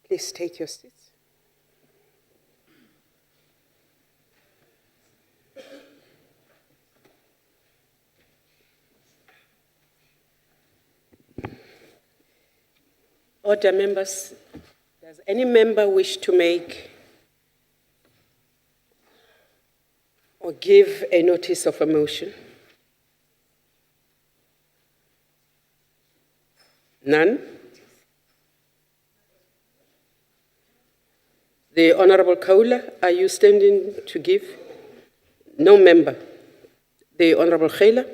Please take your seats. Order, members. Does any member wish to make or give a notice of a motion? None? The Honorable Kaula, are you standing to give? No member. The Honorable Khela?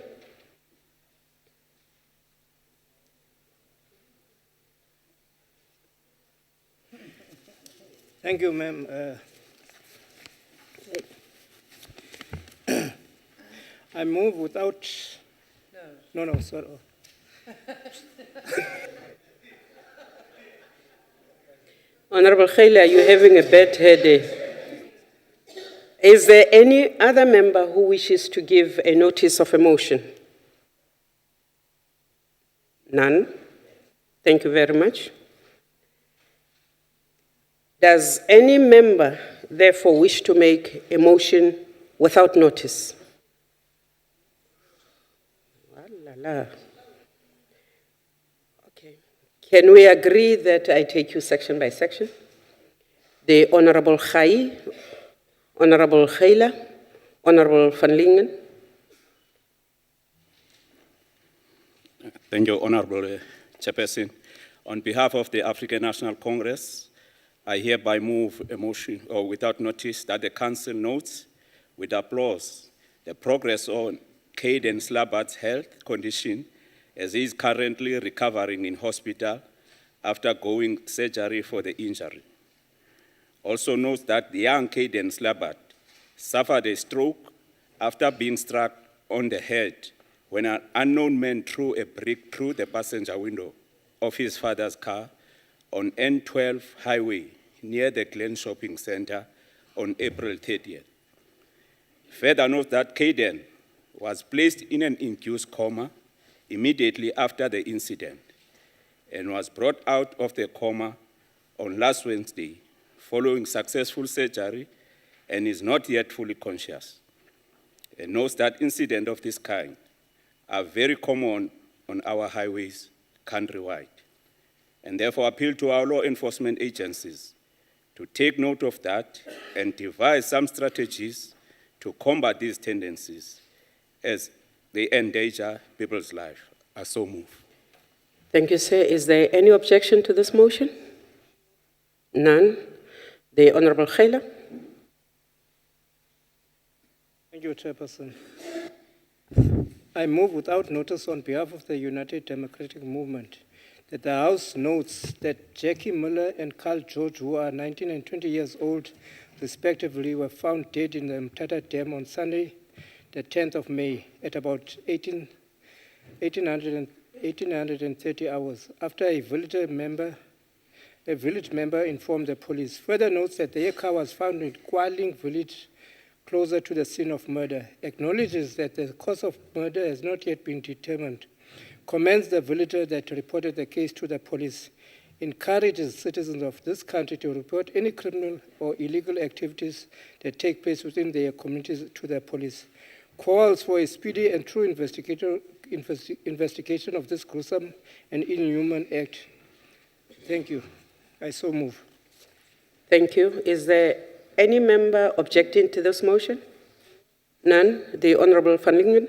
Thank you, ma'am. I move without... No, sorry. Honorable Khela, are you having a bad headache? Is there any other member who wishes to give a notice of a motion? None? Thank you very much. Does any member therefore wish to make a motion without notice? Okay. Can we agree that I take you section by section? The Honorable Khai, Honorable Khela, Honorable van Lingen. Thank you, Honorable Chairperson. On behalf of the African National Congress, I hereby move a motion, or without notice, that the Council notes with applause the progress on Caden's Labbert's health condition as he is currently recovering in hospital after going surgery for the injury. Also notes that the young Caden Labbert suffered a stroke after being struck on the head when an unknown man threw a brick through the passenger window of his father's car on N12 highway near the Glen Shopping Center on April 30th. Further note that Caden was placed in an induced coma immediately after the incident and was brought out of the coma on last Wednesday following successful surgery and is not yet fully conscious. And notes that incidents of this kind are very common on our highways countrywide, and therefore appeal to our law enforcement agencies to take note of that and devise some strategies to combat these tendencies as they endanger people's life. I so move. Thank you, sir. Is there any objection to this motion? None. The Honorable Khela. Thank you, Chairperson. I move without notice on behalf of the United Democratic Movement that the House notes that Jackie Miller and Carl George, who are 19 and 20 years old, respectively, were found dead in the Mompati Dam on Sunday, the 10th of May, at about 1830 hours, after a village member informed the police. Further notes that their car was found in Kwaling village, closer to the scene of murder, acknowledges that the cause of murder has not yet been determined, commends the villager that reported the case to the police, encourages citizens of this country to report any criminal or illegal activities that take place within their communities to the police, calls for a speedy and true investigation of this gruesome and inhuman act. Thank you. I so move. Thank you. Is there any member objecting to this motion? None. The Honorable van Lingen.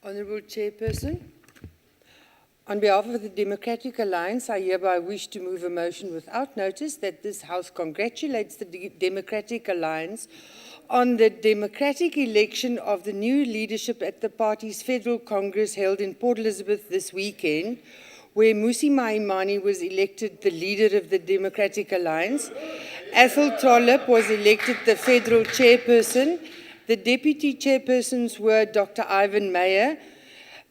Honourable Chairperson, on behalf of the Democratic Alliance, I hereby wish to move a motion without notice that this House congratulates the Democratic Alliance on the democratic election of the new leadership at the party's Federal Congress held in Port Elizabeth this weekend, where Musi Maimane was elected the leader of the Democratic Alliance. Ethel Trollip was elected the Federal Chairperson. The Deputy Chairpersons were Dr. Ivan Meyer,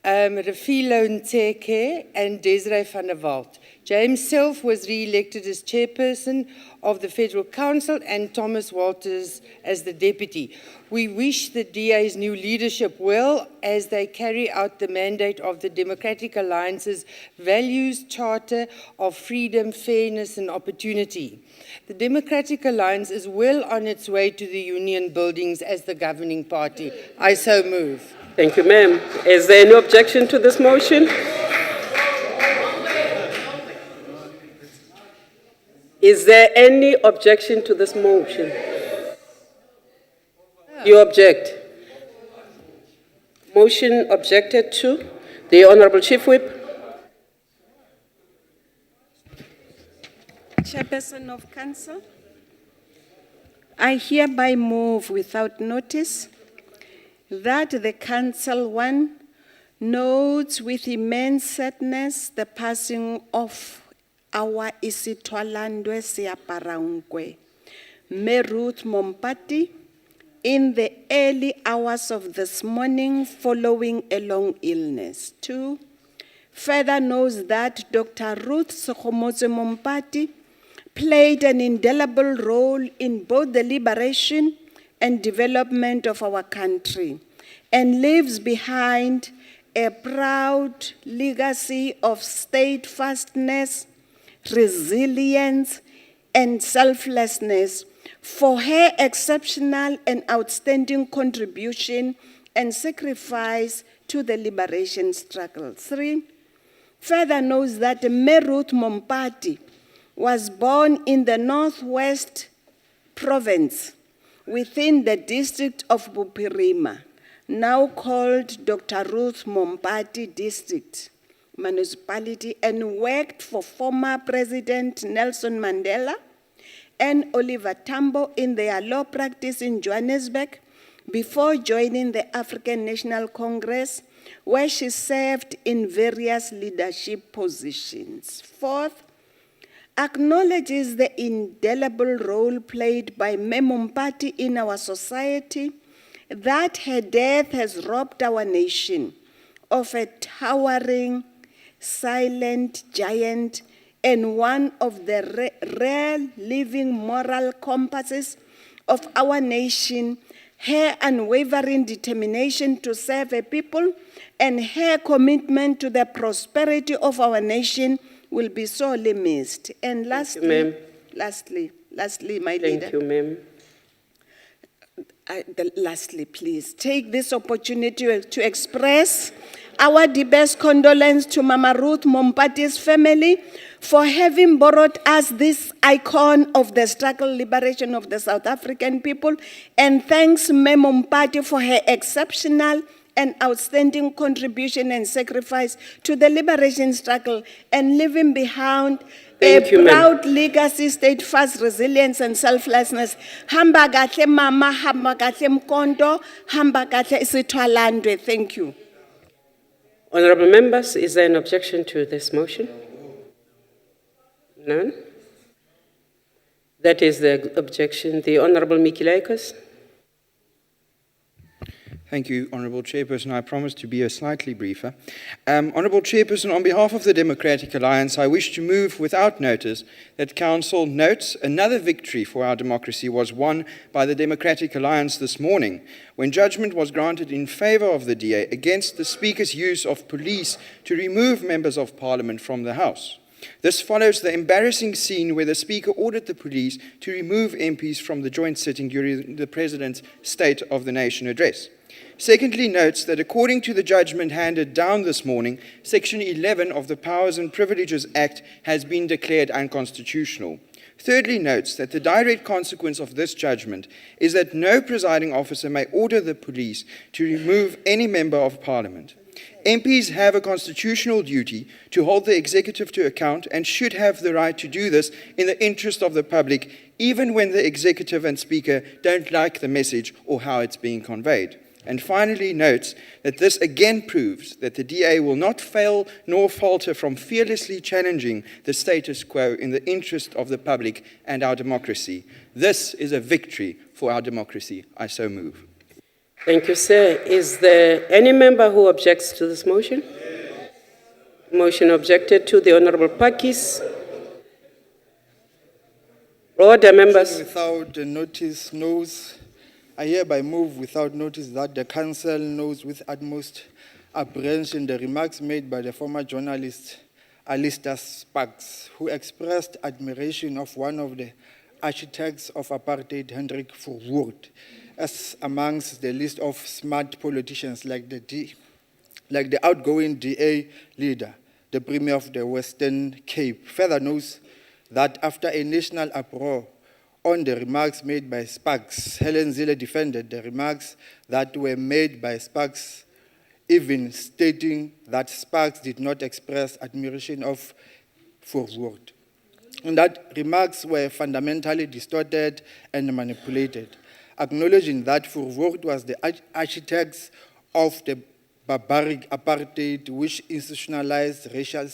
Refilo Nteke, and Desiree van der Walt. James Self was re-elected as chairperson of the Federal Council and Thomas Walters as the deputy. We wish the DA's new leadership well as they carry out the mandate of the Democratic Alliance's values charter of freedom, fairness and opportunity. The Democratic Alliance is well on its way to the union buildings as the governing party. I so move. Thank you, ma'am. Is there any objection to this motion? Is there any objection to this motion? You object. Motion objected to. The Honorable Chief Whip. Chairperson of Council, I hereby move without notice that the Council, 1, notes with immense sadness the passing of our Isitwalandwe Siaparangwe, Ruth Mompati, in the early hours of this morning following a long illness. 2, further notes that Dr. Ruth Mompati played an indelible role in both the liberation and development of our country, and leaves behind a proud legacy of steadfastness, resilience, and selflessness for her exceptional and outstanding contribution and sacrifice to the liberation struggle. 3, further notes that Ruth Mompati was born in the Northwest Province within the district of Bupirima, now called Dr. Ruth Mompati District Municipality, and worked for former President Nelson Mandela and Oliver Tambo in their law practice in Johannesburg before joining the African National Congress, where she served in various leadership positions. 4th, acknowledges the indelible role played by Mompati in our society, that her death has robbed our nation of a towering, silent giant and one of the rare living moral compasses of our nation, her unwavering determination to serve a people and her commitment to the prosperity of our nation will be sorely missed. And lastly, my leader. Thank you, ma'am. Lastly, please take this opportunity to express our deepest condolence to Mama Ruth Mompati's family for having brought us this icon of the struggle liberation of the South African people, and thanks Mama Mompati for her exceptional and outstanding contribution and sacrifice to the liberation struggle, and leaving behind a proud legacy, steadfast resilience and selflessness. Hambagashi mama, hambagashi mkondo, hambagashi isitwalandwe. Thank you. Honorable members, is there an objection to this motion? None? That is the objection. The Honorable Mikilaikos. Thank you, Honourable Chairperson. I promise to be slightly briefer. Honourable Chairperson, on behalf of the Democratic Alliance, I wish to move without notice that Council notes another victory for our democracy was won by the Democratic Alliance this morning, when judgment was granted in favour of the DA against the Speaker's use of police to remove members of Parliament from the House. This follows the embarrassing scene where the Speaker ordered the police to remove MPs from the joint sitting during the President's State of the Nation address. Secondly, notes that according to the judgment handed down this morning, Section 11 of the Powers and Privileges Act has been declared unconstitutional. Thirdly, notes that the direct consequence of this judgment is that no presiding officer may order the police to remove any member of Parliament. MPs have a constitutional duty to hold the executive to account and should have the right to do this in the interest of the public, even when the executive and Speaker don't like the message or how it's being conveyed. And finally notes that this again proves that the DA will not fail nor falter from fearlessly challenging the status quo in the interest of the public and our democracy. This is a victory for our democracy. I so move. Thank you, sir. Is there any member who objects to this motion? Motion objected to. The Honorable Pakis. Order, members. Without notice knows, I hereby move without notice that the Council knows with utmost apprehension the remarks made by the former journalist Alistair, who expressed admiration of one of the architects of apartheid, Hendrik Verwoerd, as amongst the list of smart politicians like the outgoing DA leader, the Premier of the Western Cape. Further knows that after a national uproar on the remarks made by Sparks, Helen Zille defended the remarks that were made by Sparks, even stating that Sparks did not express admiration of Verwoerd, and that remarks were fundamentally distorted and manipulated, acknowledging that Verwoerd was the architect of the barbaric apartheid which institutionalized racial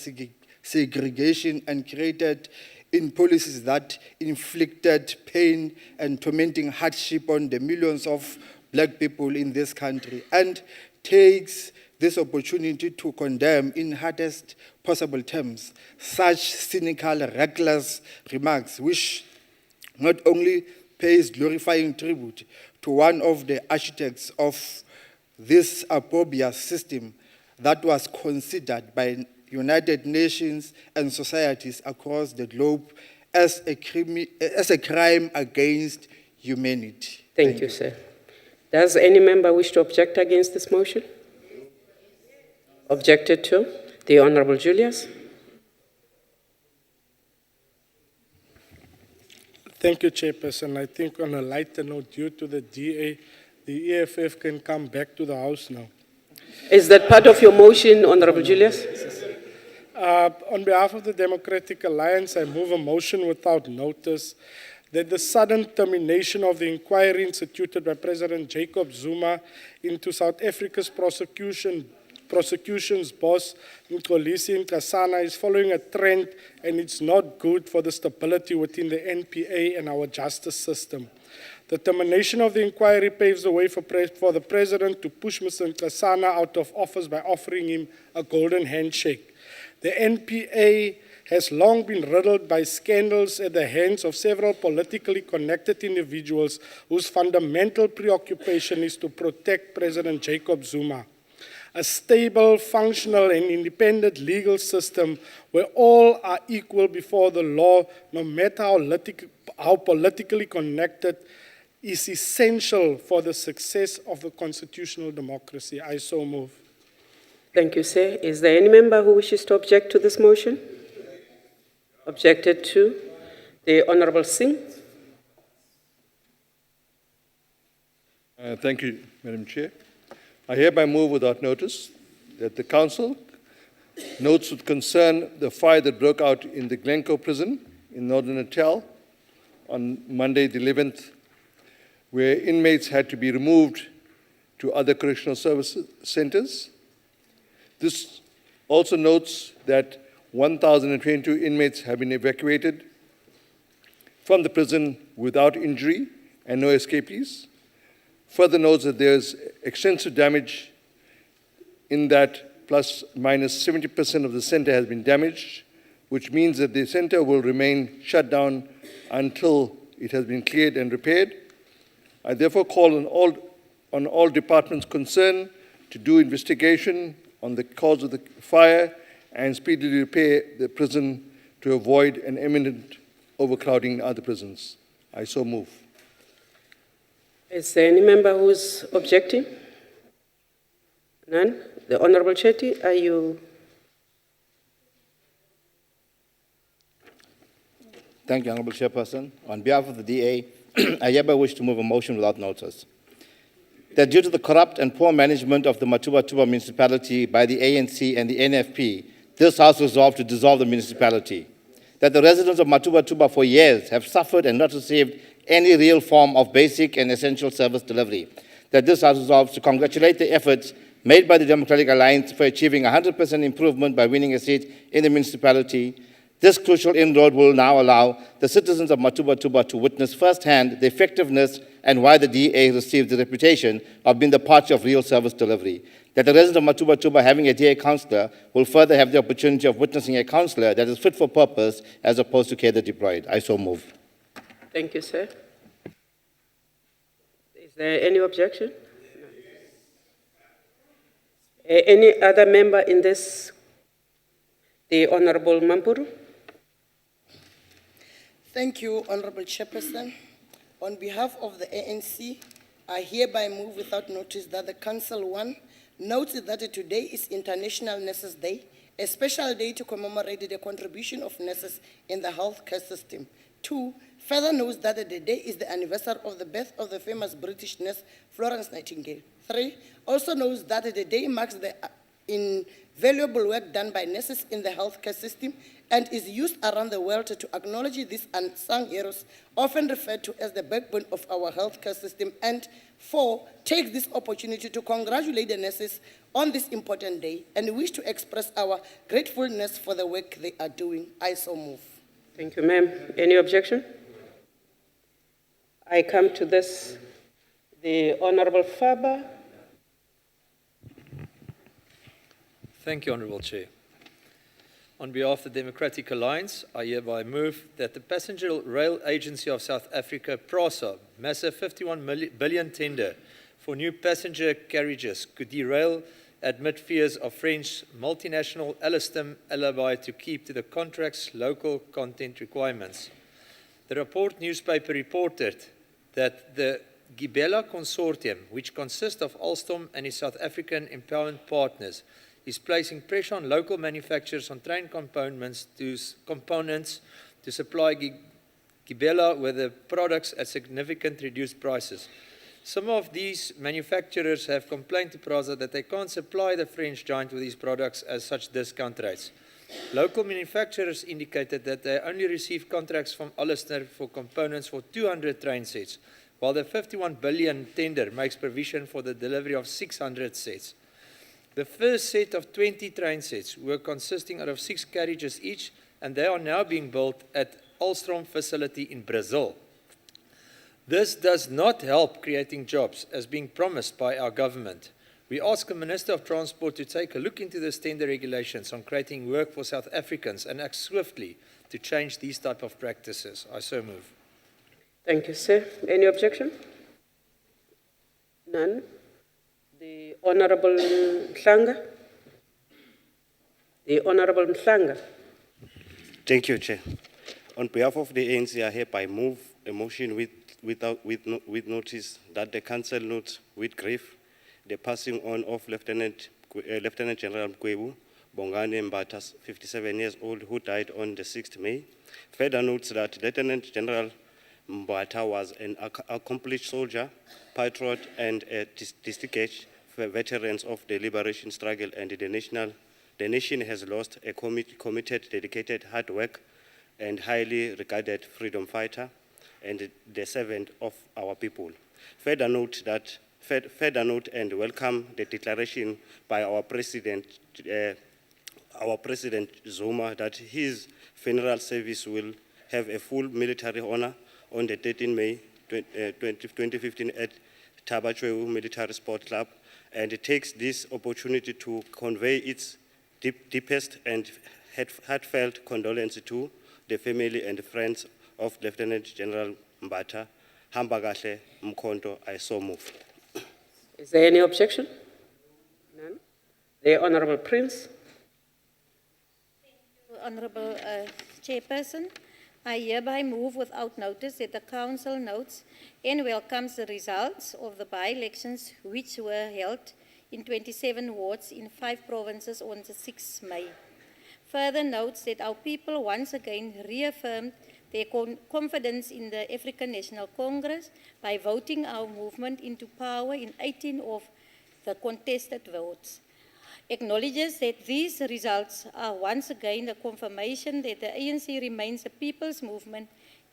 segregation and created in policies that inflicted pain and tormenting hardship on the millions of black people in this country, and takes this opportunity to condemn in hardest possible terms such cynical, reckless remarks, which not only pays glorifying tribute to one of the architects of this opprobrious system that was considered by United Nations and societies across the globe as a crime against humanity. Thank you, sir. Does any member wish to object against this motion? Objected to. The Honorable Julius. Thank you, Chairperson. I think on a lighter note, due to the DA, the EFF can come back to the House now. Is that part of your motion, Honorable Julius? On behalf of the Democratic Alliance, I move a motion without notice that the sudden termination of the inquiry instituted by President Jacob Zuma into South Africa's prosecution's boss, Mxolisi Nkasana, is following a trend, and it's not good for the stability within the NPA and our justice system. The termination of the inquiry paves the way for the president to push Mr. Nkasana out of office by offering him a golden handshake. The NPA has long been riddled by scandals at the hands of several politically connected individuals whose fundamental preoccupation is to protect President Jacob Zuma. A stable, functional, and independent legal system where all are equal before the law, no matter how politically connected, is essential for the success of the constitutional democracy. I so move. Thank you, sir. Is there any member who wishes to object to this motion? Objected to. The Honorable Singh. Thank you, Madam Chair. I hereby move without notice that the Council notes with concern the fire that broke out in the Glencoe prison in Northern Natal on Monday the 11th, where inmates had to be removed to other correctional services centers. This also notes that 1,022 inmates have been evacuated from the prison without injury and no escapees. Further notes that there's extensive damage in that plus minus 70% of the center has been damaged, which means that the center will remain shut down until it has been cleared and repaired. I therefore call on all departments concerned to do investigation on the cause of the fire and speedily repair the prison to avoid an imminent overcrowding in other prisons. I so move. Is there any member who's objecting? None? The Honorable Chetty, are you? Thank you, Honorable Chairperson. On behalf of the DA, I hereby wish to move a motion without notice. That due to the corrupt and poor management of the Matuba-Tuba municipality by the ANC and the NFP, this House resolved to dissolve the municipality. That the residents of Matuba-Tuba for years have suffered and not received any real form of basic and essential service delivery. That this House resolves to congratulate the efforts made by the Democratic Alliance for achieving 100% improvement by winning a seat in the municipality. This crucial inroad will now allow the citizens of Matuba-Tuba to witness firsthand the effectiveness and why the DA received the reputation of being the party of real service delivery. That the residents of Matuba Tuba having a DA councillor will further have the opportunity of witnessing a councillor that is fit for purpose as opposed to cadre deployed. I so move. Thank you, sir. Is there any objection? Any other member in this? The Honorable Mampuru. Thank you, Honorable Chairperson. On behalf of the ANC, I hereby move without notice that the Council 1 notes that today is International Nurses Day, a special day to commemorate the contribution of nurses in the healthcare system. 2, further notes that the day is the anniversary of the birth of the famous British nurse Florence Nightingale. 3, also notes that the day marks the invaluable work done by nurses in the healthcare system and is used around the world to acknowledge these unsung heroes, often referred to as the backbone of our healthcare system. And 4, take this opportunity to congratulate the nurses on this important day and wish to express our gratefulness for the work they are doing. I so move. Thank you, ma'am. Any objection? I come to this, the Honorable Faber. Thank you, Honourable Chair. On behalf of the Democratic Alliance, I hereby move that the Passenger Rail Agency of South Africa, PRASA, massive 51 billion tender for new passenger carriages could derail amid fears of French multinational Alistair Labbert to keep to the contract's local content requirements. The Report newspaper reported that the Gibela Consortium, which consists of Alstom and its South African empowerment partners, is placing pressure on local manufacturers on train components to supply Gibela with the products at significant reduced prices. Some of these manufacturers have complained to PRASA that they can't supply the French giant with these products at such discount rates. Local manufacturers indicated that they only receive contracts from Alistair for components for 200 train sets, while the 51 billion tender makes provision for the delivery of 600 sets. The first set of 20 train sets were consisting out of 6 carriages each, and they are now being built at Alstom facility in Brazil. This does not help creating jobs as being promised by our government. We ask the Minister of Transport to take a look into the tender regulations on creating work for South Africans and act swiftly to change these type of practices. I so move. Thank you, sir. Any objection? None. The Honorable Mhlanga. The Honorable Mhlanga. Thank you, Chair. On behalf of the ANC, I hereby move a motion with notice that the Council notes with grief the passing on of Lieutenant General Mkwebu Bongani Mbata, 57 years old, who died on the 6th May. Further notes that Lieutenant General Mbata was an accomplished soldier, patriot, and a distinguished veterans of the liberation struggle, and the nation has lost a committed, dedicated, hard work, and highly regarded freedom fighter, and the servant of our people. Further note and welcome the declaration by our President Zuma that his funeral service will have a full military honor on the 13th May 2015 at Tabachwewu Military Sport Club, and it takes this opportunity to convey its deepest and heartfelt condolences to the family and friends of Lieutenant General Mbata. Hambagashi Mkhonto, I so move. Is there any objection? None. The Honorable Prince. Honorable Chairperson, I hereby move without notice that the Council notes and welcomes the results of the by-elections which were held in 27 wards in 5 provinces on the 6th May. Further notes that our people once again reaffirmed their confidence in the African National Congress by voting our movement into power in 18 of the contested votes. Acknowledges that these results are once again a confirmation that the ANC remains a people's movement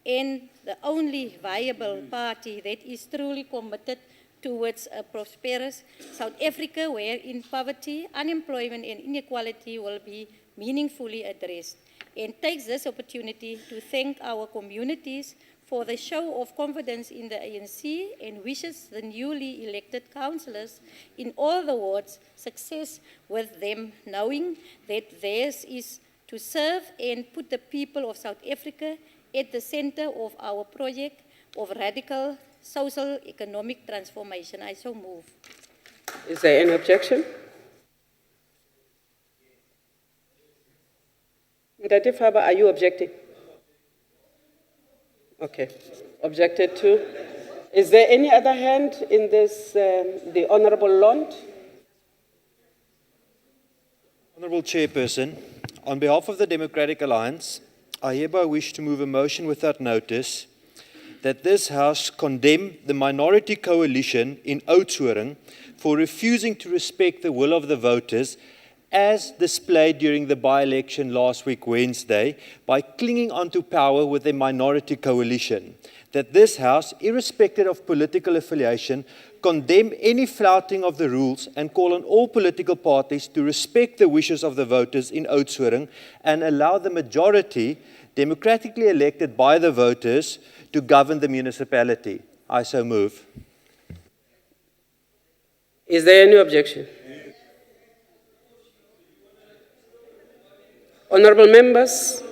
and the only viable party that is truly committed towards a prosperous South Africa wherein poverty, unemployment and inequality will be meaningfully addressed, and takes this opportunity to thank our communities for the show of confidence in the ANC and wishes the newly elected councillors in all the wards success with them, knowing that theirs is to serve and put the people of South Africa at the center of our project of radical social economic transformation. I so move. Is there any objection? Ndati Faba, are you objecting? Okay. Objected to. Is there any other hand in this, the Honorable Lond? Honourable Chairperson, on behalf of the Democratic Alliance, I hereby wish to move a motion without notice that this House condemn the minority coalition in Oudtshoorn for refusing to respect the will of the voters as displayed during the by-election last week Wednesday by clinging onto power with a minority coalition. That this House, irrespective of political affiliation, condemn any flouting of the rules and call on all political parties to respect the wishes of the voters in Oudtshoorn and allow the majority, democratically elected by the voters, to govern the municipality. I so move. Is there any objection? Honorable members,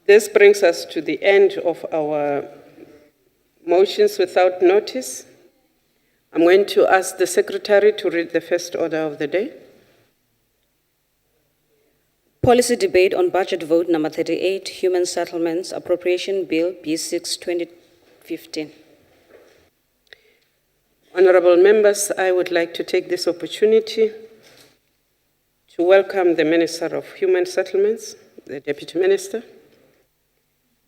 this brings us to the end of our motions without notice. I'm going to ask the Secretary to read the first order of the day. Policy debate on budget vote number 38, Human Settlements Appropriation Bill B6 2015. Honorable members, I would like to take this opportunity to welcome the Minister of Human Settlements, the Deputy Minister,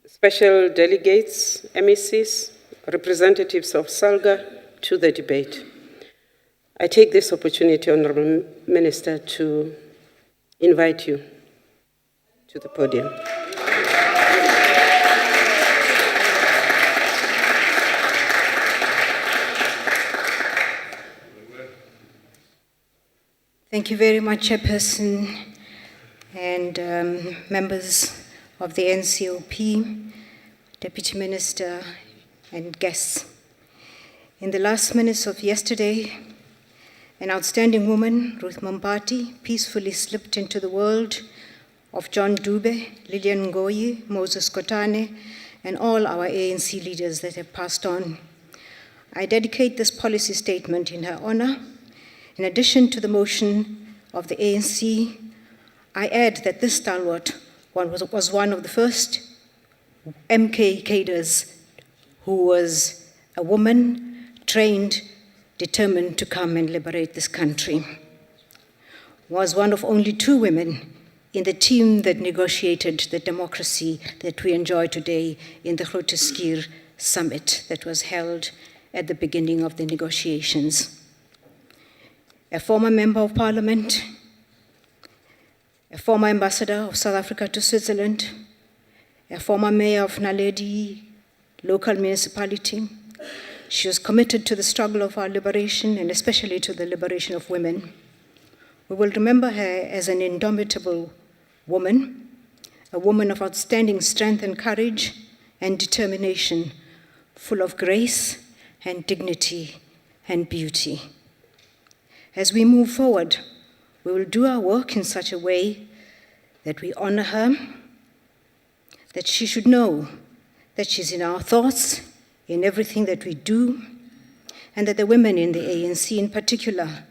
special delegates, MECs, representatives of SALGA to the debate. I take this opportunity, Honorable Minister, to invite you to the podium. Thank you very much, Chairperson and members of the NCOP, Deputy Minister and guests. In the last minutes of yesterday, an outstanding woman, Ruth Mompati, peacefully slipped into the world of John Dube, Lillian Ngoyi, Moses Kotane, and all our ANC leaders that have passed on. I dedicate this policy statement in her honor. In addition to the motion of the ANC, I add that this stalwart was one of the first MK cadres who was a woman, trained, determined to come and liberate this country. Was one of only 2 women in the team that negotiated the democracy that we enjoy today in the Grote Schuur summit that was held at the beginning of the negotiations. A former member of parliament, a former ambassador of South Africa to Switzerland, a former mayor of Naledi local municipality. She was committed to the struggle of our liberation and especially to the liberation of women. We will remember her as an indomitable woman, a woman of outstanding strength and courage and determination, full of grace and dignity and beauty. As we move forward, we will do our work in such a way that we honor her, that she should know that she's in our thoughts, in everything that we do, and that the women in the ANC in particular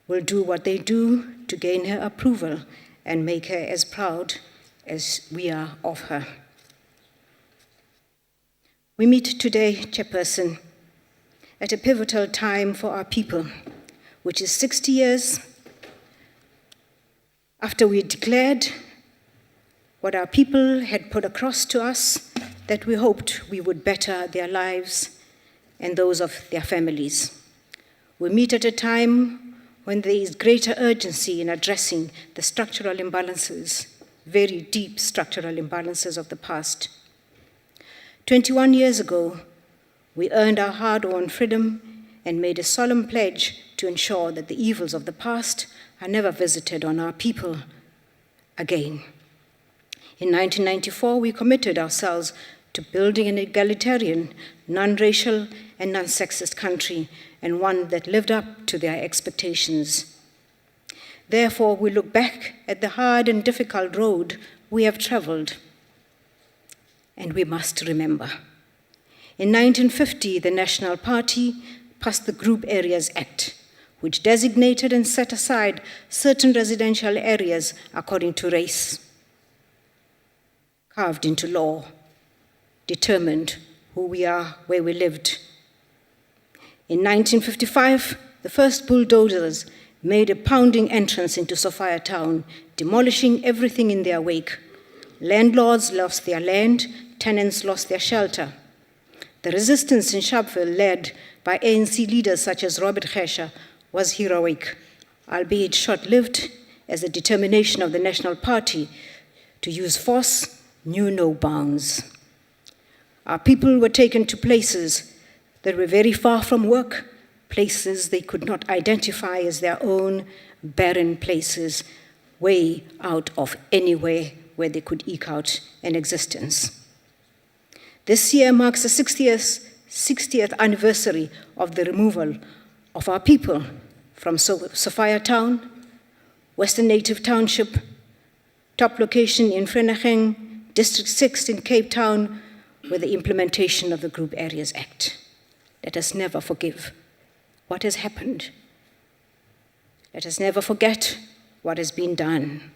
will do what they do to gain her approval and make her as proud as we are of her. We meet today, Chairperson, at a pivotal time for our people, which is 60 years after we declared what our people had put across to us, that we hoped we would better their lives and those of their families. We meet at a time when there is greater urgency in addressing the structural imbalances, very deep structural imbalances of the past. 21 years ago, we earned our hard-won freedom and made a solemn pledge to ensure that the evils of the past are never visited on our people again. In 1994, we committed ourselves to building an egalitarian, non-racial, and non-sexist country, and one that lived up to their expectations. Therefore, we look back at the hard and difficult road we have traveled, and we must remember. In 1950, the National Party passed the Group Areas Act, which designated and set aside certain residential areas according to race, carved into law, determined who we are, where we lived. In 1955, the first bulldozers made a pounding entrance into Sophia town, demolishing everything in their wake. Landlords lost their land, tenants lost their shelter. The resistance in Sharpeville, led by ANC leaders such as Robert Gesha, was heroic, albeit short-lived, as the determination of the National Party to use force knew no bounds. Our people were taken to places that were very far from work, places they could not identify as their own, barren places, way out of anywhere where they could eke out an existence. This year marks the 60th anniversary of the removal of our people from Sophia Town, Western Native Township, top location in Vereeniging, District 6 in Cape Town, with the implementation of the Group Areas Act. Let us never forgive what has happened. Let us never forget what has been done,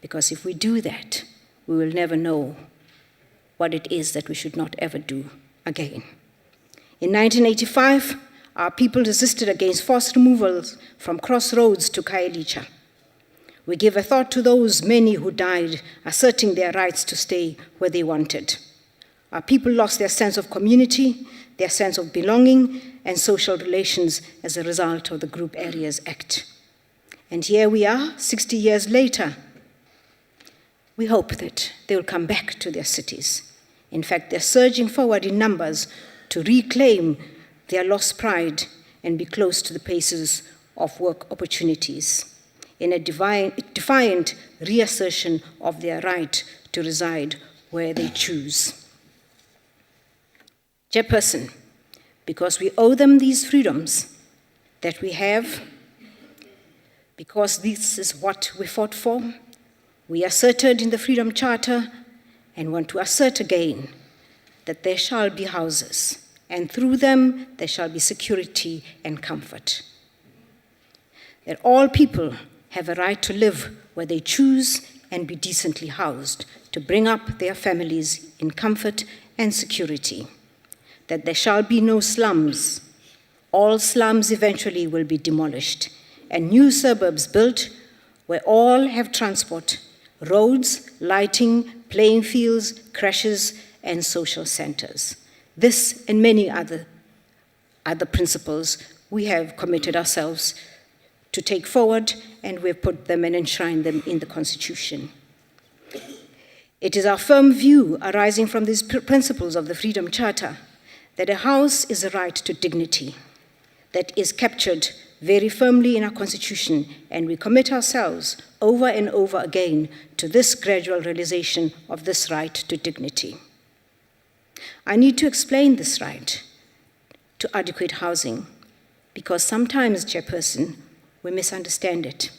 because if we do that, we will never know what it is that we should not ever do again. In 1985, our people resisted against forced removals from Crossroads to Khayelitsha. We give a thought to those many who died, asserting their rights to stay where they wanted. Our people lost their sense of community, their sense of belonging, and social relations as a result of the Group Areas Act. And here we are, 60 years later. We hope that they will come back to their cities. In fact, they're surging forward in numbers to reclaim their lost pride and be close to the places of work opportunities, in a defiant reassertion of their right to reside where they choose. Chairperson, because we owe them these freedoms that we have, because this is what we fought for, we asserted in the Freedom Charter and want to assert again that there shall be houses, and through them there shall be security and comfort. That all people have a right to live where they choose and be decently housed, to bring up their families in comfort and security. That there shall be no slums. All slums eventually will be demolished, and new suburbs built where all have transport, roads, lighting, playing fields, creches, and social centers. This and many other principles we have committed ourselves to take forward, and we have put them and enshrined them in the Constitution. It is our firm view, arising from these principles of the Freedom Charter, that a house is a right to dignity that is captured very firmly in our Constitution, and we commit ourselves over and over again to this gradual realization of this right to dignity. I need to explain this right to adequate housing, because sometimes, Chairperson, we misunderstand it.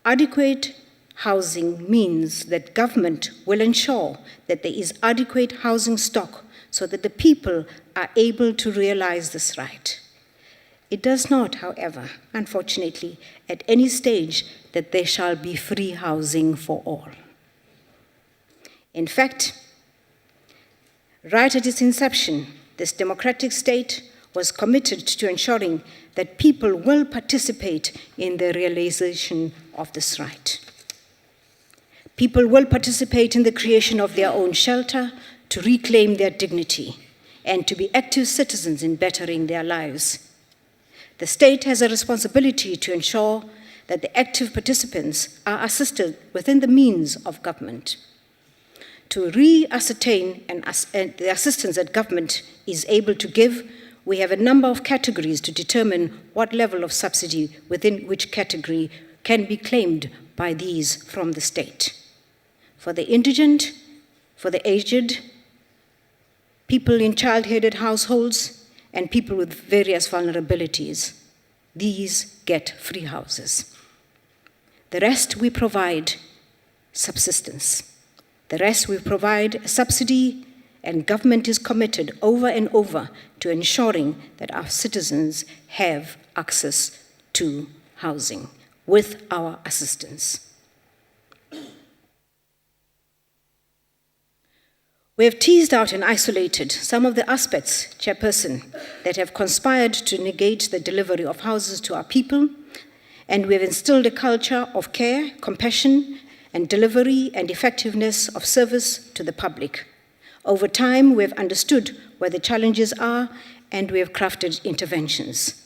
Adequate housing means that government will ensure that there is adequate housing stock so that the people are able to realize this right. It does not, however, unfortunately, at any stage that there shall be free housing for all. In fact, right at its inception, this democratic state was committed to ensuring that people will participate in the realization of this right. People will participate in the creation of their own shelter to reclaim their dignity and to be active citizens in bettering their lives. The state has a responsibility to ensure that the active participants are assisted within the means of government. To re-ascertain the assistance that government is able to give we have a number of categories to determine what level of subsidy within which category can be claimed by these from the state. For the indigent, for the aged, people in child-headed households, and people with various vulnerabilities, these get free houses. The rest we provide subsistence. The rest we provide a subsidy, and government is committed over and over to ensuring that our citizens have access to housing with our assistance. We have teased out and isolated some of the aspects, Chairperson, that have conspired to negate the delivery of houses to our people, and we have instilled a culture of care, compassion, and delivery and effectiveness of service to the public. Over time, we have understood where the challenges are, and we have crafted interventions.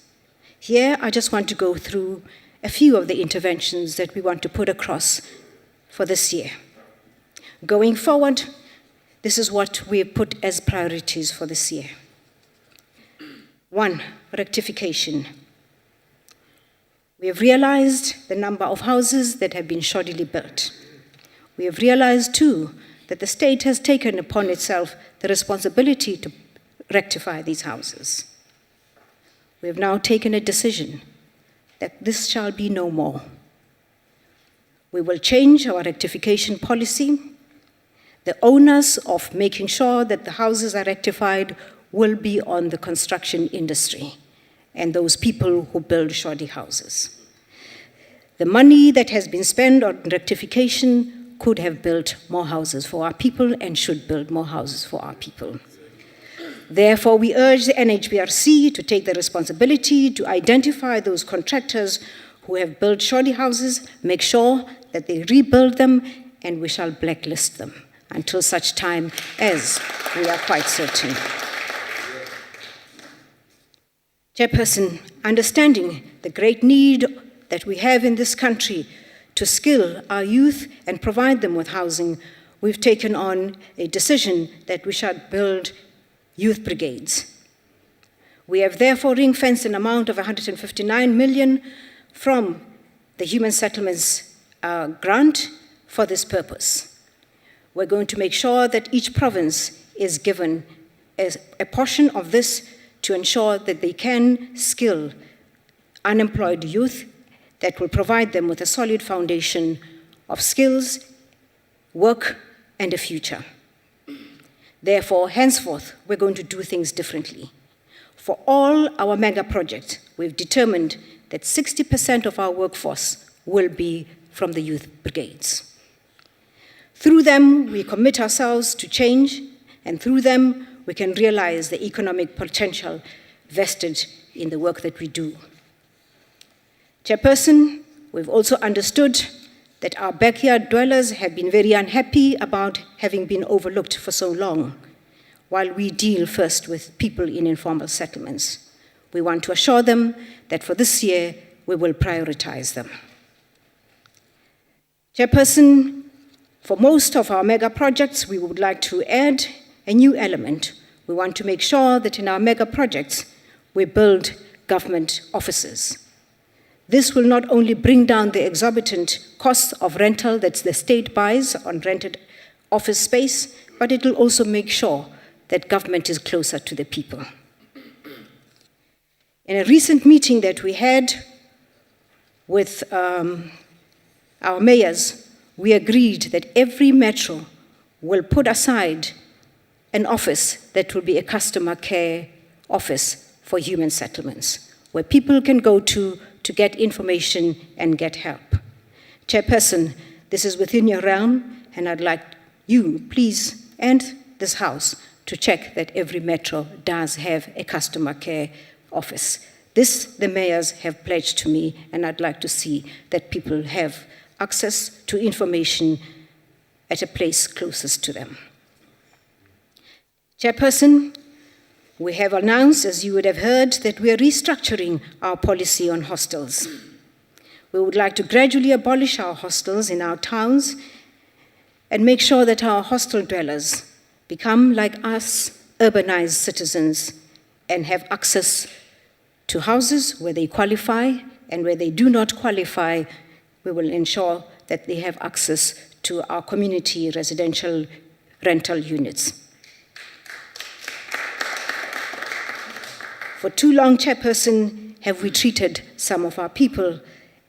Here, I just want to go through a few of the interventions that we want to put across for this year. Going forward, this is what we have put as priorities for this year. 1, rectification. We have realized the number of houses that have been shoddily built. We have realized, too, that the state has taken upon itself the responsibility to rectify these houses. We have now taken a decision that this shall be no more. We will change our rectification policy. The onus of making sure that the houses are rectified will be on the construction industry and those people who build shoddy houses. The money that has been spent on rectification could have built more houses for our people and should build more houses for our people. Therefore, we urge the NHBRC to take the responsibility to identify those contractors who have built shoddy houses, make sure that they rebuild them, and we shall blacklist them until such time as we are quite certain. Chairperson, understanding the great need that we have in this country to skill our youth and provide them with housing, we've taken on a decision that we shall build youth brigades. We have therefore ring-fenced an amount of 159 million from the Human Settlements grant for this purpose. We're going to make sure that each province is given a portion of this to ensure that they can skill unemployed youth that will provide them with a solid foundation of skills, work, and a future. Therefore, henceforth, we're going to do things differently. For all our mega projects, we've determined that 60% of our workforce will be from the youth brigades. Through them, we commit ourselves to change, and through them, we can realize the economic potential vested in the work that we do. Chairperson, we've also understood that our backyard dwellers have been very unhappy about having been overlooked for so long, while we deal first with people in informal settlements. We want to assure them that for this year, we will prioritize them. Chairperson, for most of our mega projects, we would like to add a new element. We want to make sure that in our mega projects, we build government offices. This will not only bring down the exorbitant costs of rental that the state buys on rented office space, but it will also make sure that government is closer to the people. In a recent meeting that we had with our mayors, we agreed that every metro will put aside an office that will be a customer care office for human settlements, where people can go to get information and get help. Chairperson, this is within your realm, and I'd like you, please, and this House, to check that every metro does have a customer care office. This, the mayors have pledged to me, and I'd like to see that people have access to information at a place closest to them. Chairperson, we have announced, as you would have heard, that we are restructuring our policy on hostels. We would like to gradually abolish our hostels in our towns and make sure that our hostel dwellers become, like us, urbanized citizens and have access to houses where they qualify, and where they do not qualify, we will ensure that they have access to our community residential rental units. For too long, Chairperson, have we treated some of our people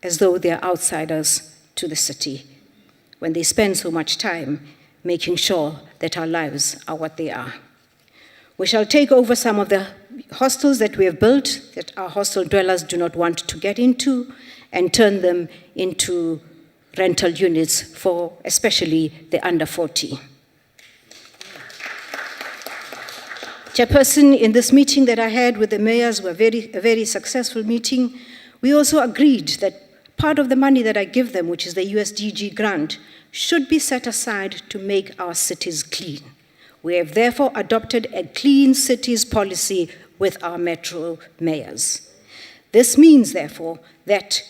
as though they are outsiders to the city, when they spend so much time making sure that our lives are what they are. We shall take over some of the hostels that we have built that our hostel dwellers do not want to get into, and turn them into rental units for especially the under 40. Chairperson, in this meeting that I had with the mayors, a very successful meeting, we also agreed that part of the money that I give them, which is the USDG grant, should be set aside to make our cities clean. We have therefore adopted a clean cities policy with our metro mayors. This means, therefore, that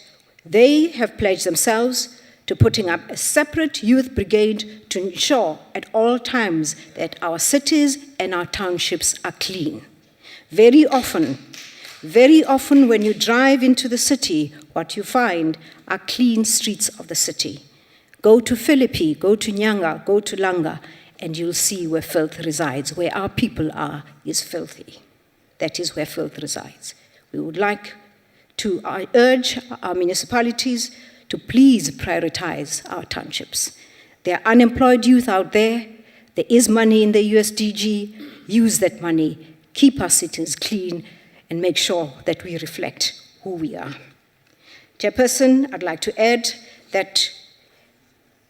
they have pledged themselves to putting up a separate youth brigade to ensure at all times that our cities and our townships are clean. Very often when you drive into the city, what you find are clean streets of the city. Go to Philippi, go to Nyanga, go to Langa, and you'll see where filth resides. Where our people are is filthy. That is where filth resides. We would like to urge our municipalities to please prioritize our townships. There are unemployed youth out there. There is money in the USDG. Use that money. Keep our cities clean and make sure that we reflect who we are. Chairperson, I'd like to add that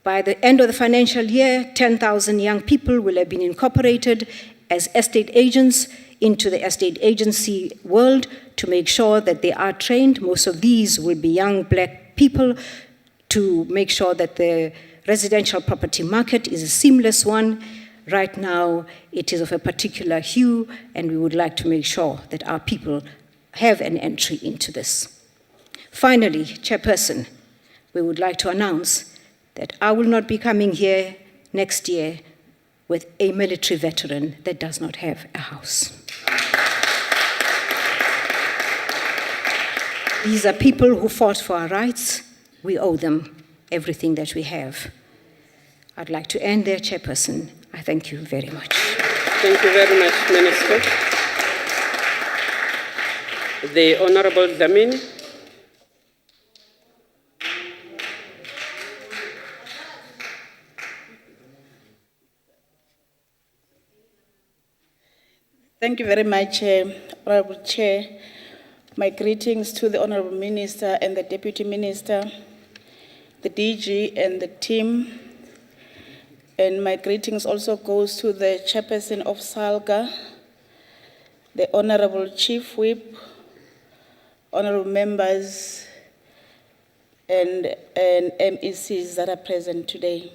by the end of the financial year, 10,000 young people will have been incorporated as estate agents into the estate agency world to make sure that they are trained. Most of these will be young black people to make sure that the residential property market is a seamless one. Right now, it is of a particular hue, and we would like to make sure that our people have an entry into this. Finally, Chairperson, we would like to announce that I will not be coming here next year with a military veteran that does not have a house. These are people who fought for our rights. We owe them everything that we have. I'd like to end there, Chairperson. I thank you very much. Thank you very much, Minister. The Honorable Dlamini. Thank you very much, Honorable Chair. My greetings to the Honorable Minister and the Deputy Minister, the DG and the team. And my greetings also goes to the Chairperson of SALGA, the Honorable Chief Whip, Honorable members, and MECs that are present today.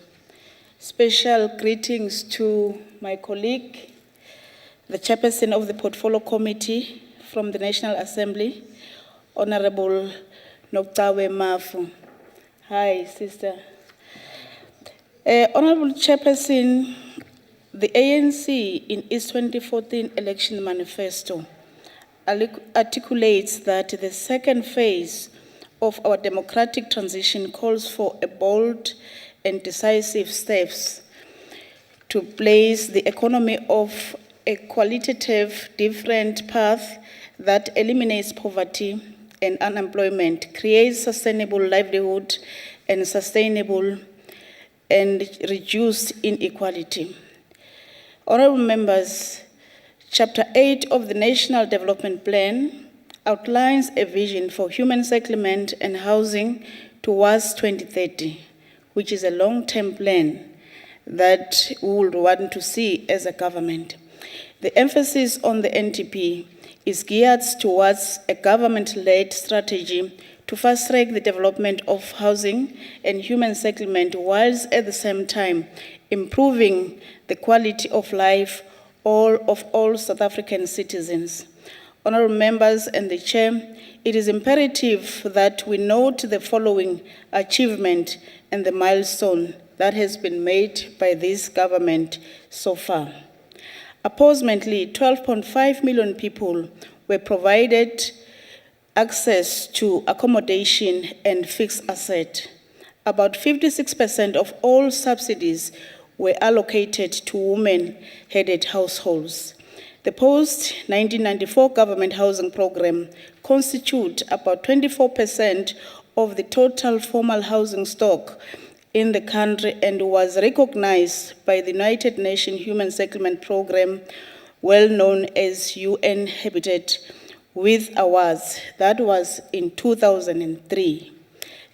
Special greetings to my colleague, the Chairperson of the Portfolio Committee from the National Assembly, Honorable Noktawe Mafu. Hi, sister. Honorable Chairperson, the ANC in its 2014 election manifesto articulates that the second phase of our democratic transition calls for a bold and decisive steps to place the economy of a qualitative different path that eliminates poverty and unemployment, creates sustainable livelihood and sustainable and reduced inequality. Honorable members, Chapter 8 of the National Development Plan outlines a vision for human settlement and housing towards 2030, which is a long-term plan that we would want to see as a government. The emphasis on the NTP is geared towards a government-led strategy to fast-track the development of housing and human settlement, whilst at the same time improving the quality of life of all South African citizens. Honorable members and the Chair, it is imperative that we note the following achievement and the milestone that has been made by this government so far. Approximately 12.5 million people were provided access to accommodation and fixed asset. About 56% of all subsidies were allocated to women-headed households. The post-1994 government housing program constitutes about 24% of the total formal housing stock in the country and was recognized by the United Nations Human Settlement Program, well known as UN Habitat, with awards. That was in 2003.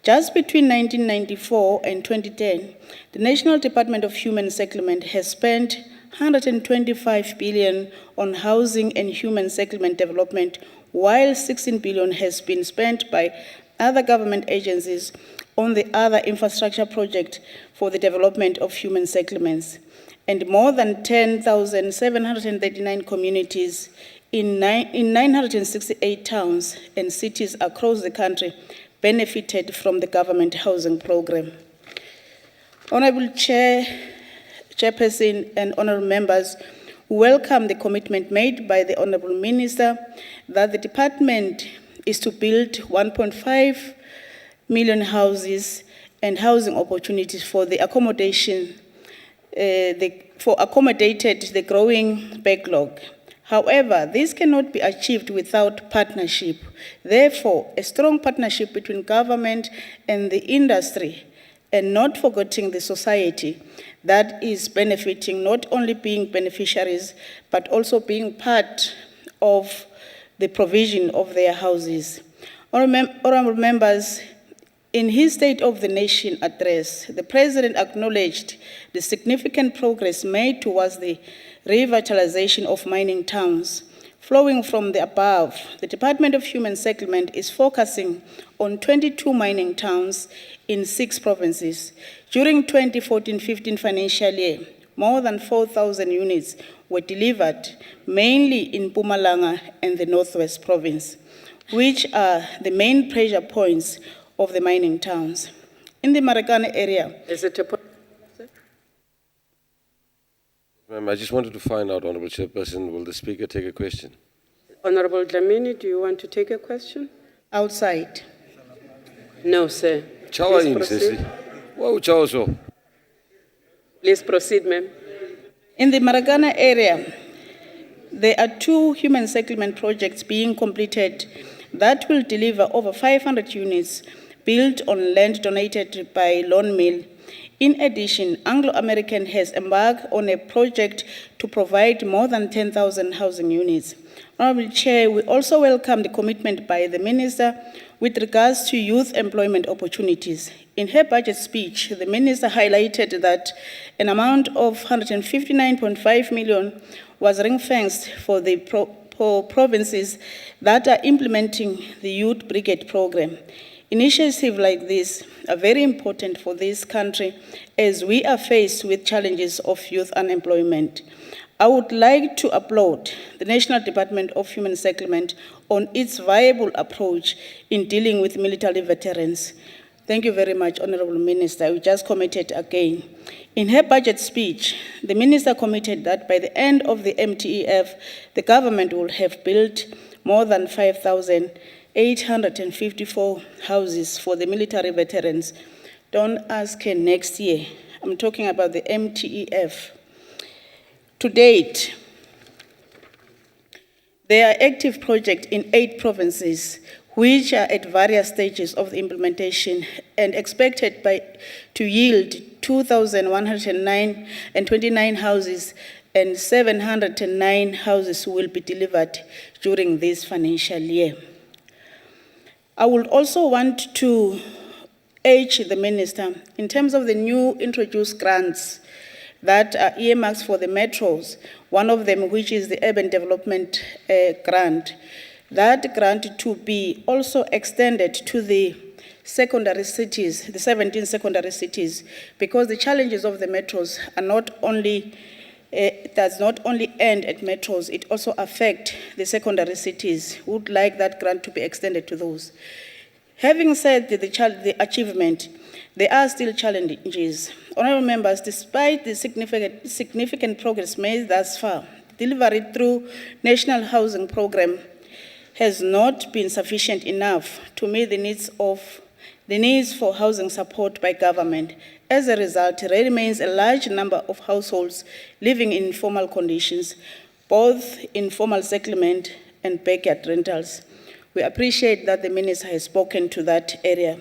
Just between 1994 and 2010, the National Department of Human Settlement has spent 125 billion on housing and human settlement development, while 16 billion has been spent by other government agencies on the other infrastructure project for the development of human settlements. And more than 10,739 communities in 968 towns and cities across the country benefited from the government housing program. Honorable Chairperson and honorable members, welcome the commitment made by the Honorable Minister that the department is to build 1.5 million houses and housing opportunities for the accommodation, accommodated the growing backlog. However, this cannot be achieved without partnership. Therefore, a strong partnership between government and the industry, and not forgetting the society that is benefiting, not only being beneficiaries, but also being part of the provision of their houses. Honorable members, in his State of the Nation address, the President acknowledged the significant progress made towards the revitalization of mining towns. Flowing from the above, the Department of Human Settlement is focusing on 22 mining towns in 6 provinces. During 2014-15 financial year, more than 4,000 units were delivered, mainly in Mpumalanga and the Northwest Province, which are the main pressure points of the mining towns. In the Marikana area, Ma'am, I just wanted to find out, Honorable Chairperson, will the Speaker take a question? Honorable Dlamini, do you want to take a question? Outside. No, sir. Chawa in, Sisi. Wow, chawa so. Please proceed, ma'am. In the Marikana area, there are 2 human settlement projects being completed that will deliver over 500 units built on land donated by Lawn Mill. In addition, Anglo-American has embarked on a project to provide more than 10,000 housing units. Honorable Chair, we also welcome the commitment by the Minister with regards to youth employment opportunities. In her budget speech, the Minister highlighted that an amount of 159.5 million was ring-fenced for the provinces that are implementing the Youth Brigade program. Initiatives like this are very important for this country as we are faced with challenges of youth unemployment. I would like to applaud the National Department of Human Settlement on its viable approach in dealing with military veterans. Thank you very much, Honorable Minister. We just committed again. In her budget speech, the Minister committed that by the end of the MTEF, the government will have built more than 5,854 houses for the military veterans. Don't ask her next year. I'm talking about the MTEF. To date, there are active projects in 8 provinces, which are at various stages of the implementation and expected to yield 2,129 houses, and 709 houses will be delivered during this financial year. I would also want to urge the Minister, in terms of the new introduced grants that are earmarked for the metros, one of them which is the Urban Development Grant, that grant to be also extended to the secondary cities, the 17 secondary cities, because the challenges of the metros are not only, does not only end at metros, it also affects the secondary cities. We would like that grant to be extended to those. Having said the achievement, there are still challenges. Honorable members, despite the significant progress made thus far, delivery through National Housing Program has not been sufficient enough to meet the needs for housing support by government. As a result, there remains a large number of households living in informal conditions, both informal settlement and backyard rentals. We appreciate that the Minister has spoken to that area.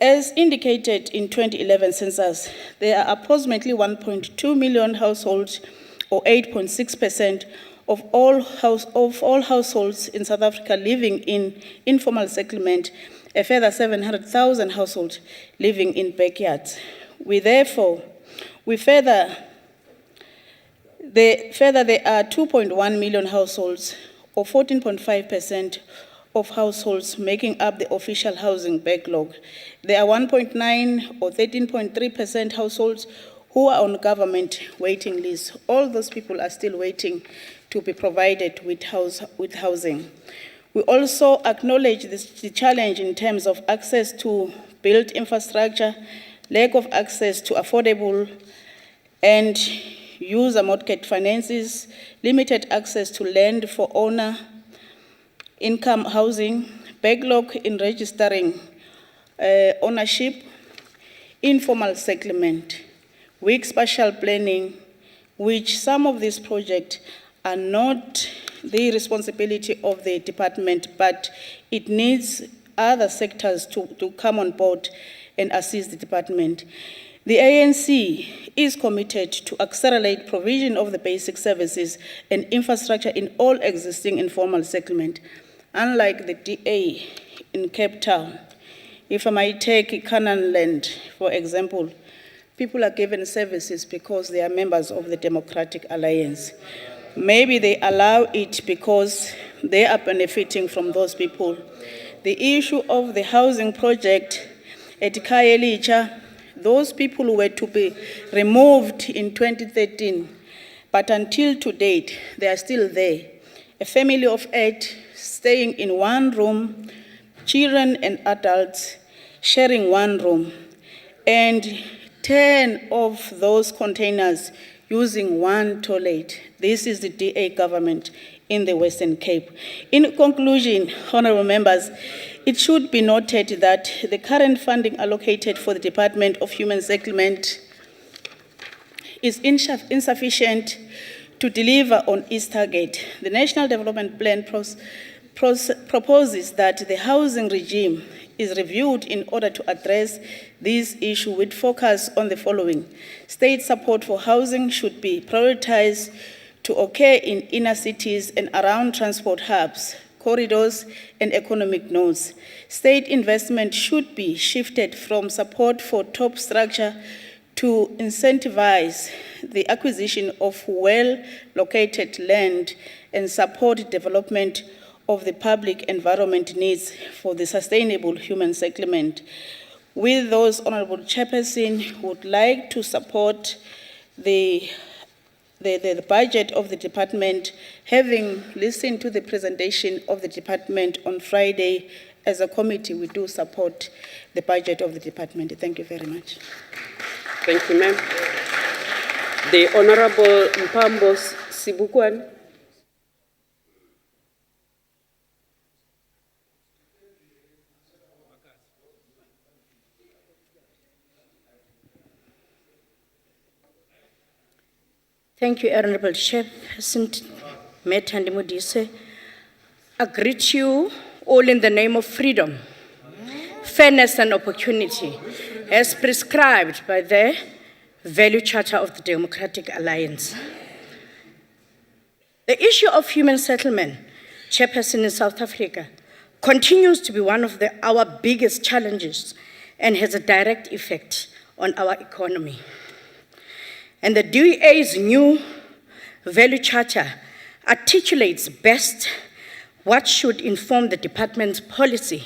As indicated in 2011 census, there are approximately 1.2 million households, or 8.6% of all households in South Africa living in informal settlement, a further 700,000 households living in backyards. There are 2.1 million households, or 14.5% of households making up the official housing backlog. There are 1.9 or 13.3% households who are on government waiting lists. All those people are still waiting to be provided with housing. We also acknowledge the challenge in terms of access to built infrastructure, lack of access to affordable and user mortgage finances, limited access to land for owner income housing, backlog in registering ownership, informal settlement, weak spatial planning, which some of these projects are not the responsibility of the department, but it needs other sectors to come on board and assist the department. The ANC is committed to accelerate provision of the basic services and infrastructure in all existing informal settlement. Unlike the DA in Cape Town, if I might take Canaan Land, for example, people are given services because they are members of the Democratic Alliance. Maybe they allow it because they are benefiting from those people. The issue of the housing project at Khayelitsha, those people were to be removed in 2013, but until to date, they are still there. A family of 8 staying in one room, children and adults sharing one room, and 10 of those containers using one toilet. This is the DA government in the Western Cape. In conclusion, honorable members, it should be noted that the current funding allocated for the Department of Human Settlement is insufficient to deliver on its target. The National Development Plan proposes that the housing regime is reviewed in order to address this issue with focus on the following. State support for housing should be prioritized to occur in inner cities and around transport hubs, corridors, and economic nodes. State investment should be shifted from support for top structure to incentivize the acquisition of well-located land and support development of the public environment needs for the sustainable human settlement. With those, Honorable Chairperson, would like to support the budget of the department, having listened to the presentation of the department on Friday. As a committee, we do support the budget of the department. Thank you very much. Thank you, ma'am. The Honorable Mpambos Sibukwan. Thank you, Honorable Chairperson Methandi Modise. I greet you all in the name of freedom, fairness and opportunity, as prescribed by the Value Charter of the Democratic Alliance. The issue of human settlement, Chairperson, in South Africa, continues to be one of our biggest challenges and has a direct effect on our economy. And the DA's new Value Charter articulates best what should inform the department's policy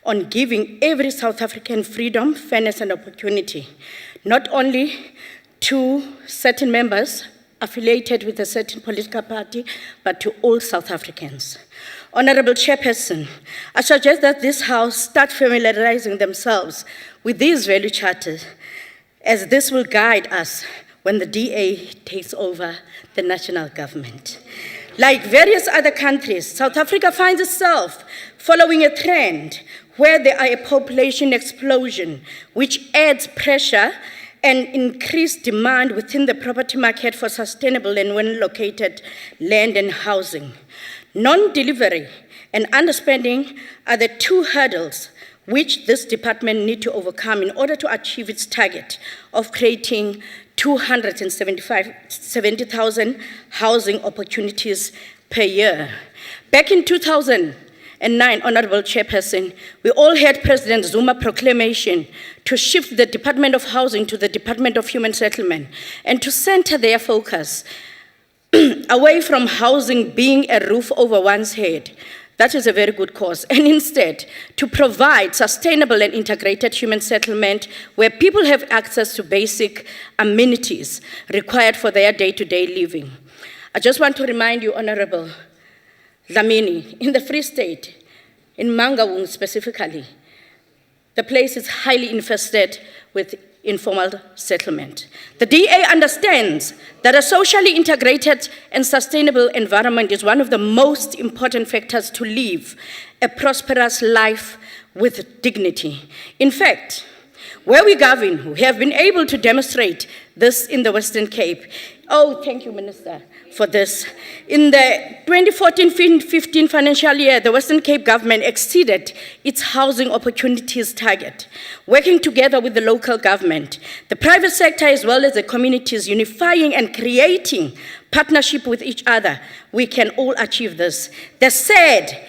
on giving every South African freedom, fairness, and opportunity, not only to certain members affiliated with a certain political party, but to all South Africans. Honorable Chairperson, I suggest that this House start familiarizing themselves with these value charters, as this will guide us when the DA takes over the national government. Like various other countries, South Africa finds itself following a trend where there are a population explosion, which adds pressure and increased demand within the property market for sustainable and well-located land and housing. Non-delivery and underspending are the two hurdles which this department needs to overcome in order to achieve its target of creating 270,000 housing opportunities per year. Back in 2009, Honorable Chairperson, we all heard President Zuma's proclamation to shift the Department of Housing to the Department of Human Settlement and to center their focus away from housing being a roof over one's head. That is a very good cause. And instead, to provide sustainable and integrated human settlement where people have access to basic amenities required for their day-to-day living. I just want to remind you, Honorable Dlamini, in the Free State, in Mangaung specifically, the place is highly infested with informal settlement. The DA understands that a socially integrated and sustainable environment is one of the most important factors to live a prosperous life with dignity. In fact, where we govern, we have been able to demonstrate this in the Western Cape. Oh, thank you, Minister, for this. In the 2014-15 financial year, the Western Cape government exceeded its housing opportunities target. Working together with the local government, the private sector as well as the communities, unifying and creating partnership with each other, we can all achieve this. The said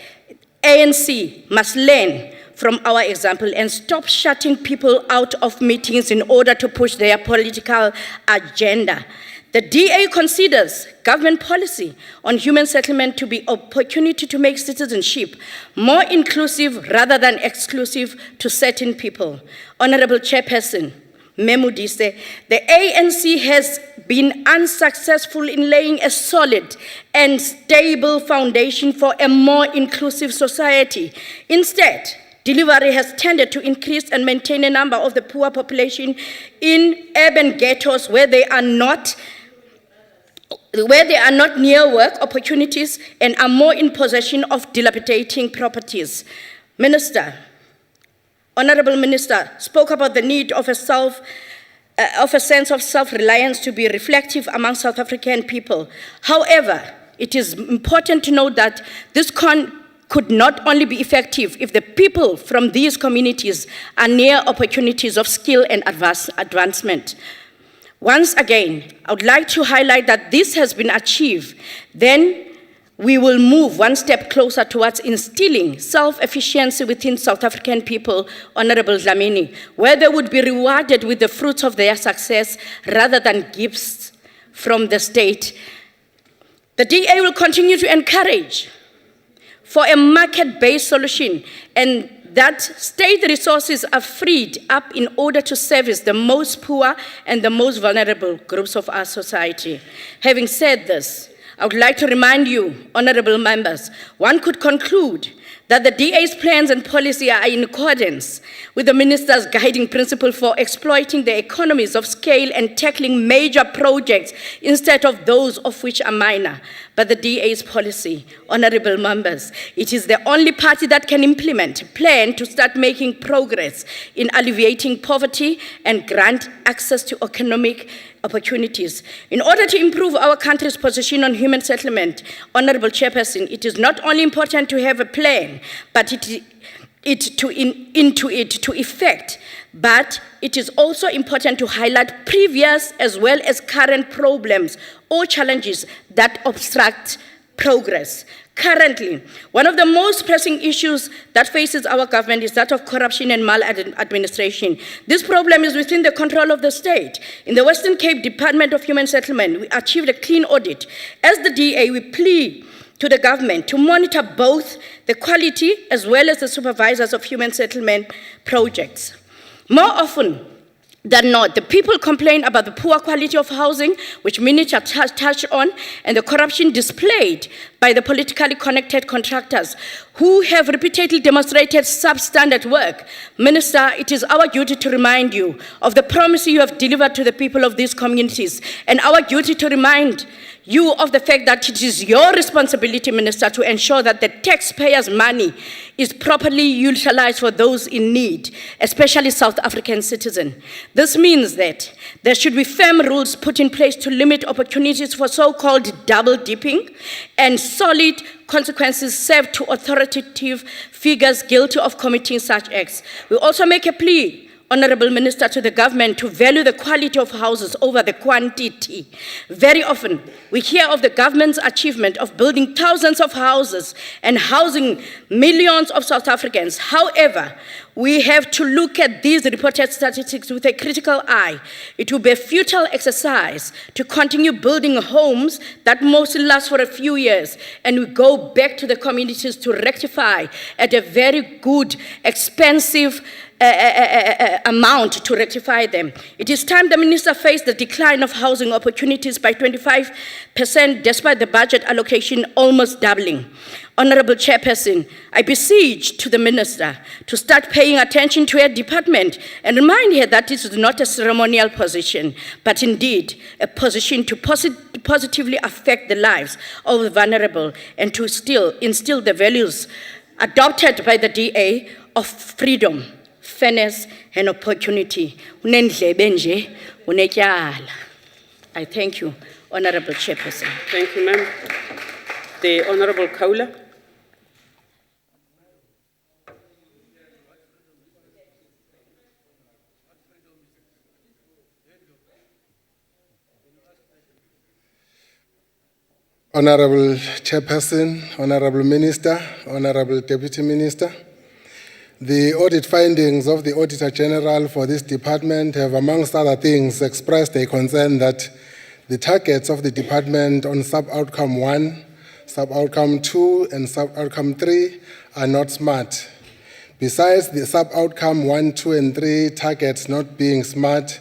ANC must learn from our example and stop shutting people out of meetings in order to push their political agenda. The DA considers government policy on human settlement to be an opportunity to make citizenship more inclusive rather than exclusive to certain people. Honorable Chairperson, Memudise, the ANC has been unsuccessful in laying a solid and stable foundation for a more inclusive society. Instead, delivery has tended to increase and maintain a number of the poor population in urban ghettos where they are not near work opportunities and are more in possession of dilapidating properties. Minister, Honorable Minister, spoke about the need of a sense of self-reliance to be reflective among South African people. However, it is important to note that this could not only be effective if the people from these communities are near opportunities of skill and advancement. Once again, I would like to highlight that this has been achieved. Then we will move one step closer towards instilling self-efficiency within South African people, Honorable Dlamini, where they would be rewarded with the fruits of their success rather than gifts from the state. The DA will continue to encourage for a market-based solution and that state resources are freed up in order to service the most poor and the most vulnerable groups of our society. Having said this, I would like to remind you, honorable members, one could conclude that the DA's plans and policy are in accordance with the minister's guiding principle for exploiting the economies of scale and tackling major projects instead of those of which are minor. But the DA's policy, honorable members, it is the only party that can implement a plan to start making progress in alleviating poverty and grant access to economic opportunities. In order to improve our country's position on human settlement, Honorable Chairperson, it is not only important to have a plan, but to effect, but it is also important to highlight previous as well as current problems or challenges that obstruct progress. Currently, one of the most pressing issues that faces our government is that of corruption and maladministration. This problem is within the control of the state. In the Western Cape Department of Human Settlement, we achieved a clean audit. As the DA, we plead to the government to monitor both the quality as well as the supervisors of human settlement projects. More often than not, the people complain about the poor quality of housing, which Minister touched on, and the corruption displayed by the politically connected contractors who have repeatedly demonstrated substandard work. Minister, it is our duty to remind you of the promise you have delivered to the people of these communities, and our duty to remind you of the fact that it is your responsibility, Minister, to ensure that the taxpayers' money is properly utilized for those in need, especially South African citizens. This means that there should be firm rules put in place to limit opportunities for so-called double dipping and solid consequences served to authoritative figures guilty of committing such acts. We also make a plea, Honorable Minister, to the government to value the quality of houses over the quantity. Very often, we hear of the government's achievement of building thousands of houses and housing millions of South Africans. However, we have to look at these reported statistics with a critical eye. It will be a futile exercise to continue building homes that mostly last for a few years, and we go back to the communities to rectify at a very good, expensive amount to rectify them. It is time the minister faced the decline of housing opportunities by 25% despite the budget allocation almost doubling. Honorable Chairperson, I beseech to the minister to start paying attention to her department and remind her that this is not a ceremonial position, but indeed a position to positively affect the lives of the vulnerable and to still instill the values adopted by the DA of freedom, fairness, and opportunity. I thank you, Honorable Chairperson. Thank you, ma'am. The Honorable Kaula. Honorable Chairperson, Honorable Minister, Honorable Deputy Minister, the audit findings of the Auditor General for this department have, amongst other things, expressed a concern that the targets of the department on sub-outcome 1, sub-outcome 2, and sub-outcome 3 are not smart. Besides the sub-outcome 1, 2, and 3 targets not being smart,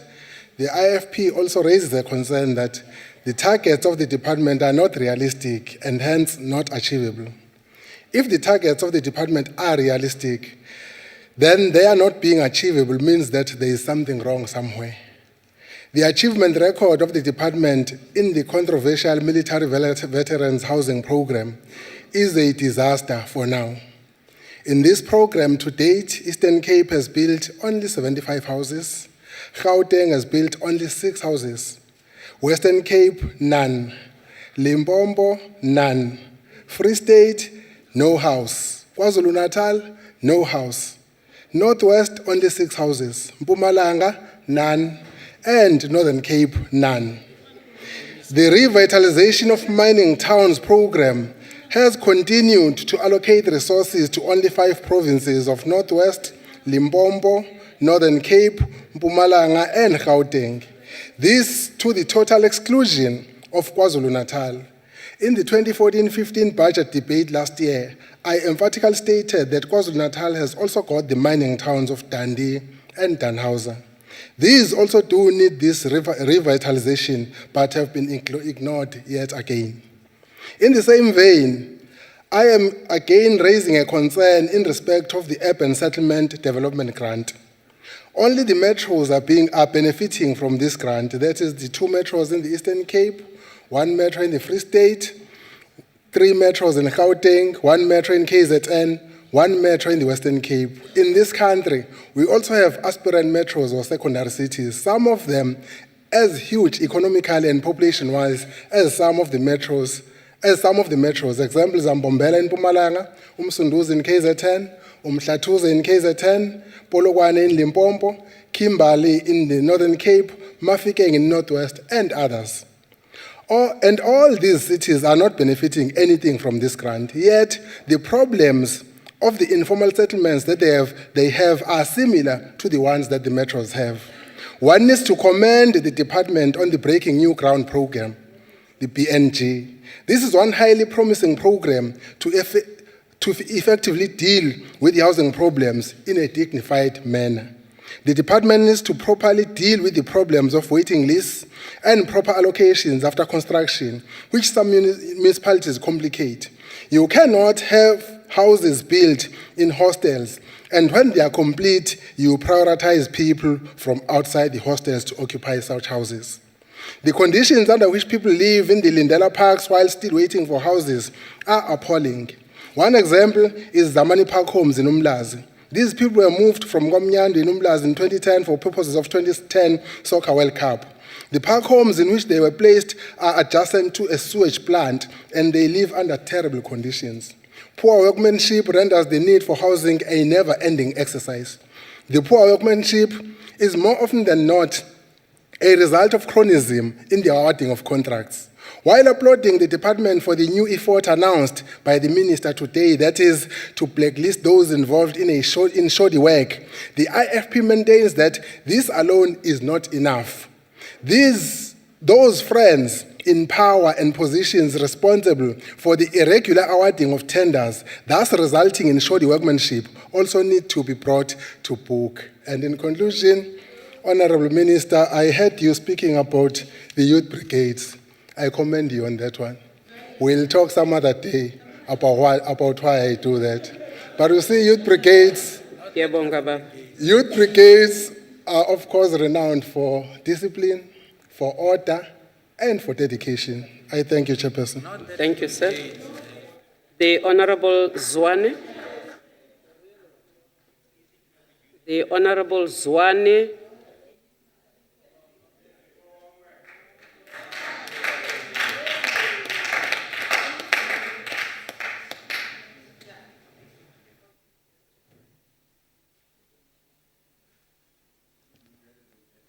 the IFP also raises a concern that the targets of the department are not realistic and hence not achievable. If the targets of the department are realistic, then they are not being achievable means that there is something wrong somewhere. The achievement record of the department in the controversial military veterans housing program is a disaster for now. In this program to date, Eastern Cape has built only 75 houses, Gauteng has built only 6 houses, Western Cape, none, Limpopo, none, Free State, no house, KwaZulu-Natal, no house, Northwest, only 6 houses, Mpumalanga, none, and Northern Cape, none. The revitalization of mining towns program has continued to allocate resources to only 5 provinces of Northwest, Limpopo, Northern Cape, Mpumalanga, and Gauteng. This to the total exclusion of KwaZulu-Natal. In the 2014-15 budget debate last year, I emphatically stated that KwaZulu-Natal has also got the mining towns of Dundee and Danhauser. These also do need this revitalization, but have been ignored yet again. In the same vein, I am again raising a concern in respect of the Urban Settlement Development Grant. Only the metros are benefiting from this grant. That is the 2 metros in the Eastern Cape, 1 metro in the Free State, 3 metros in Gauteng, 1 metro in KZN, 1 metro in the Western Cape. In this country, we also have aspirant metros or secondary cities, some of them as huge economically and population-wise as some of the metros. Examples are Mbombela in Mpumalanga, Umsunduzi in KZN, Umhlatuze in KZN, Polokwane in Limpopo, Kimberley in the Northern Cape, Mafikeng in Northwest, and others. And all these cities are not benefiting anything from this grant, yet the problems of the informal settlements that they have are similar to the ones that the metros have. One needs to commend the department on the Breaking New Ground program, the BNG. This is one highly promising program to effectively deal with the housing problems in a dignified manner. The department needs to properly deal with the problems of waiting lists and proper allocations after construction, which some municipalities complicate. You cannot have houses built in hostels, and when they are complete, you prioritize people from outside the hostels to occupy such houses. The conditions under which people live in the Lindela Parks while still waiting for houses are appalling. One example is Zamani Park Homes in Umlazi. These people were moved from Ngomnyando in Umlazi in 2010 for purposes of 2010 Soccer World Cup. The park homes in which they were placed are adjacent to a sewage plant, and they live under terrible conditions. Poor workmanship renders the need for housing a never-ending exercise. The poor workmanship is more often than not a result of chronism in the awarding of contracts. While applauding the department for the new effort announced by the minister today, that is, to blacklist those involved in shoddy work, the IFP maintains that this alone is not enough. Those friends in power and positions responsible for the irregular awarding of tenders, thus resulting in shoddy workmanship, also need to be brought to book. And in conclusion, Honorable Minister, I heard you speaking about the youth brigades. I commend you on that one. We'll talk some other day about why I do that. But you see, youth brigades are, of course, renowned for discipline, for order, and for dedication. I thank you, Chairperson. Thank you, sir. The Honorable Zwane. The Honorable Zwane.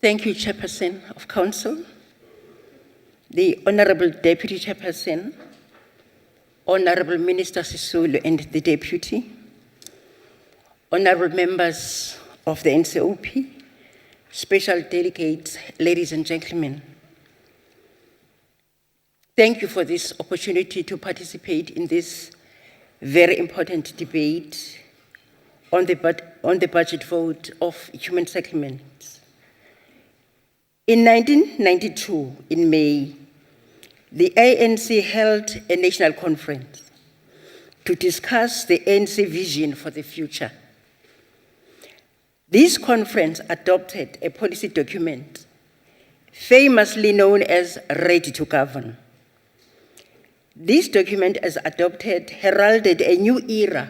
Thank you, Chairperson of Council, the Honorable Deputy Chairperson, Honorable Minister Sisulu and the Deputy, Honorable members of the NCOP, special delegates, ladies and gentlemen. Thank you for this opportunity to participate in this very important debate on the budget vote of human settlements. In 1992, in May, the ANC held a national conference to discuss the ANC vision for the future. This conference adopted a policy document famously known as Ready to Govern. This document, as adopted, heralded a new era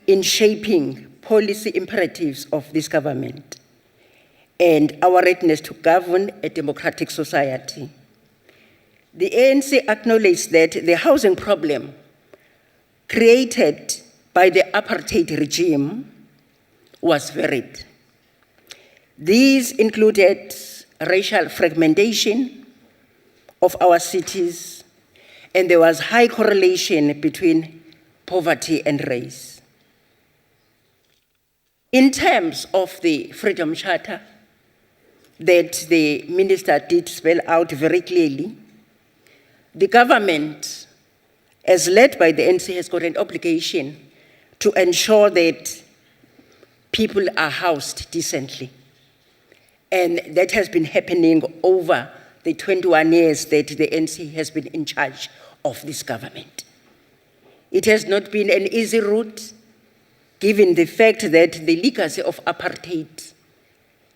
in shaping policy imperatives of this government and our readiness to govern a democratic society. The ANC acknowledged that the housing problem created by the apartheid regime was varied. These included racial fragmentation of our cities, and there was high correlation between poverty and race. In terms of the Freedom Charter that the minister did spell out very clearly, the government, as led by the NC, has got an obligation to ensure that people are housed decently. And that has been happening over the 21 years that the NC has been in charge of this government. It has not been an easy route, given the fact that the legacy of apartheid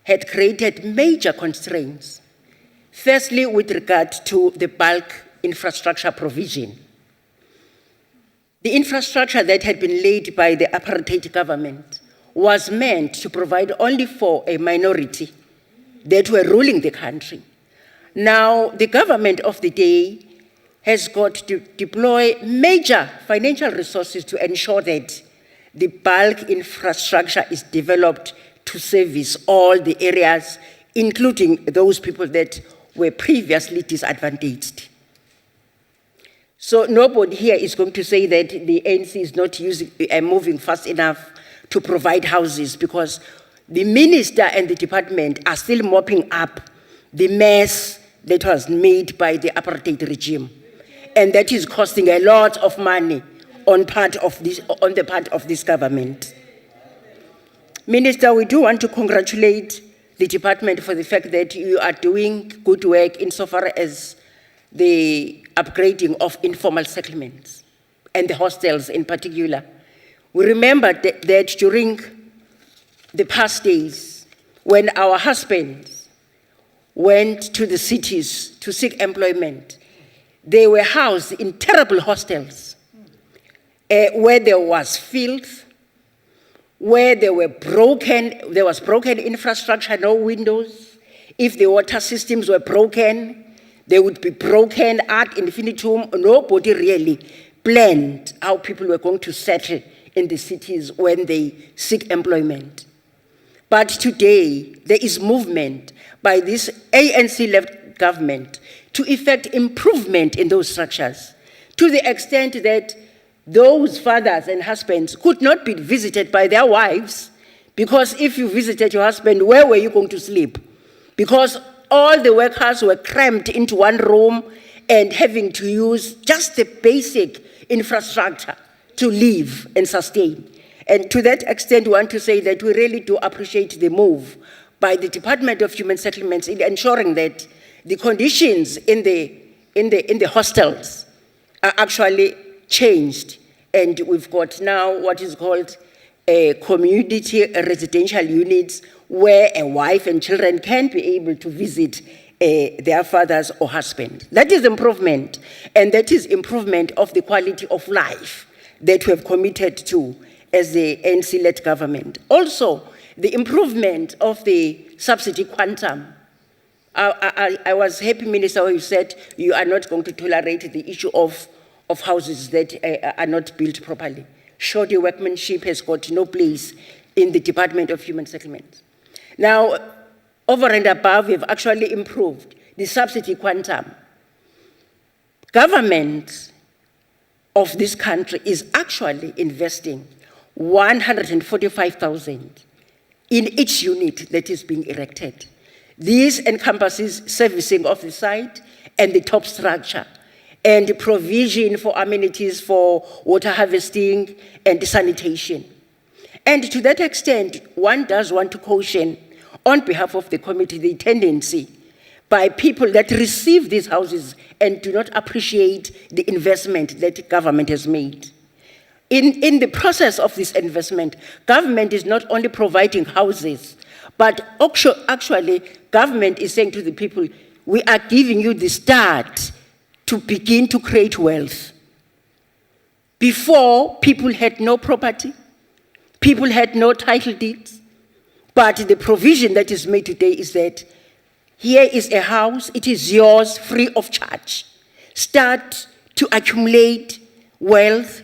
had created major constraints. Firstly, with regard to the bulk infrastructure provision. The infrastructure that had been laid by the apartheid government was meant to provide only for a minority that were ruling the country. Now, the government of the day has got to deploy major financial resources to ensure that the bulk infrastructure is developed to service all the areas, including those people that were previously disadvantaged. So nobody here is going to say that the ANC is not moving fast enough to provide houses, because the minister and the department are still mopping up the mess that was made by the apartheid regime. And that is costing a lot of money on the part of this government. Minister, we do want to congratulate the department for the fact that you are doing good work insofar as the upgrading of informal settlements and the hostels in particular. We remember that during the past days, when our husbands went to the cities to seek employment, they were housed in terrible hostels where there was filth, where there was broken infrastructure, no windows. If the water systems were broken, they would be broken ad infinitum. Nobody really planned how people were going to settle in the cities when they seek employment. But today, there is movement by this ANC-led government to effect improvement in those structures, to the extent that those fathers and husbands could not be visited by their wives, because if you visited your husband, where were you going to sleep? Because all the workers were crammed into one room and having to use just the basic infrastructure to live and sustain. And to that extent, we want to say that we really do appreciate the move by the Department of Human Settlements in ensuring that the conditions in the hostels are actually changed. And we've got now what is called community residential units where a wife and children can be able to visit their fathers or husbands. That is improvement, and that is improvement of the quality of life that we have committed to as the ANC-led government. Also, the improvement of the subsidy quantum. I was happy, Minister, when you said you are not going to tolerate the issue of houses that are not built properly. Shoddy workmanship has got no place in the Department of Human Settlements. Now, over and above, we've actually improved the subsidy quantum. Government of this country is actually investing 145,000 in each unit that is being erected. This encompasses servicing of the site and the top structure, and the provision for amenities for water harvesting and sanitation. And to that extent, one does want to caution, on behalf of the committee, the tendency by people that receive these houses and do not appreciate the investment that government has made. In the process of this investment, government is not only providing houses, but actually government is saying to the people, we are giving you the start to begin to create wealth. Before, people had no property, people had no title deeds, but the provision that is made today is that here is a house, it is yours free of charge. Start to accumulate wealth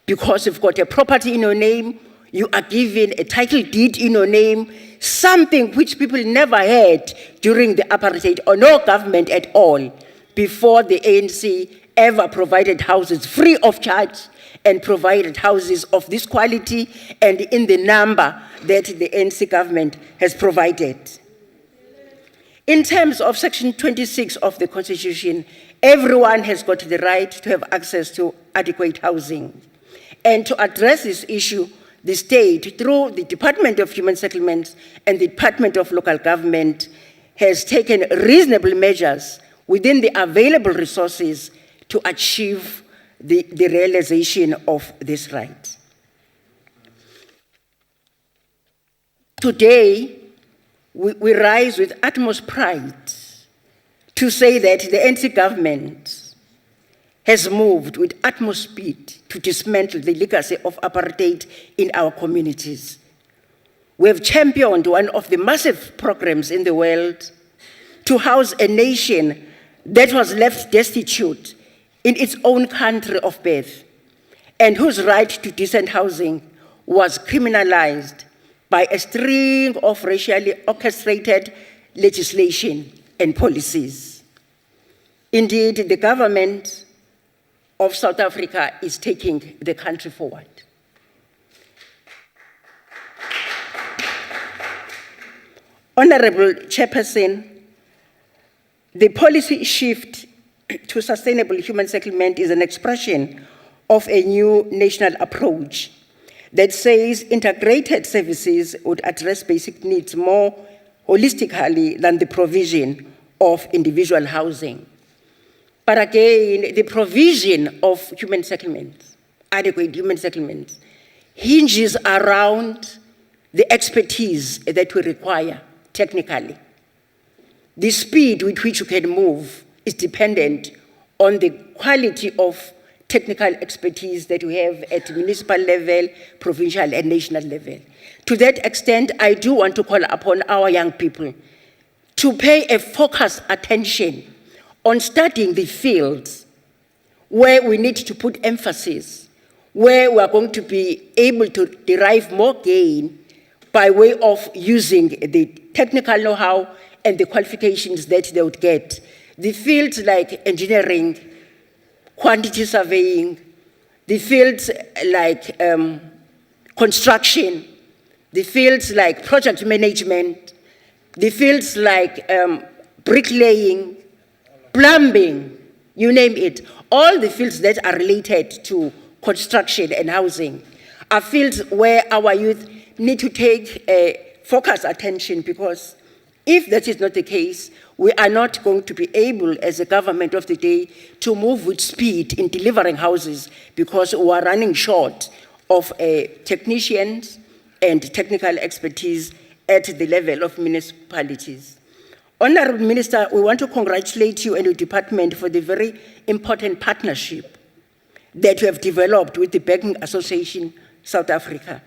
because you've got a property in your name, you are given a title deed in your name, something which people never had during the apartheid or no government at all before the ANC ever provided houses free of charge and provided houses of this quality and in the number that the ANC government has provided. In terms of Section 26 of the Constitution, everyone has got the right to have access to adequate housing. And to address this issue, the state, through the Department of Human Settlements and the Department of Local Government, has taken reasonable measures within the available resources to achieve the realization of this right. Today, we rise with utmost pride to say that the ANC government has moved with utmost speed to dismantle the legacy of apartheid in our communities. We have championed one of the massive programs in the world to house a nation that was left destitute in its own country of birth, and whose right to decent housing was criminalized by a string of racially orchestrated legislation and policies. Indeed, the government of South Africa is taking the country forward. Honorable Chairperson, the policy shift to sustainable human settlement is an expression of a new national approach that says integrated services would address basic needs more holistically than the provision of individual housing. But again, the provision of human settlements adequate human settlements hinges around the expertise that we require technically. The speed with which you can move is dependent on the quality of technical expertise that we have at municipal level, provincial and national level. To that extent, I do want to call upon our young people to pay a focused attention on studying the fields where we need to put emphasis, where we are going to be able to derive more gain by way of using the technical know-how and the qualifications that they would get. The fields like engineering, quantity surveying, the fields like construction, the fields like project management, the fields like bricklaying, plumbing, you name it. All the fields that are related to construction and housing are fields where our youth need to take focused attention, because if that is not the case, we are not going to be able, as a government of the day, to move with speed in delivering houses, because we are running short of technicians and technical expertise at the level of municipalities. Honorable Minister, we want to congratulate you and your department for the very important partnership that you have developed with the Banking Association South Africa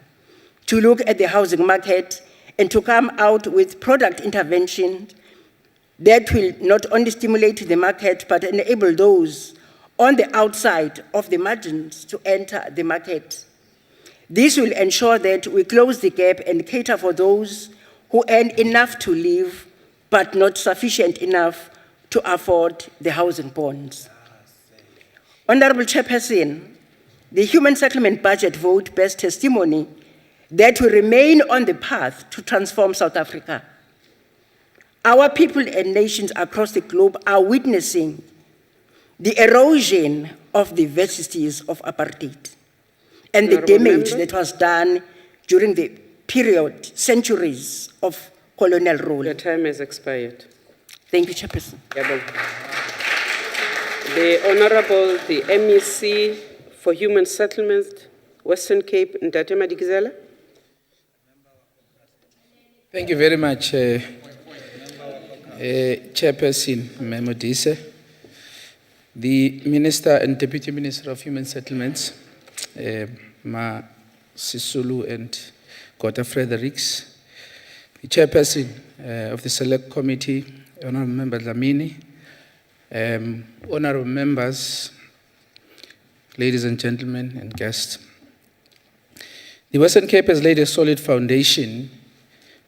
to look at the housing market and to come out with product intervention that will not only stimulate the market, but enable those on the outside of the margins to enter the market. This will ensure that we close the gap and cater for those who earn enough to live, but not sufficient enough to afford the housing bonds. Honorable Chairperson, the Human Settlement Budget vote bears testimony that we remain on the path to transform South Africa. Our people and nations across the globe are witnessing the erosion of the vestiges of apartheid and the damage that was done during the period, centuries of colonial rule. Your time has expired. Thank you, Chairperson. The Honorable, the MEC for Human Settlement, Western Cape, Ntate Madikizela. Thank you very much, Chairperson Memodise, the Minister and Deputy Minister of Human Settlements, Ma Sisulu and Gota Fredericks, the Chairperson of the Select Committee, Honorable Member Dlamini, honorable members, ladies and gentlemen, and guests. The Western Cape has laid a solid foundation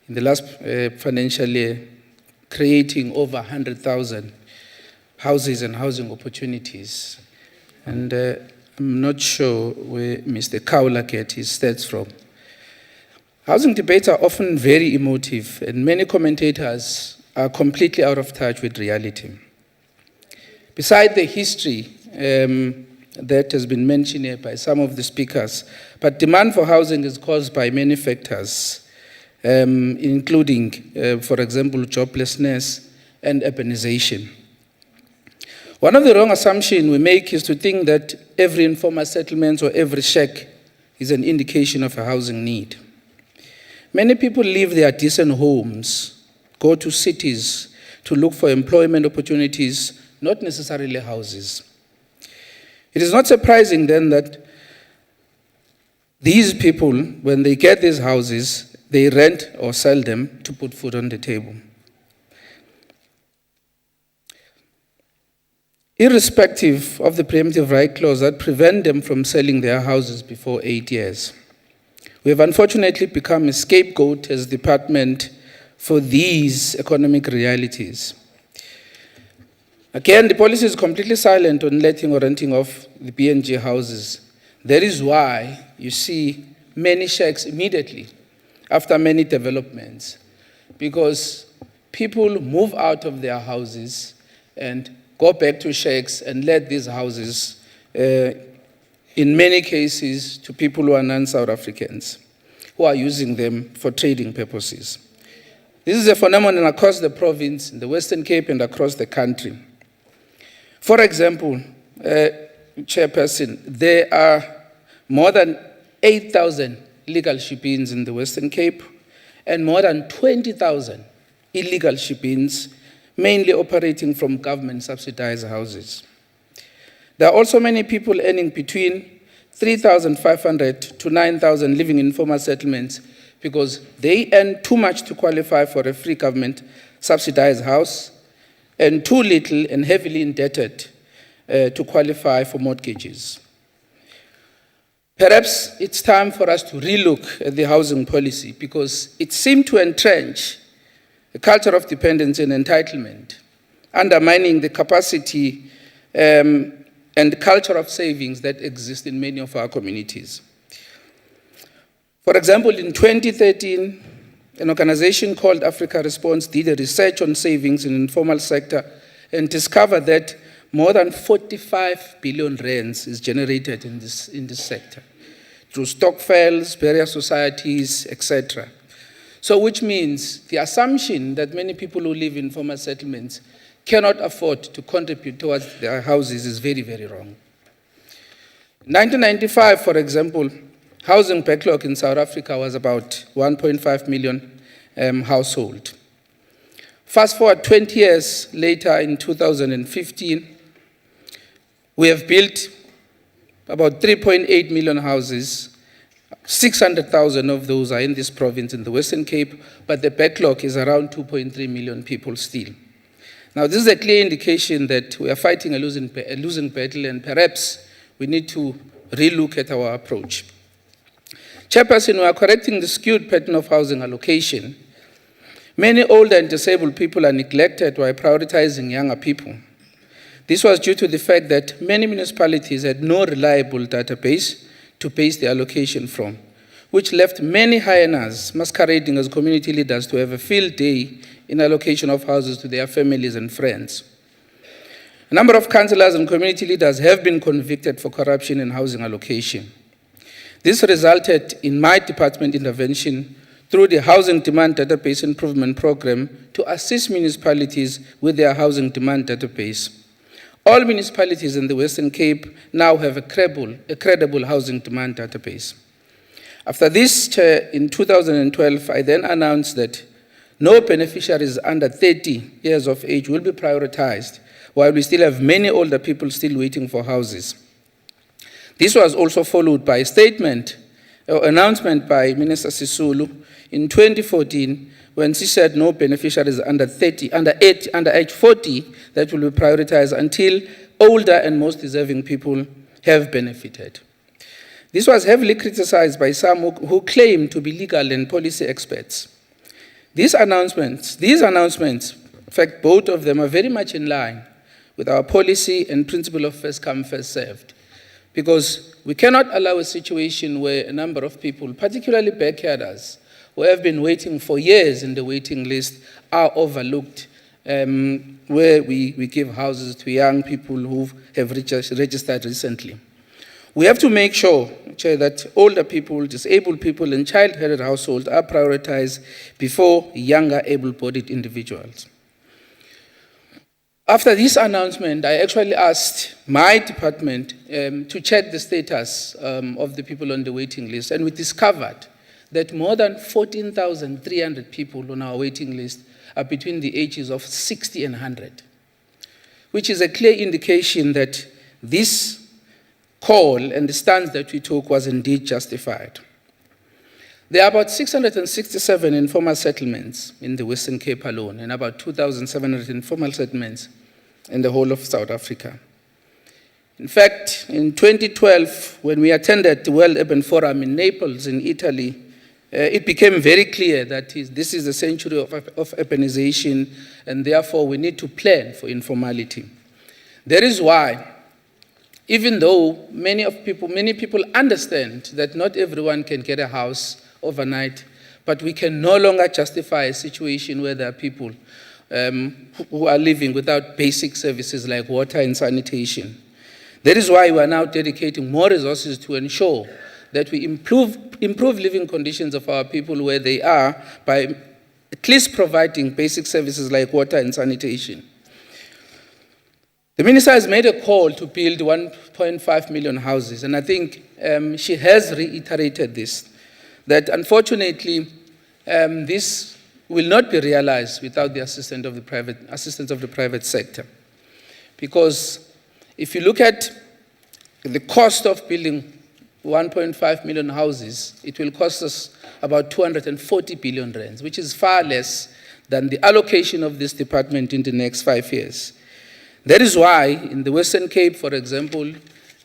in the last financial year, creating over 100,000 houses and housing opportunities. And I'm not sure where Mr. Kaula gets his stats from. Housing debates are often very emotive, and many commentators are completely out of touch with reality. Beside the history that has been mentioned here by some of the speakers, but demand for housing is caused by many factors, including, for example, joblessness and urbanization. One of the wrong assumptions we make is to think that every informal settlement or every shack is an indication of a housing need. Many people leave their decent homes, go to cities to look for employment opportunities, not necessarily houses. It is not surprising then that these people, when they get these houses, they rent or sell them to put food on the table. Irrespective of the preemptive right clause that prevent them from selling their houses before 8 years, we have unfortunately become a scapegoat as a department for these economic realities. Again, the policy is completely silent on letting or renting of the BNG houses. That is why you see many shacks immediately after many developments, because people move out of their houses and go back to shacks and let these houses, in many cases, to people who are non-South Africans, who are using them for trading purposes. This is a phenomenon across the province, in the Western Cape and across the country. For example, Chairperson, there are more than 8,000 legal ship-ins in the Western Cape, and more than 20,000 illegal ship-ins, mainly operating from government-subsidized houses. There are also many people earning between 3,500 to 9,000 living in informal settlements because they earn too much to qualify for a free government-subsidized house and too little and heavily indebted to qualify for mortgages. Perhaps it's time for us to relook at the housing policy because it seemed to entrench a culture of dependence and entitlement, undermining the capacity and the culture of savings that exist in many of our communities. For example, in 2013, an organization called Africa Response did a research on savings in the informal sector and discovered that more than 45 billion rands is generated in this sector through stokvels, various societies, etc. So which means the assumption that many people who live in informal settlements cannot afford to contribute towards their houses is very, very wrong. In 1995, for example, housing backlog in South Africa was about 1.5 million households. Fast forward 20 years later, in 2015, we have built about 3.8 million houses. 600,000 of those are in this province in the Western Cape, but the backlog is around 2.3 million people still. Now, this is a clear indication that we are fighting a losing battle, and perhaps we need to relook at our approach. Chairperson, we are correcting the skewed pattern of housing allocation. Many older and disabled people are neglected while prioritizing younger people. This was due to the fact that many municipalities had no reliable database to base the allocation from, which left many hyenas masquerading as community leaders to have a field day in allocation of houses to their families and friends. A number of councillors and community leaders have been convicted for corruption in housing allocation. This resulted in my department intervention through the Housing Demand Database Improvement Program to assist municipalities with their housing demand database. All municipalities in the Western Cape now have a credible housing demand database. After this, Chair, in 2012, I then announced that no beneficiaries under 30 years of age will be prioritized, while we still have many older people still waiting for houses. This was also followed by a statement or announcement by Minister Sisulu in 2014 when she said no beneficiaries under age 40 that will be prioritized until older and most deserving people have benefited. This was heavily criticized by some who claim to be legal and policy experts. These announcements, in fact, both of them are very much in line with our policy and principle of first come, first served. Because we cannot allow a situation where a number of people, particularly backyarders, who have been waiting for years in the waiting list, are overlooked, where we give houses to young people who have registered recently. We have to make sure, Chair, that older people, disabled people, and child-headed households are prioritized before younger able-bodied individuals. After this announcement, I actually asked my department to check the status of the people on the waiting list, and we discovered that more than 14,300 people on our waiting list are between the ages of 60 and 100, which is a clear indication that this call and the stance that we took was indeed justified. There are about 667 informal settlements in the Western Cape alone, and about 2,700 informal settlements in the whole of South Africa. In fact, in 2012, when we attended the World Urban Forum in Naples, in Italy, it became very clear that this is a century of urbanization, and therefore we need to plan for informality. That is why, even though many people understand that not everyone can get a house overnight, but we can no longer justify a situation where there are people who are living without basic services like water and sanitation. That is why we are now dedicating more resources to ensure that we improve living conditions of our people where they are by at least providing basic services like water and sanitation. The minister has made a call to build 1.5 million houses, and I think she has reiterated this, that unfortunately this will not be realized without the assistance of the private sector. Because if you look at the cost of building 1.5 million houses, it will cost us about 240 billion rands, which is far less than the allocation of this department in the next 5 years. That is why in the Western Cape, for example,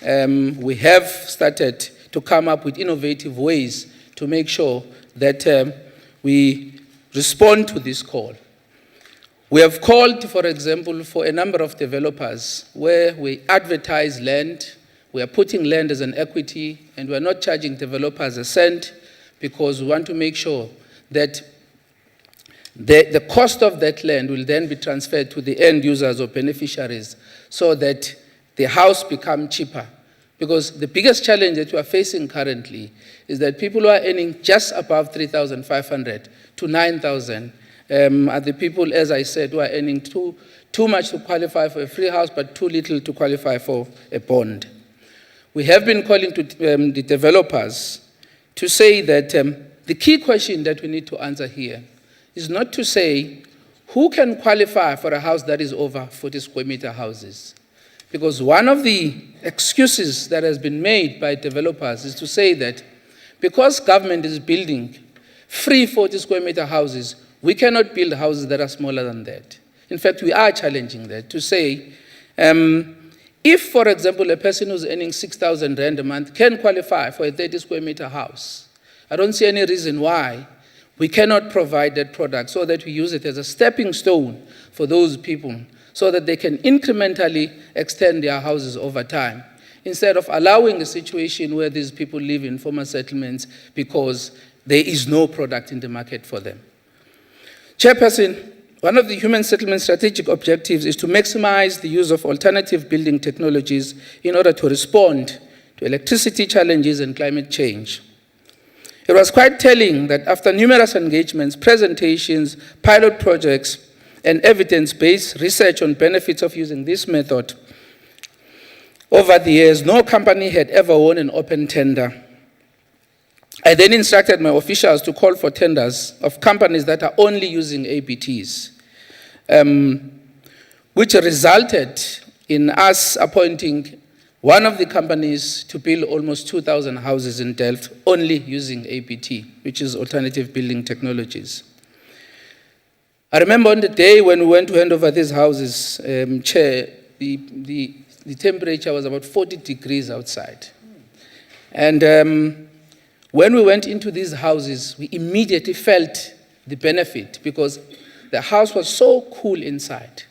we have started to come up with innovative ways to make sure that we respond to this call. We have called, for example, for a number of developers where we advertise land, we are putting land as an equity, and we are not charging developers a cent because we want to make sure that the cost of that land will then be transferred to the end users or beneficiaries so that the house becomes cheaper. Because the biggest challenge that we are facing currently is that people who are earning just above 3,500 to 9,000 are the people, as I said, who are earning too much to qualify for a free house but too little to qualify for a bond. We have been calling to the developers to say that the key question that we need to answer here is not to say who can qualify for a house that is over 40 square meter houses. Because one of the excuses that has been made by developers is to say that because government is building free 40 square meter houses, we cannot build houses that are smaller than that. In fact, we are challenging that to say, if, for example, a person who's earning 6,000 rand a month can qualify for a 30 square meter house, I don't see any reason why we cannot provide that product so that we use it as a stepping stone for those people so that they can incrementally extend their houses over time, instead of allowing a situation where these people live in former settlements because there is no product in the market for them. Chairperson, one of the human settlement strategic objectives is to maximize the use of alternative building technologies in order to respond to electricity challenges and climate change. It was quite telling that after numerous engagements, presentations, pilot projects, and evidence-based research on benefits of using this method, over the years, no company had ever won an open tender. I then instructed my officials to call for tenders of companies that are only using ABTs, which resulted in us appointing one of the companies to build almost 2,000 houses in Delft only using ABT, which is Alternative Building Technologies. I remember on the day when we went to hand over these houses, Chair, the temperature was about 40 degrees outside. And when we went into these houses, we immediately felt the benefit because the house was so cool inside,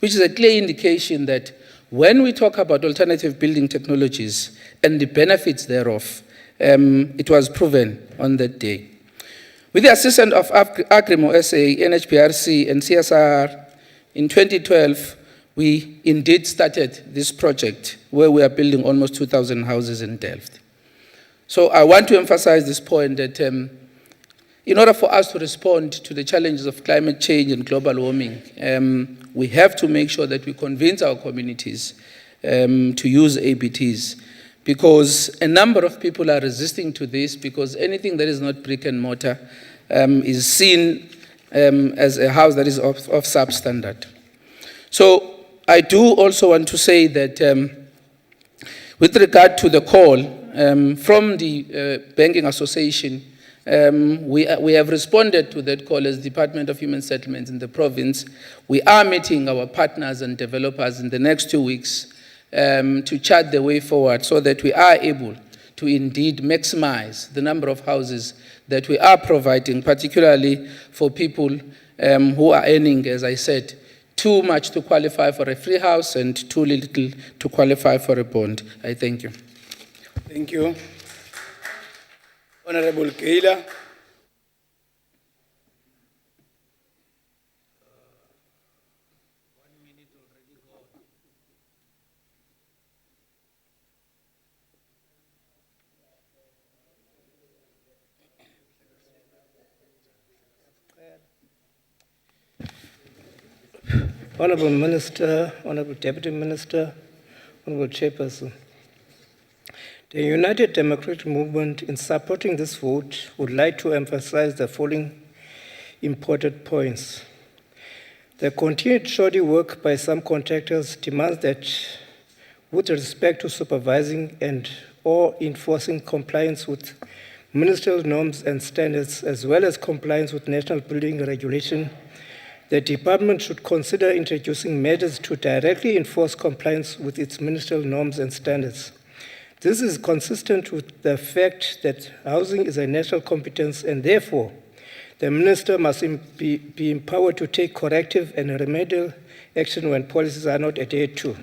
which is a clear indication that when we talk about alternative building technologies and the benefits thereof, it was proven on that day. With the assistance of Agrimo SA, NHPRC, and CSR, in 2012, we indeed started this project where we are building almost 2,000 houses in Delft. So I want to emphasize this point that in order for us to respond to the challenges of climate change and global warming, we have to make sure that we convince our communities to use ABTs, because a number of people are resisting to this because anything that is not brick and mortar is seen as a house that is of substandard. So I do also want to say that with regard to the call from the Banking Association, we have responded to that call as Department of Human Settlements in the province. We are meeting our partners and developers in the next 2 weeks to chart the way forward so that we are able to indeed maximize the number of houses that we are providing, particularly for people who are earning, as I said, too much to qualify for a free house and too little to qualify for a bond. I thank you. Thank you. Honorable Kayla. Honorable Minister, Honorable Deputy Minister, Honorable Chairperson. The United Democratic Movement, in supporting this vote, would like to emphasize the following important points. The continued shoddy work by some contractors demands that, with respect to supervising and or enforcing compliance with ministerial norms and standards, as well as compliance with national building regulation, the department should consider introducing measures to directly enforce compliance with its ministerial norms and standards. This is consistent with the fact that housing is a national competence, and therefore, the minister must be empowered to take corrective and remedial action when policies are not adhered to.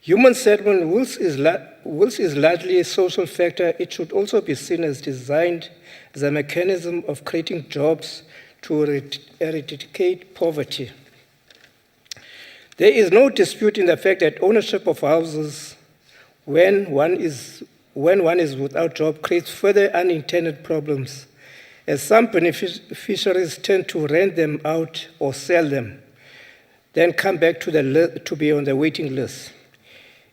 Human settlement, whilst is largely a social factor, it should also be seen as designed as a mechanism of creating jobs to eradicate poverty. There is no dispute in the fact that ownership of houses when one is without job creates further unintended problems, as some beneficiaries tend to rent them out or sell them, then come back to be on the waiting list.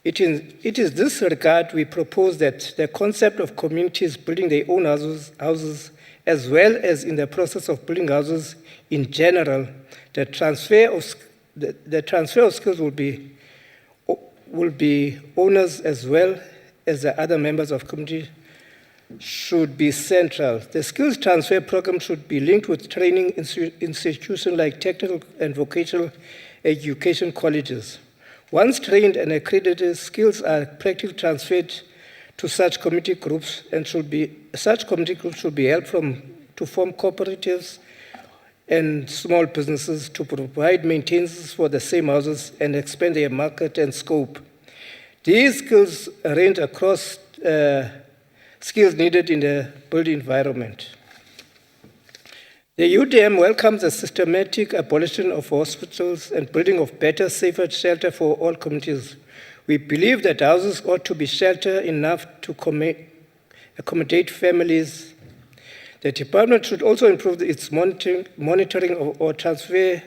It is this regard we propose that the concept of communities building their own houses, as well as in the process of building houses in general, the transfer of skills will be owners as well as the other members of community should be central. The skills transfer program should be linked with training institutions like technical and vocational education colleges. Once trained and accredited, skills are practically transferred to such community groups, and such community groups should be helped to form cooperatives and small businesses to provide maintenance for the same houses and expand their market and scope. These skills range across skills needed in the built environment. The UDM welcomes the systematic abolition of hospitals and building of better, safer shelter for all communities. We believe that houses ought to be shelter enough to accommodate families. The department should also improve its monitoring or transfer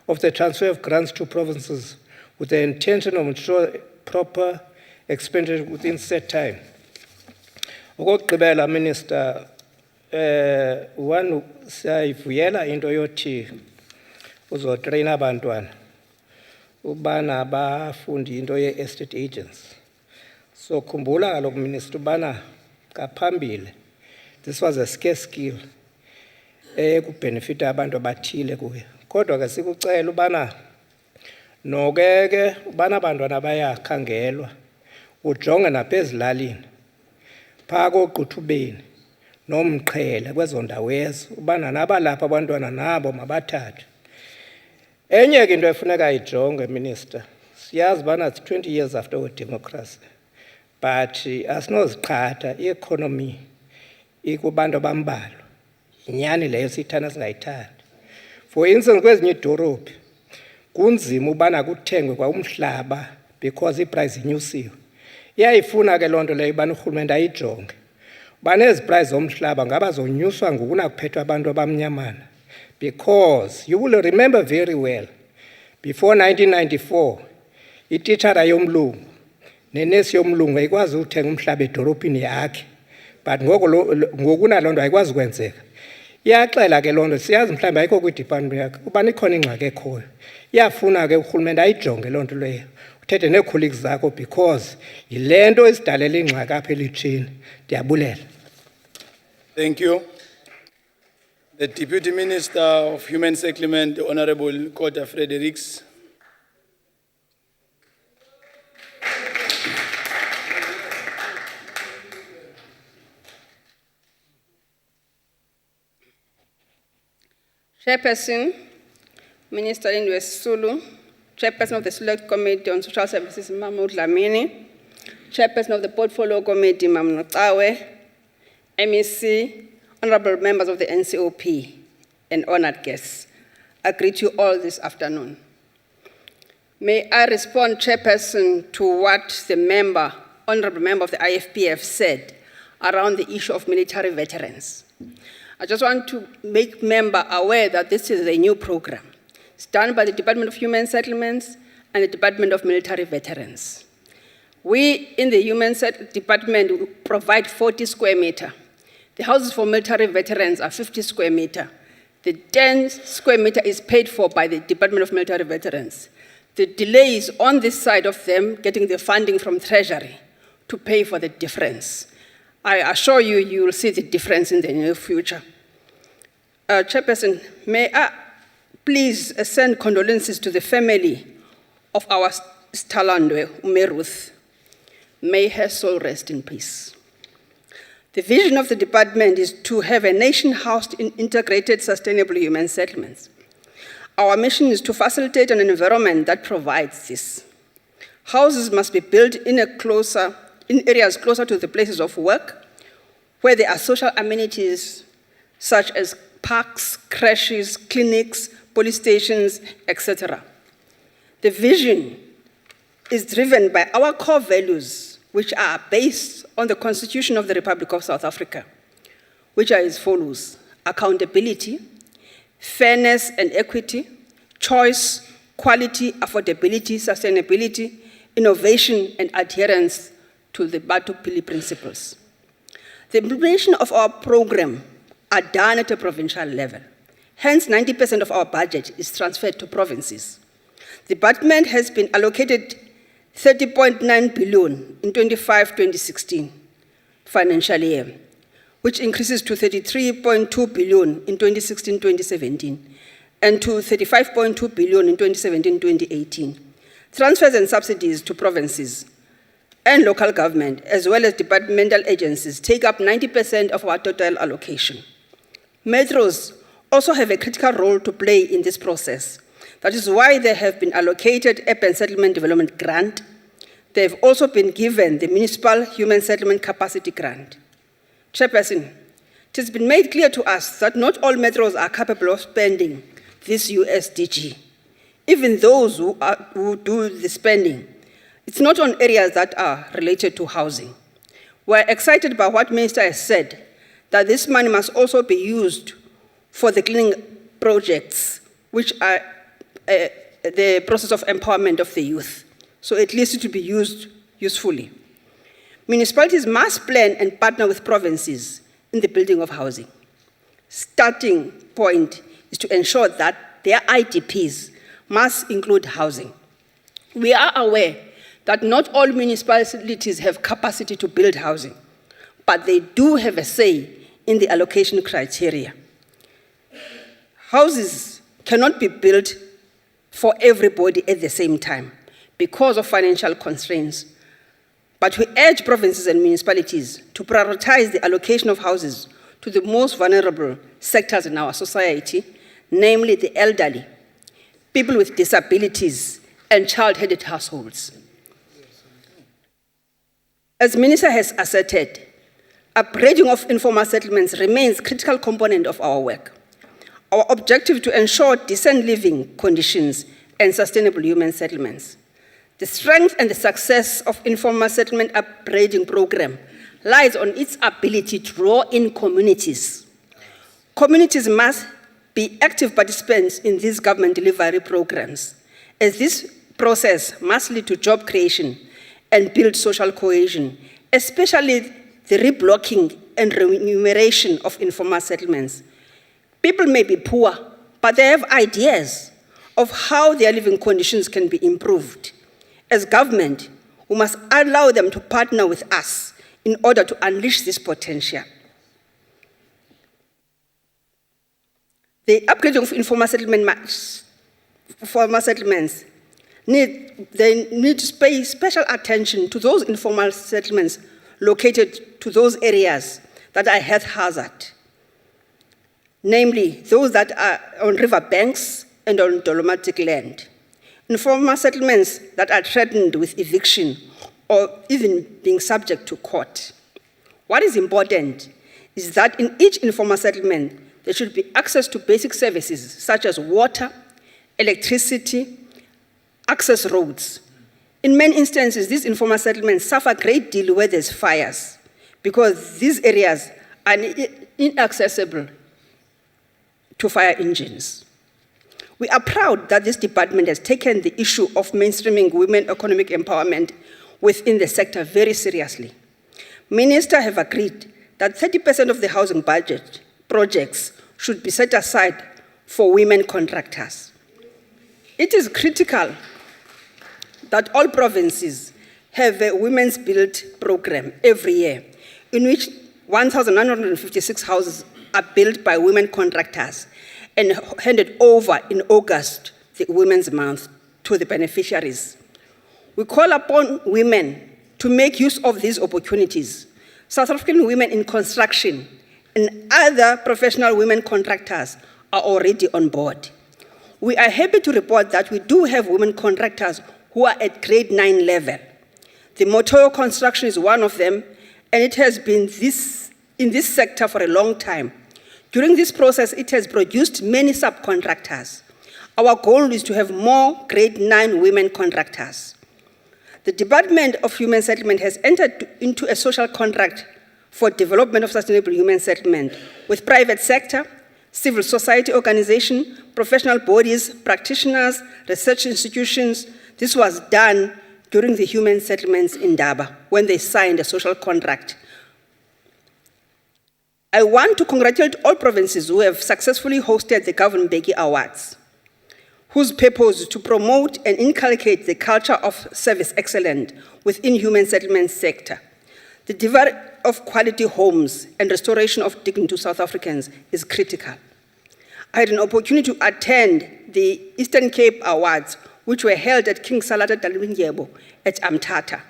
of grants to provinces with the intention of ensuring proper expenditure within set time. Okokugqibela, Minister, one sayivuyela into yothi uzotrain abantwana ubana bafundi into ye-estate agents. So khumbula kaloku, Minister, ubana kaphambili this was a scarce skill ekubhenefita abantu abathile kuyo. Kodwa ke sikucela ubana nokeke ubana abantwana bayakhangelwa ujonge naphezilalini phaa kogquthubeni nomqhele kwezo ndawo ezo ubana nabalapha abantwana nabo mabathathwe. Enye ke into efuneka ijonge, Minister, siyazi ubana it's 20 years after our democracy, but asinoziqhatha i-economy ikubantu abambalwa. Inyani leyo siyithanda singayithandi. For instance, kwezinye idorobhi kunzima ubana kuthengwe kwa umhlaba because iprice inyusiwe. Iyayifuna ke loo nto leyo ubana urhulumente ayijonge. Ubana ezi price zomhlaba ngaba zonyuswa ngokunakuphethwa abantu abamnyamana. Because you will remember very well, before 1994, ititshara yomlungu nenesi yomlungu ayikwazi ukuthenga umhlaba edolophini yakhe, but ngoku naloo nto ayikwazi kwenzeka. Iyaxela ke loo nto, siyazi mhlawumbi ayikho kwidepartment yakhe ubani ikhona ingxaki ekhoyo. Iyafuna ke urhulumente ayijonge loo nto leyo, uthethe nee-colleagues zakho, because yile nto isidalela ingxaki apha elitshini. Ndiyabulela. Thank you. The Deputy Minister of Human Settlement, the Honorable Kota Fredericks. Chairperson, Minister Indwe Sulu, Chairperson of the Select Committee on Social Services, Mahmoud Lamini, Chairperson of the Portfolio Committee, Mam Notawe, MEC, honorable members of the NCOP, and honored guests, I greet you all this afternoon. May I respond, Chairperson, to what the honorable member of the IFPF said around the issue of military veterans. I just want to make member aware that this is a new program. It's done by the Department of Human Settlements and the Department of Military Veterans. We in the Human Department provide 40 square meter. The houses for military veterans are 50 square meter. The 10 square meter is paid for by the Department of Military Veterans. The delay is on this side of them getting the funding from Treasury to pay for the difference. I assure you, you will see the difference in the near future. Chairperson, may I please send condolences to the family of our Stalandwe, Ruth. May her soul rest in peace. The vision of the department is to have a nation housed in integrated, sustainable human settlements. Our mission is to facilitate an environment that provides this. Houses must be built in areas closer to the places of work, where there are social amenities such as parks, crashes, clinics, police stations, etc. The vision is driven by our core values, which are based on the Constitution of the Republic of South Africa, which are as follows: accountability, fairness and equity, choice, quality, affordability, sustainability, innovation, and adherence to the Batupili principles. The implementation of our program are done at a provincial level. Hence, 90% of our budget is transferred to provinces. The department has been allocated 30.9 billion in 25-2016 financial year, which increases to 33.2 billion in 2016-2017 and to 35.2 billion in 2017-2018. Transfers and subsidies to provinces and local government, as well as departmental agencies, take up 90% of our total allocation. Metros also have a critical role to play in this process. That is why they have been allocated Urban Settlement Development Grant. They have also been given the Municipal Human Settlement Capacity Grant. Chairperson, it has been made clear to us that not all metros are capable of spending this USDG. Even those who do the spending, it's not on areas that are related to housing. We're excited by what Minister has said, that this money must also be used for the cleaning projects, which are the process of empowerment of the youth. So at least it will be used usefully. Municipalities must plan and partner with provinces in the building of housing. Starting point is to ensure that their IDPs must include housing. We are aware that not all municipalities have capacity to build housing, but they do have a say in the allocation criteria. Houses cannot be built for everybody at the same time because of financial constraints. But we urge provinces and municipalities to prioritize the allocation of houses to the most vulnerable sectors in our society, namely the elderly, people with disabilities, and child-headed households. As Minister has asserted, upgrading of informal settlements remains a critical component of our work. Our objective to ensure decent living conditions and sustainable human settlements. The strength and the success of informal settlement upgrading program lies on its ability to draw in communities. Communities must be active participants in these government delivery programs, as this process must lead to job creation and build social cohesion, especially the reblocking and remuneration of informal settlements. People may be poor, but they have ideas of how their living conditions can be improved. As government, we must allow them to partner with us in order to unleash this potential. The upgrading of informal settlements need to pay special attention to those informal settlements located to those areas that are health hazard, namely those that are on river banks and on dolomitic land. Informal settlements that are threatened with eviction or even being subject to court. What is important is that in each informal settlement, there should be access to basic services such as water, electricity, access roads. In many instances, these informal settlements suffer a great deal where there's fires because these areas are inaccessible to fire engines. We are proud that this department has taken the issue of mainstreaming women economic empowerment within the sector very seriously. Ministers have agreed that 30% of the housing budget projects should be set aside for women contractors. It is critical that all provinces have a women's build program every year, in which 1,956 houses are built by women contractors and handed over in August, the Women's Month, to the beneficiaries. We call upon women to make use of these opportunities. South African women in construction and other professional women contractors are already on board. We are happy to report that we do have women contractors who are at grade 9 level. The Motoyo construction is one of them, and it has been in this sector for a long time. During this process, it has produced many subcontractors. Our goal is to have more grade 9 women contractors. The Department of Human Settlement has entered into a social contract for development of sustainable human settlement with private sector, civil society organizations, professional bodies, practitioners, research institutions. This was done during the human settlements in Daba when they signed a social contract. I want to congratulate all provinces who have successfully hosted the Governor Mbeki Awards, whose purpose is to promote and inculcate the culture of service excellence within human settlement sector. The delivery of quality homes and restoration of dignity to South Africans is critical. I had an opportunity to attend the Eastern Cape Awards, which were held at King Salata Dalwingyebo at Amtata.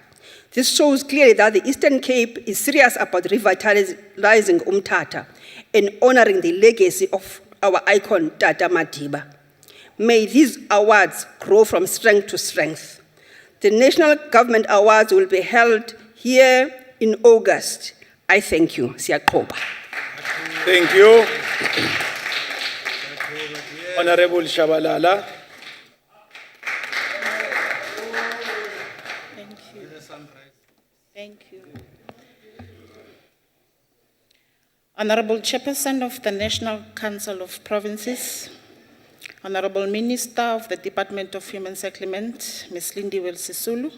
This shows clearly that the Eastern Cape is serious about revitalizing Umtata and honoring the legacy of our icon, Tata Madiba. May these awards grow from strength to strength. The National Government Awards will be held here in August. I thank you. Siyaqoba. Thank you. Honorable Shabalala. Thank you. Honorable Chairperson of the National Council of Provinces, Honorable Minister of the Department of Human Settlement, Ms. Lindiwe Sisulu,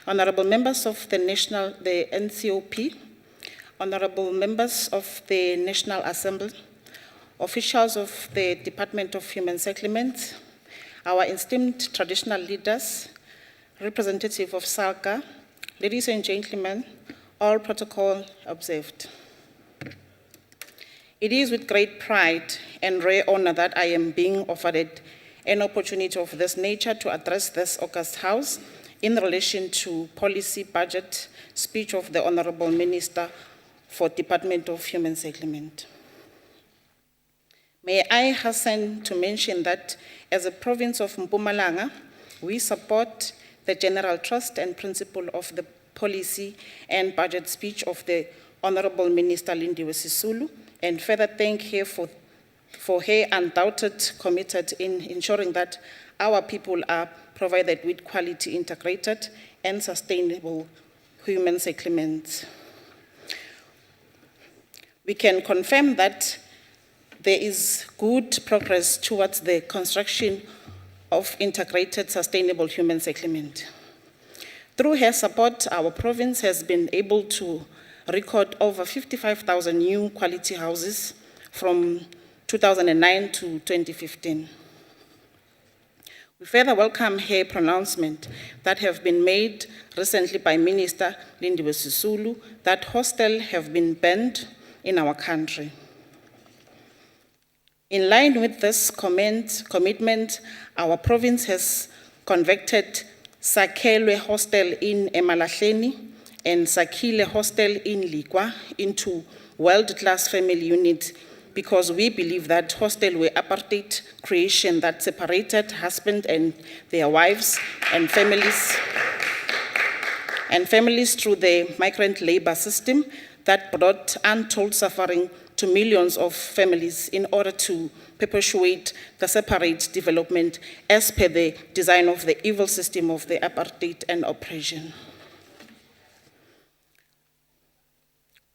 Honorable members of the NCOP, Honorable members of the National Assembly, officials of the Department of Human Settlement, our esteemed traditional leaders, representative of SALGA, ladies and gentlemen, all protocol observed. It is with great pride and rare honor that I am being offered an opportunity of this nature to address this August House in relation to policy budget speech of the Honorable Minister for Department of Human Settlement. May I hasten to mention that as a province of Mpumalanga, we support the general trust and principle of the policy and budget speech of the Honorable Minister Lindiwe Sisulu, and further thank her for her undoubted commitment in ensuring that our people are provided with quality, integrated, and sustainable human settlements. We can confirm that there is good progress towards the construction of integrated, sustainable human settlement. Through her support, our province has been able to record over 55,000 new quality houses from 2009 to 2015. We further welcome her pronouncement that have been made recently by Minister Lindiwe Sisulu that hostels have been banned in our country. In line with this commitment, our province has converted Sakelwe Hostel in Emalahleni and Sakile Hostel in Likwa into world-class family units because we believe that hostel were apartheid creation that separated husband and their wives and families through the migrant labor system that brought untold suffering to millions of families in order to perpetuate the separate development as per the design of the evil system of the apartheid and oppression.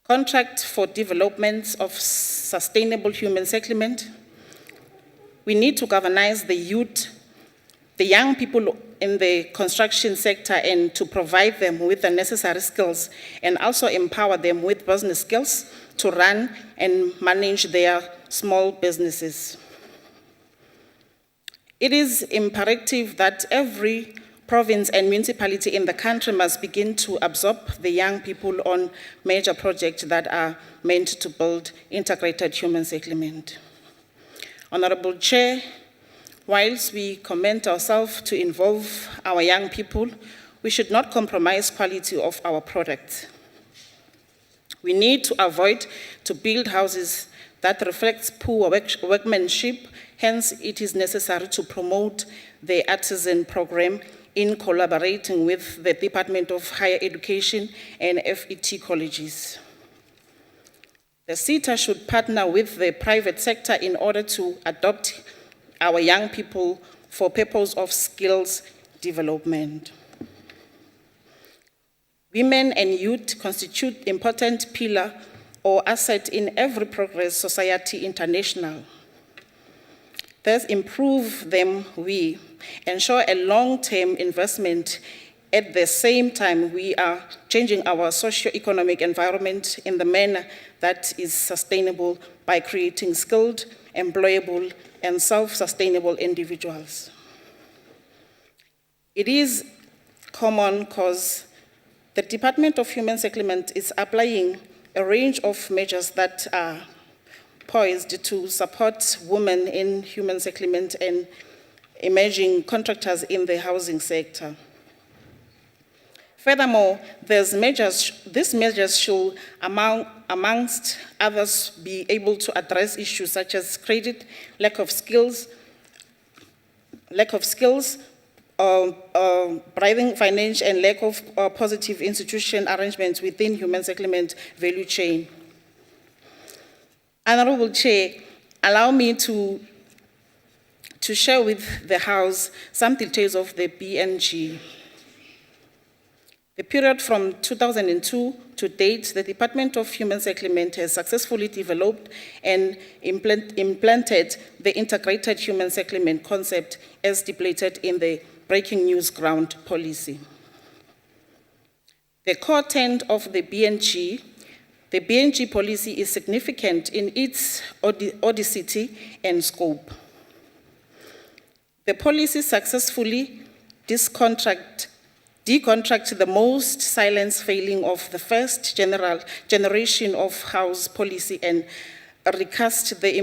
Contract for development of sustainable human settlement. We need to galvanize the youth, the young people in the construction sector, and to provide them with the necessary skills and also empower them with business skills to run and manage their small businesses. It is imperative that every province and municipality in the country must begin to absorb the young people on major projects that are meant to build integrated human settlement. Honorable Chair, whilst we commit ourselves to involve our young people, we should not compromise quality of our products. We need to avoid to build houses that reflect poor workmanship. Hence, it is necessary to promote the artisan program in collaborating with the Department of Higher Education and FET colleges. The SETA should partner with the private sector in order to adopt our young people for purpose of skills development. Women and youth constitute important pillar or asset in every progress society international. Thus, improve them, we ensure a long-term investment. At the same time, we are changing our socio-economic environment in the manner that is sustainable by creating skilled, employable, and self-sustainable individuals. It is common cause the Department of Human Settlement is applying a range of measures that are poised to support women in human settlement and emerging contractors in the housing sector. Furthermore, these measures should, amongst others, be able to address issues such as credit, lack of skills, bribing finance, and lack of positive institution arrangements within human settlement value chain. Honorable Chair, allow me to share with the House some details of the BNG. The period from 2002 to date, the Department of Human Settlement has successfully developed and implemented the integrated human settlement concept as stipulated in the Breaking News Ground policy. The core tenet of the BNG policy is significant in its audacity and scope. The policy successfully deconstruct the most silent failing of the first generation of house policy and recast the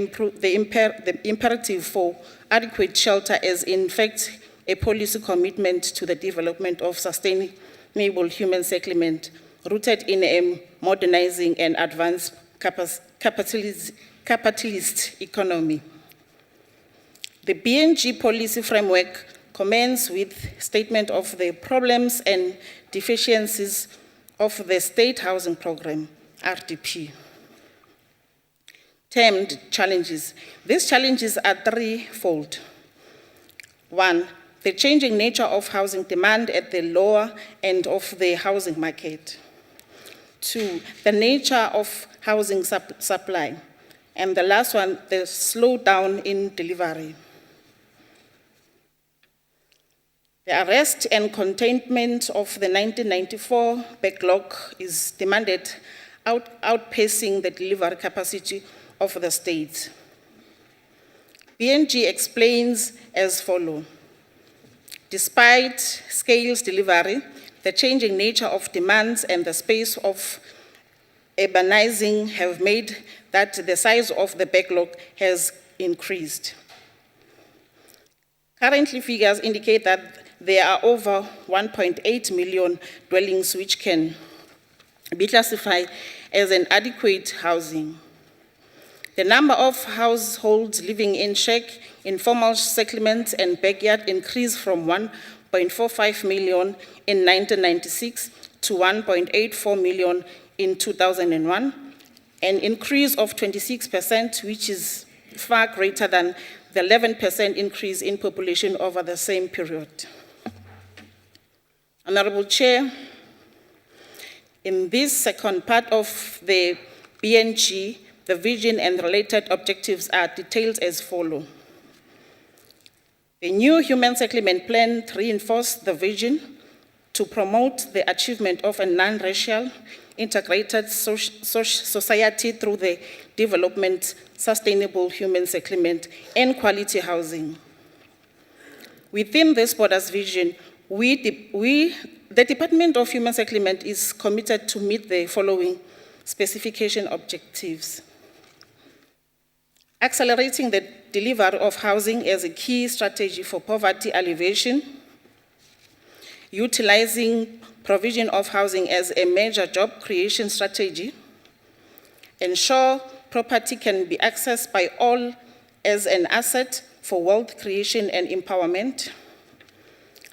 imperative for adequate shelter as in fact a policy commitment to the development of sustainable human settlement rooted in a modernizing and advanced capitalist economy. The BNG policy framework commences with statement of the problems and deficiencies of the State Housing Program, RDP. Termed challenges. These challenges are threefold. One, the changing nature of housing demand at the lower end of the housing market. Two, the nature of housing supply. And the last one, the slowdown in delivery. The arrest and containment of the 1994 backlog is demanded, outpacing the delivery capacity of the state. BNG explains as follows. Despite scales delivery, the changing nature of demands and the space of urbanizing have made that the size of the backlog has increased. Currently, figures indicate that there are over 1.8 million dwellings which can be classified as inadequate housing. The number of households living in shack, informal settlements, and backyard increased from 1.45 million in 1996 to 1.84 million in 2001, an increase of 26%, which is far greater than the 11% increase in population over the same period. Honorable Chair, in this second part of the BNG, the vision and related objectives are detailed as follows. The new Human Settlement Plan reinforced the vision to promote the achievement of a non-racial, integrated society through the development, sustainable human settlement, and quality housing. Within this borders vision, the Department of Human Settlement is committed to meet the following specification objectives: accelerating the delivery of housing as a key strategy for poverty alleviation, utilizing provision of housing as a major job creation strategy, ensure property can be accessed by all as an asset for wealth creation and empowerment,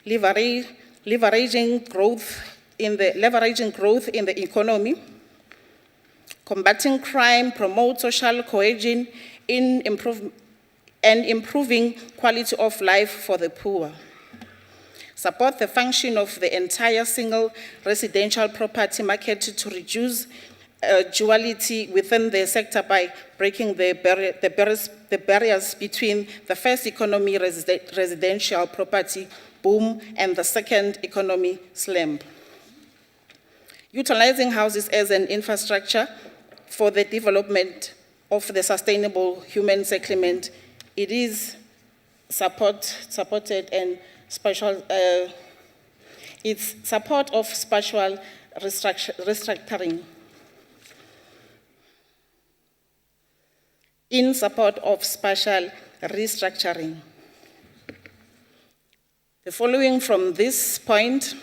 leveraging growth in the economy, combating crime, promote social cohesion and improving quality of life for the poor. Support the function of the entire single residential property market to reduce duality within the sector by breaking the barriers between the first economy residential property boom and the second economy slump. Utilizing houses as an infrastructure for the development of the sustainable human settlement, it is supported and special, its support of spatial restructuring. In support of spatial restructuring. The following from this point,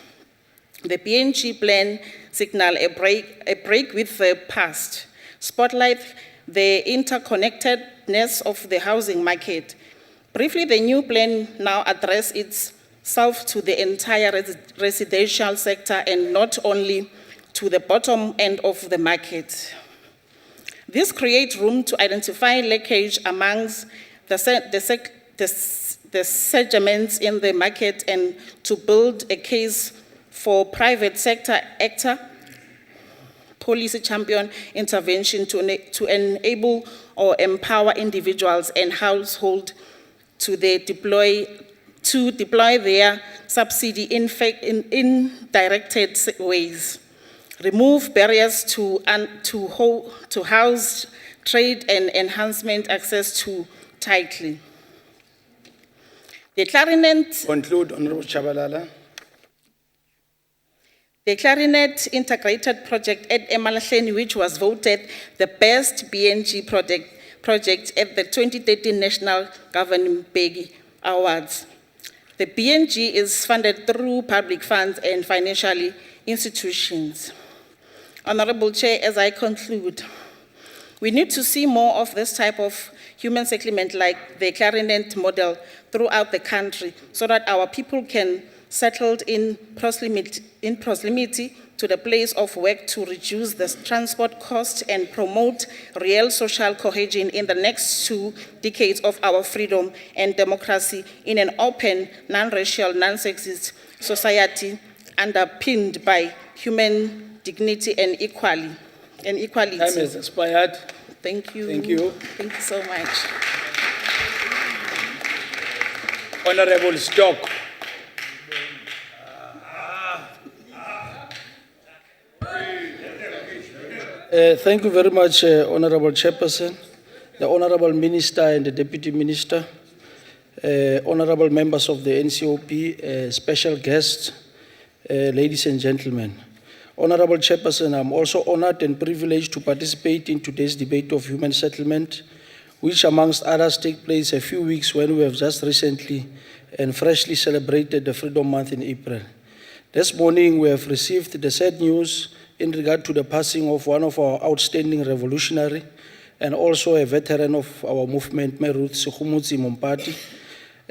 the PNG plan signal a break with the past, spotlight the interconnectedness of the housing market. Briefly, the new plan now addresses itself to the entire residential sector and not only to the bottom end of the market. This creates room to identify leakage amongst the segments in the market and to build a case for private sector actor, policy champion intervention to enable or empower individuals and households to deploy their subsidy in directed ways. Remove barriers to house, trade, and enhancement access to title. The Clarinet. Conclude, Honorable Chabalala. The Clarinet integrated project at Emalahleni, which was voted the best BNG project at the 2013 National Governing Body Awards. The BNG is funded through public funds and financial institutions. Honorable Chair, as I conclude, we need to see more of this type of human settlement like the Clarinet model throughout the country so that our people can settle in proximity to the place of work to reduce the transport costs and promote real social cohesion in the next 2 decades of our freedom and democracy in an open, non-racial, non-sexist society underpinned by human dignity and equality. Time has expired. Thank you. Thank you. Thank you so much. Honorable Stock. Thank you very much, Honorable Chairperson, the Honorable Minister and the Deputy Minister, Honorable members of the NCOP, special guests, ladies and gentlemen. Honorable Chairperson, I'm also honored and privileged to participate in today's debate of human settlement, which amongst others take place a few weeks when we have just recently and freshly celebrated the Freedom Month in April. This morning we have received the sad news in regard to the passing of one of our outstanding revolutionary and also a veteran of our movement, Ruth Mompati.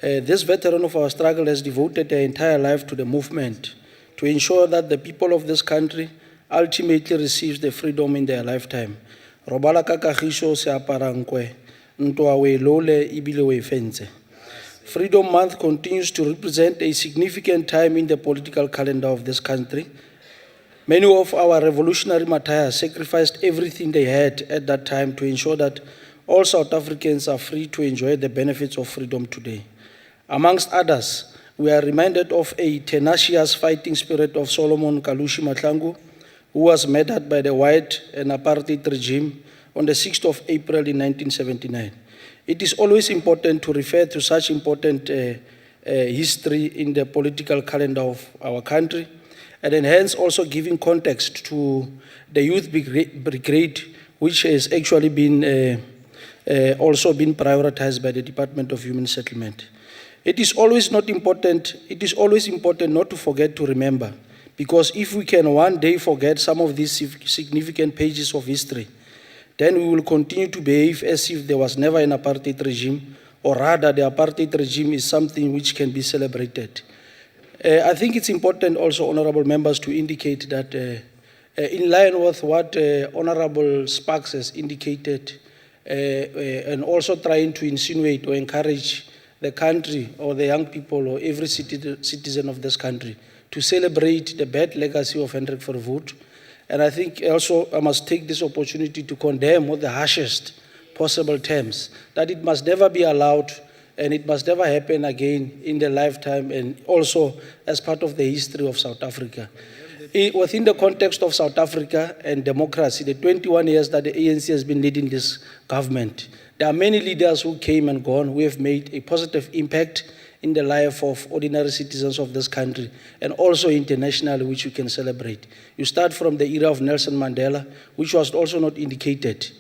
This veteran of our struggle has devoted her entire life to the movement to ensure that the people of this country ultimately receive the freedom in their lifetime. Robala ka kagiso se apara nkwe, ntwa we lole ebile we fentse. Freedom Month continues to represent a significant time in the political calendar of this country. Many of our revolutionary martyrs sacrificed everything they had at that time to ensure that all South Africans are free to enjoy the benefits of freedom today. Amongst others, we are reminded of a tenacious fighting spirit of Solomon Kalushi Mahlangu, who was murdered by the white and apartheid regime on the 6th of April in 1979. It is always important to refer to such important history in the political calendar of our country, and hence also giving context to the youth brigade, which has actually been also been prioritized by the Department of Human Settlement. It is always important not to forget to remember, because if we can one day forget some of these significant pages of history, then we will continue to behave as if there was never an apartheid regime, or rather the apartheid regime is something which can be celebrated. I think it's important also, honorable members, to indicate that in line with what Honorable Sparks has indicated, and also trying to insinuate or encourage the country or the young people or every citizen of this country to celebrate the bad legacy of Hendrik Verwoerd. And I think also I must take this opportunity to condemn with the harshest possible terms that it must never be allowed and it must never happen again in the lifetime and also as part of the history of South Africa. Within the context of South Africa and democracy, the 21 years that the ANC has been leading this government, there are many leaders who came and gone who have made a positive impact in the life of ordinary citizens of this country and also internationally, which we can celebrate. You start from the era of Nelson Mandela, which was also not indicated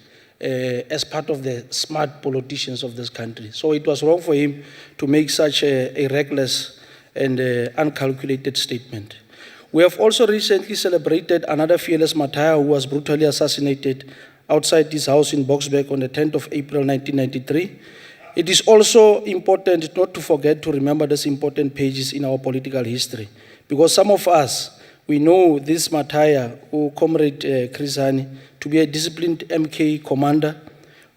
as part of the smart politicians of this country. So it was wrong for him to make such a reckless and uncalculated statement. We have also recently celebrated another fearless martyr who was brutally assassinated outside his house in Boksburg on the 10th of April 1993. It is also important not to forget to remember these important pages in our political history, because some of us, we know this martyr, Comrade Chris Hani, to be a disciplined MK commander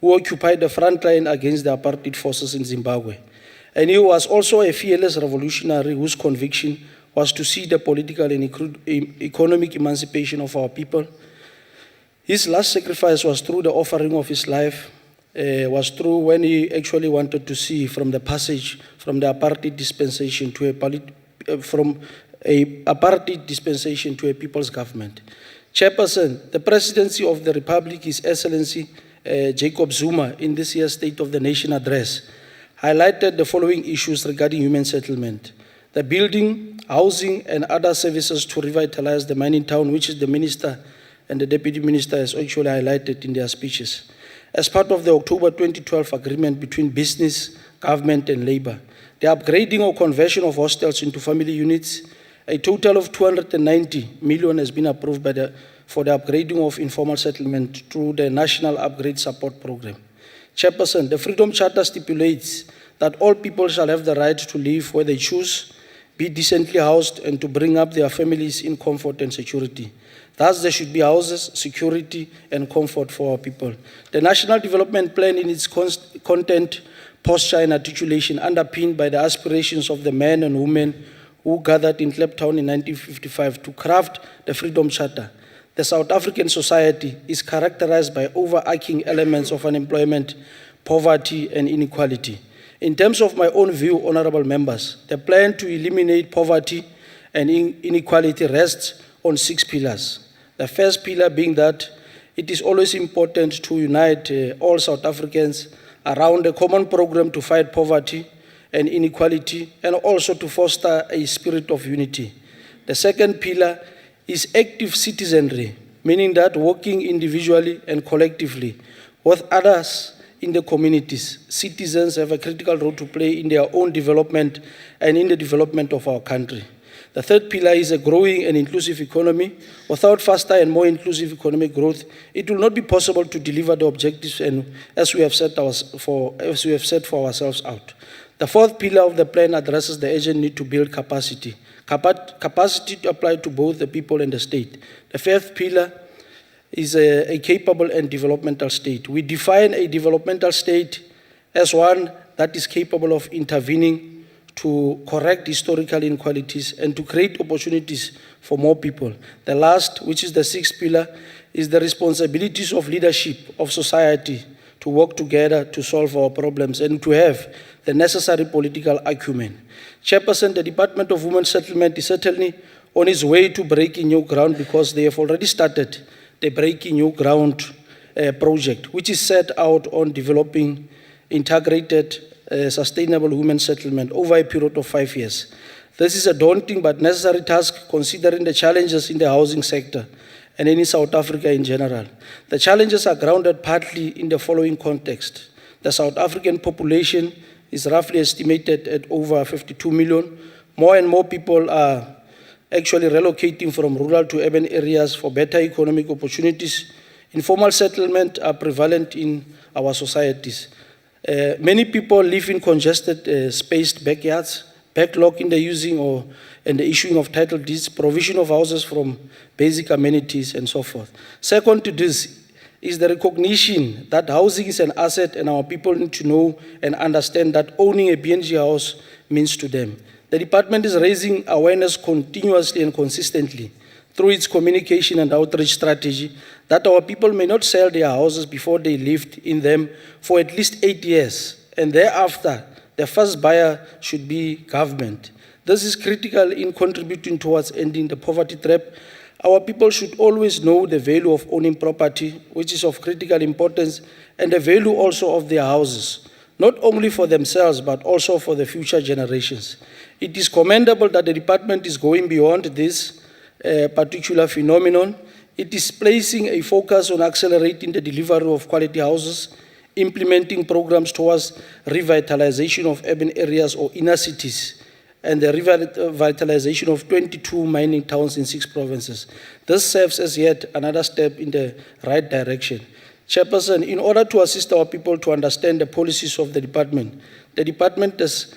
who occupied the front line against the apartheid forces in Zimbabwe. And he was also a fearless revolutionary whose conviction was to see the political and economic emancipation of our people. His last sacrifice was through the offering of his life, was through when he actually wanted to see from the passage from the apartheid dispensation to apartheid dispensation to a people's government. Chairperson, the Presidency of the Republic, His Excellency Jacob Zuma, in this year's State of the Nation address, highlighted the following issues regarding human settlement: the building, housing, and other services to revitalize the mining town, which is the Minister and the Deputy Minister has actually highlighted in their speeches. As part of the October 2012 agreement between business, government, and labor, the upgrading or conversion of hostels into family units, a total of 290 million has been approved for the upgrading of informal settlement through the National Upgrade Support Program. Chairperson, the Freedom Charter stipulates that all people shall have the right to live where they choose, be decently housed, and to bring up their families in comfort and security. Thus, there should be houses, security, and comfort for our people. The National Development Plan, in its content, posture, and articulation, underpinned by the aspirations of the men and women who gathered in Kliptown in 1955 to craft the Freedom Charter. The South African society is characterized by overarching elements of unemployment, poverty, and inequality. In terms of my own view, honorable members, the plan to eliminate poverty and inequality rests on 6 pillars. The first pillar being that it is always important to unite all South Africans around a common program to fight poverty and inequality, and also to foster a spirit of unity. The second pillar is active citizenry, meaning that working individually and collectively with others in the communities, citizens have a critical role to play in their own development and in the development of our country. The third pillar is a growing and inclusive economy. Without faster and more inclusive economic growth, it will not be possible to deliver the objectives as we have set for ourselves out. The fourth pillar of the plan addresses the urgent need to build capacity. Capacity to apply to both the people and the state. The fifth pillar is a capable and developmental state. We define a developmental state as one that is capable of intervening to correct historical inequalities and to create opportunities for more people. The last, which is the sixth pillar, is the responsibilities of leadership of society to work together to solve our problems and to have the necessary political acumen. Chairperson, the Department of Women's Settlement is certainly on its way to breaking new ground because they have already started the Breaking New Ground project, which is set out on developing integrated, sustainable women's settlement over a period of 5 years. This is a daunting but necessary task considering the challenges in the housing sector and in South Africa in general. The challenges are grounded partly in the following context. The South African population is roughly estimated at over 52 million. More and more people are actually relocating from rural to urban areas for better economic opportunities. Informal settlement are prevalent in our societies. Many people live in congested, spaced backyards, backlog in the using and the issuing of title deeds, provision of houses from basic amenities, and so forth. Second to this is the recognition that housing is an asset and our people need to know and understand that owning a BNG house means to them. The department is raising awareness continuously and consistently through its communication and outreach strategy that our people may not sell their houses before they lived in them for at least 8 years, and thereafter, the first buyer should be government. This is critical in contributing towards ending the poverty trap. Our people should always know the value of owning property, which is of critical importance, and the value also of their houses, not only for themselves, but also for the future generations. It is commendable that the department is going beyond this particular phenomenon. It is placing a focus on accelerating the delivery of quality houses, implementing programs towards revitalization of urban areas or inner cities, and the revitalization of 22 mining towns in 6 provinces. This serves as yet another step in the right direction. Chairperson, in order to assist our people to understand the policies of the department is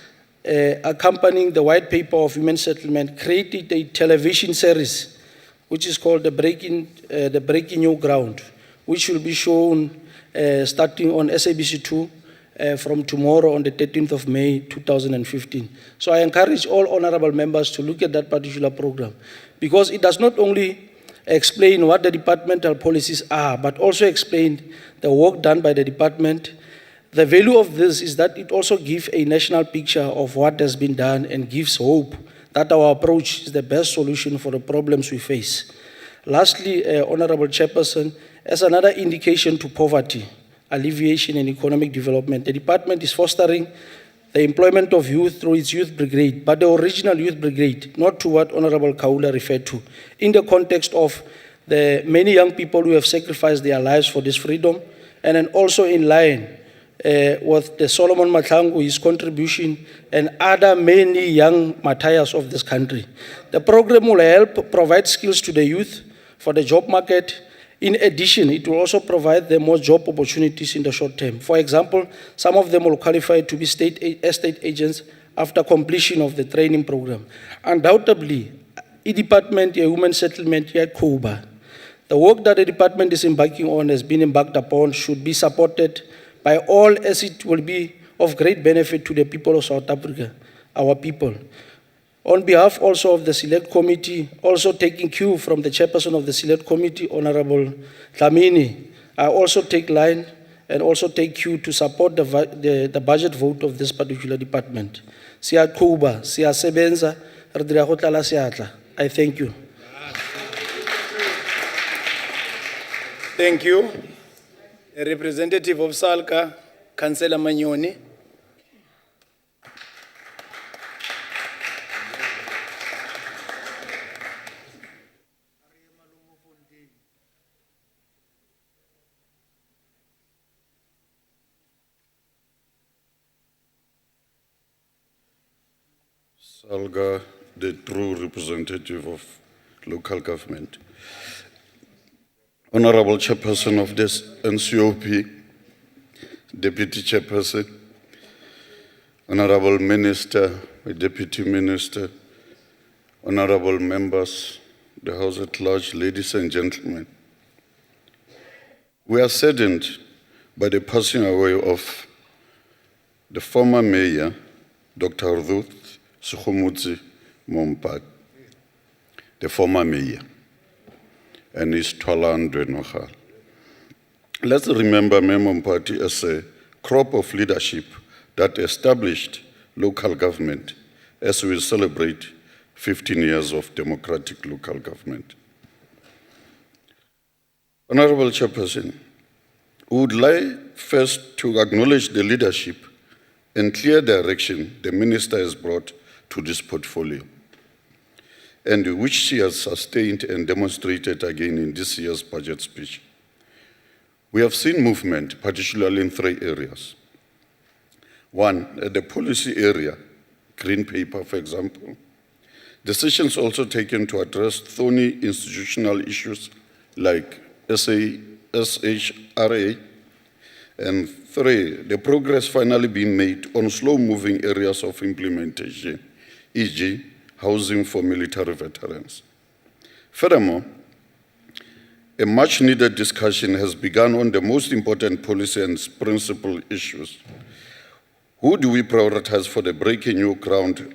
accompanying the white paper of women's settlement, created a television series, which is called the Breaking New Ground, which will be shown starting on SABC2 from tomorrow on the 13th of May 2015. So I encourage all honorable members to look at that particular program, because it does not only explain what the departmental policies are, but also explain the work done by the department. The value of this is that it also gives a national picture of what has been done and gives hope that our approach is the best solution for the problems we face. Lastly, Honorable Chairperson, as another indication to poverty, alleviation and economic development, the department is fostering the employment of youth through its youth brigade, but the original youth brigade, not to what Honorable Kaula referred to, in the context of the many young people who have sacrificed their lives for this freedom, and then also in line with the Solomon Mahlangu, his contribution, and other many young Matthias of this country. The program will help provide skills to the youth for the job market. In addition, it will also provide them more job opportunities in the short term. For example, some of them will qualify to be estate agents after completion of the training program. Undoubtedly, the department, a women's settlement, Kuba. The work that the department is embarking on, has been embarked upon, should be supported by all, as it will be of great benefit to the people of South Africa, our people. On behalf also of the Select Committee, also taking cue from the chairperson of the Select Committee, Honorable Dlamini, I also take line and also take cue to support the budget vote of this particular department. Siyaqhuba, siyasebenza, re dira go tlala seatla. I thank you. Thank you. A representative of Salka, Councillor Manyoni. Salga, the true representative of local government. Honorable Chairperson of this NCOP, Deputy Chairperson, Honorable Minister, Deputy Minister, Honorable members, the House at large, ladies and gentlemen. We are saddened by the passing away of the former mayor, Dr. Ruth Mompati, the former mayor, and his Let's remember Mompati as a crop of leadership that established local government as we celebrate 15 years of democratic local government. Honorable Chairperson, we would like first to acknowledge the leadership and clear direction the Minister has brought to this portfolio, and which she has sustained and demonstrated again in this year's budget speech. We have seen movement, particularly in 3 areas. One, at the policy area, Green Paper, for example. Decisions also taken to address thorny institutional issues like SHRA. And 3, the progress finally being made on slow-moving areas of implementation, e.g., housing for military veterans. Furthermore, a much-needed discussion has begun on the most important policy and principal issues. Who do we prioritize for the breaking new ground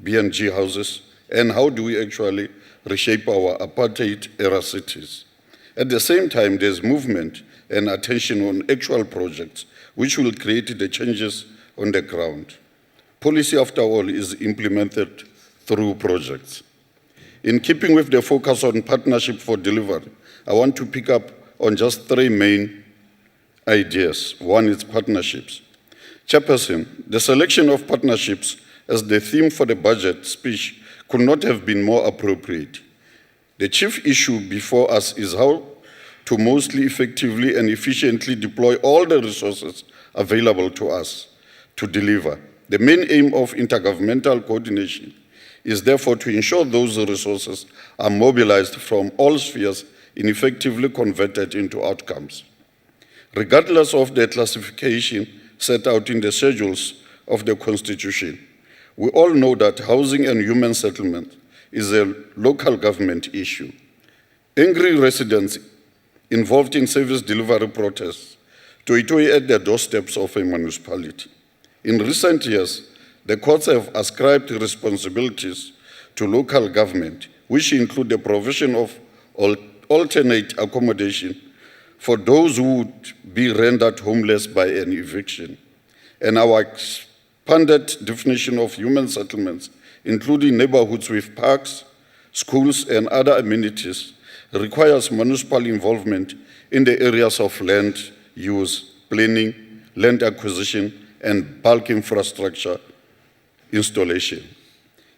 B&G houses, and how do we actually reshape our apartheid-era cities? At the same time, there's movement and attention on actual projects which will create the changes on the ground. Policy, after all, is implemented through projects. In keeping with the focus on partnership for delivery, I want to pick up on just 3 main ideas. One is partnerships. Chairperson, the selection of partnerships as the theme for the budget speech could not have been more appropriate. The chief issue before us is how to mostly effectively and efficiently deploy all the resources available to us to deliver. The main aim of intergovernmental coordination is therefore to ensure those resources are mobilized from all spheres and effectively converted into outcomes. Regardless of the classification set out in the schedules of the Constitution, we all know that housing and human settlement is a local government issue. Angry residents involved in service delivery protests toy at the doorsteps of a municipality. In recent years, the courts have ascribed responsibilities to local government, which include the provision of alternate accommodation for those who would be rendered homeless by an eviction. And our expanded definition of human settlements, including neighborhoods with parks, schools, and other amenities, requires municipal involvement in the areas of land use, planning, land acquisition, and bulk infrastructure installation.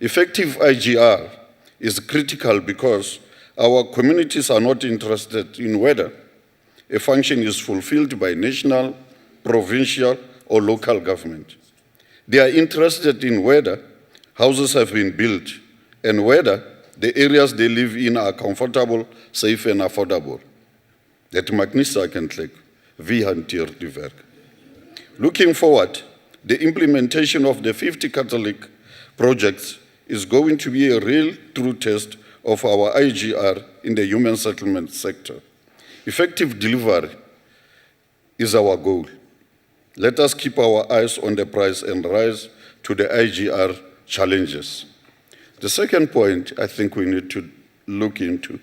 Effective IGR is critical because our communities are not interested in whether a function is fulfilled by national, provincial, or local government. They are interested in whether houses have been built and whether the areas they live in are comfortable, safe, and affordable. Dat maak nie saak eintlik wie hanteer die werk. Looking forward, the implementation of the 50 Catholic projects is going to be a real true test of our IGR in the human settlement sector. Effective delivery is our goal. Let us keep our eyes on the prize and rise to the IGR challenges. The second point I think we need to look into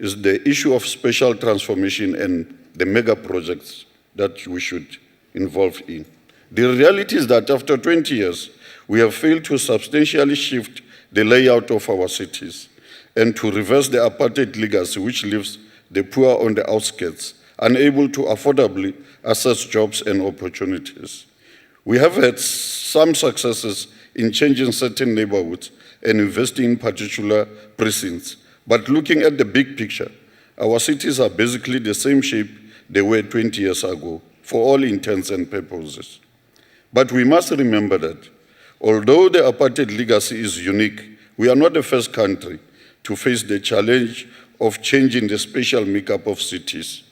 is the issue of special transformation and the mega projects that we should involve in. The reality is that after 20 years, we have failed to substantially shift the layout of our cities and to reverse the apartheid legacy which leaves the poor on the outskirts, unable to affordably access jobs and opportunities. We have had some successes in changing certain neighborhoods and investing in particular precincts, but looking at the big picture, our cities are basically the same shape they were 20 years ago, for all intents and purposes. But we must remember that although the apartheid legacy is unique, we are not the first country to face the challenge of changing the spatial makeup of cities,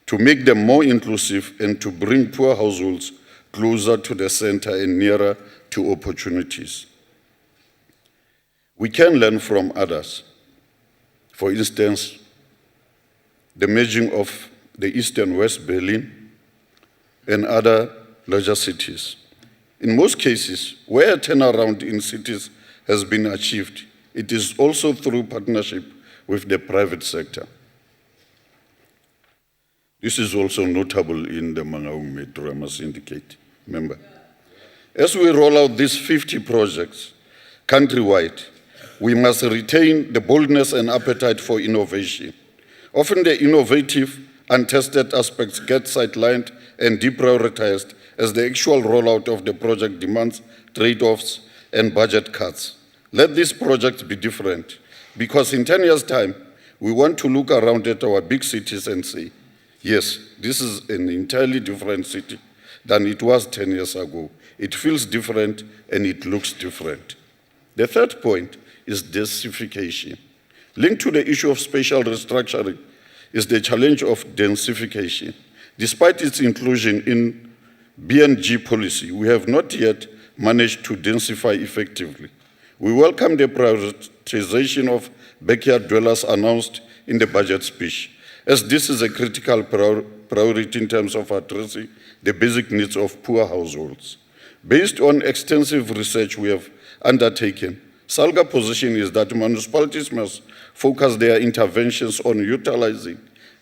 to make them more inclusive and to bring poor households closer to the center and nearer to opportunities. We can learn from others. For instance, the merging of the East and West Berlin and other larger cities. In most cases, where a turnaround in cities has been achieved, it is also through partnership with the private sector. This is also notable in the Mangaung Metro, I must indicate. member. As we roll out these 50 projects countrywide, we must retain the boldness and appetite for innovation. Often the innovative, untested aspects get sidelined and deprioritized as the actual rollout of the project demands trade-offs and budget cuts. Let these projects be different, because in 10 years' time, we want to look around at our big cities and say, yes, this is an entirely different city than it was 10 years ago. It feels different and it looks different. The third point is densification. Linked to the issue of spatial restructuring is the challenge of densification. Despite its inclusion in BNG policy, we have not yet managed to densify effectively. We welcome the prioritization of backyard dwellers announced in the budget speech, as this is a critical priority in terms of addressing the basic needs of poor households. Based on extensive research we have undertaken, SALGA's position is that municipalities must focus their interventions on utilizing,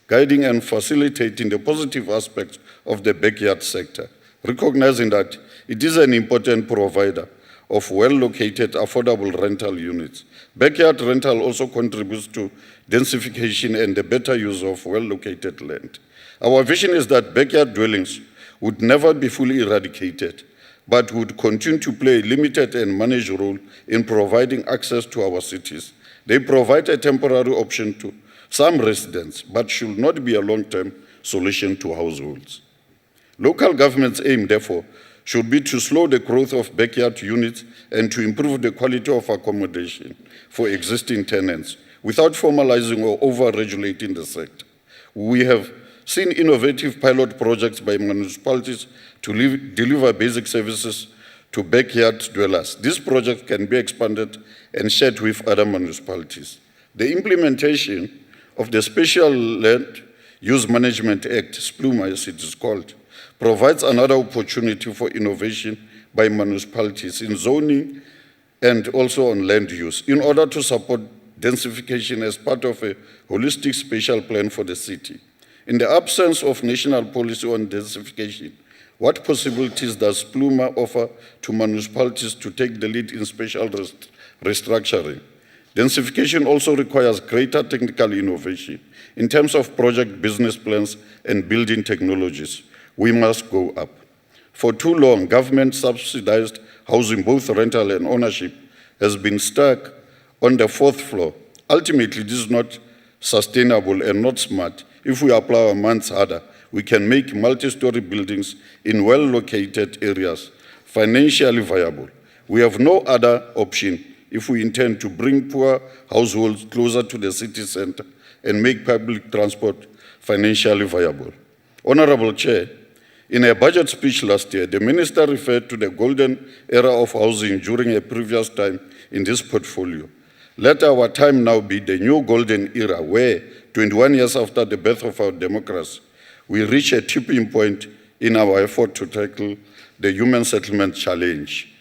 guiding and facilitating the positive aspects of the backyard sector, recognizing that it is an important provider of well-located, affordable rental units. Backyard rental also contributes to densification and the better use of well-located land. Our vision is that backyard dwellings would never be fully eradicated, but would continue to play a limited and managed role in providing access to our cities. They provide a temporary option to some residents, but should not be a long-term solution to households. Local government's aim, therefore, should be to slow the growth of backyard units and to improve the quality of accommodation for existing tenants without formalizing or over-regulating the sector. We have seen innovative pilot projects by municipalities to deliver basic services to backyard dwellers. These projects can be expanded and shared with other municipalities. The implementation of the Special Land Use Management Act, SPLUMA as it is called, provides another opportunity for innovation by municipalities in zoning and also on land use in order to support densification as part of a holistic spatial plan for the city. In the absence of national policy on densification, what possibilities does SPLUMA offer to municipalities to take the lead in spatial restructuring? Densification also requires greater technical innovation in terms of project business plans and building technologies. We must go up. For too long, government-subsidized housing, both rental and ownership, has been stuck on the fourth floor. Ultimately, this is not sustainable and not smart. If we apply our minds harder, we can make multi-story buildings in well-located areas financially viable. We have no other option if we intend to bring poor households closer to the city center and make public transport financially viable. Honorable Chair, in a budget speech last year, the Minister referred to the golden era of housing during a previous time in this portfolio. Let our time now be the new golden era where, 21 years after the birth of our democracy, we reach a tipping point in our effort to tackle the human settlement challenge.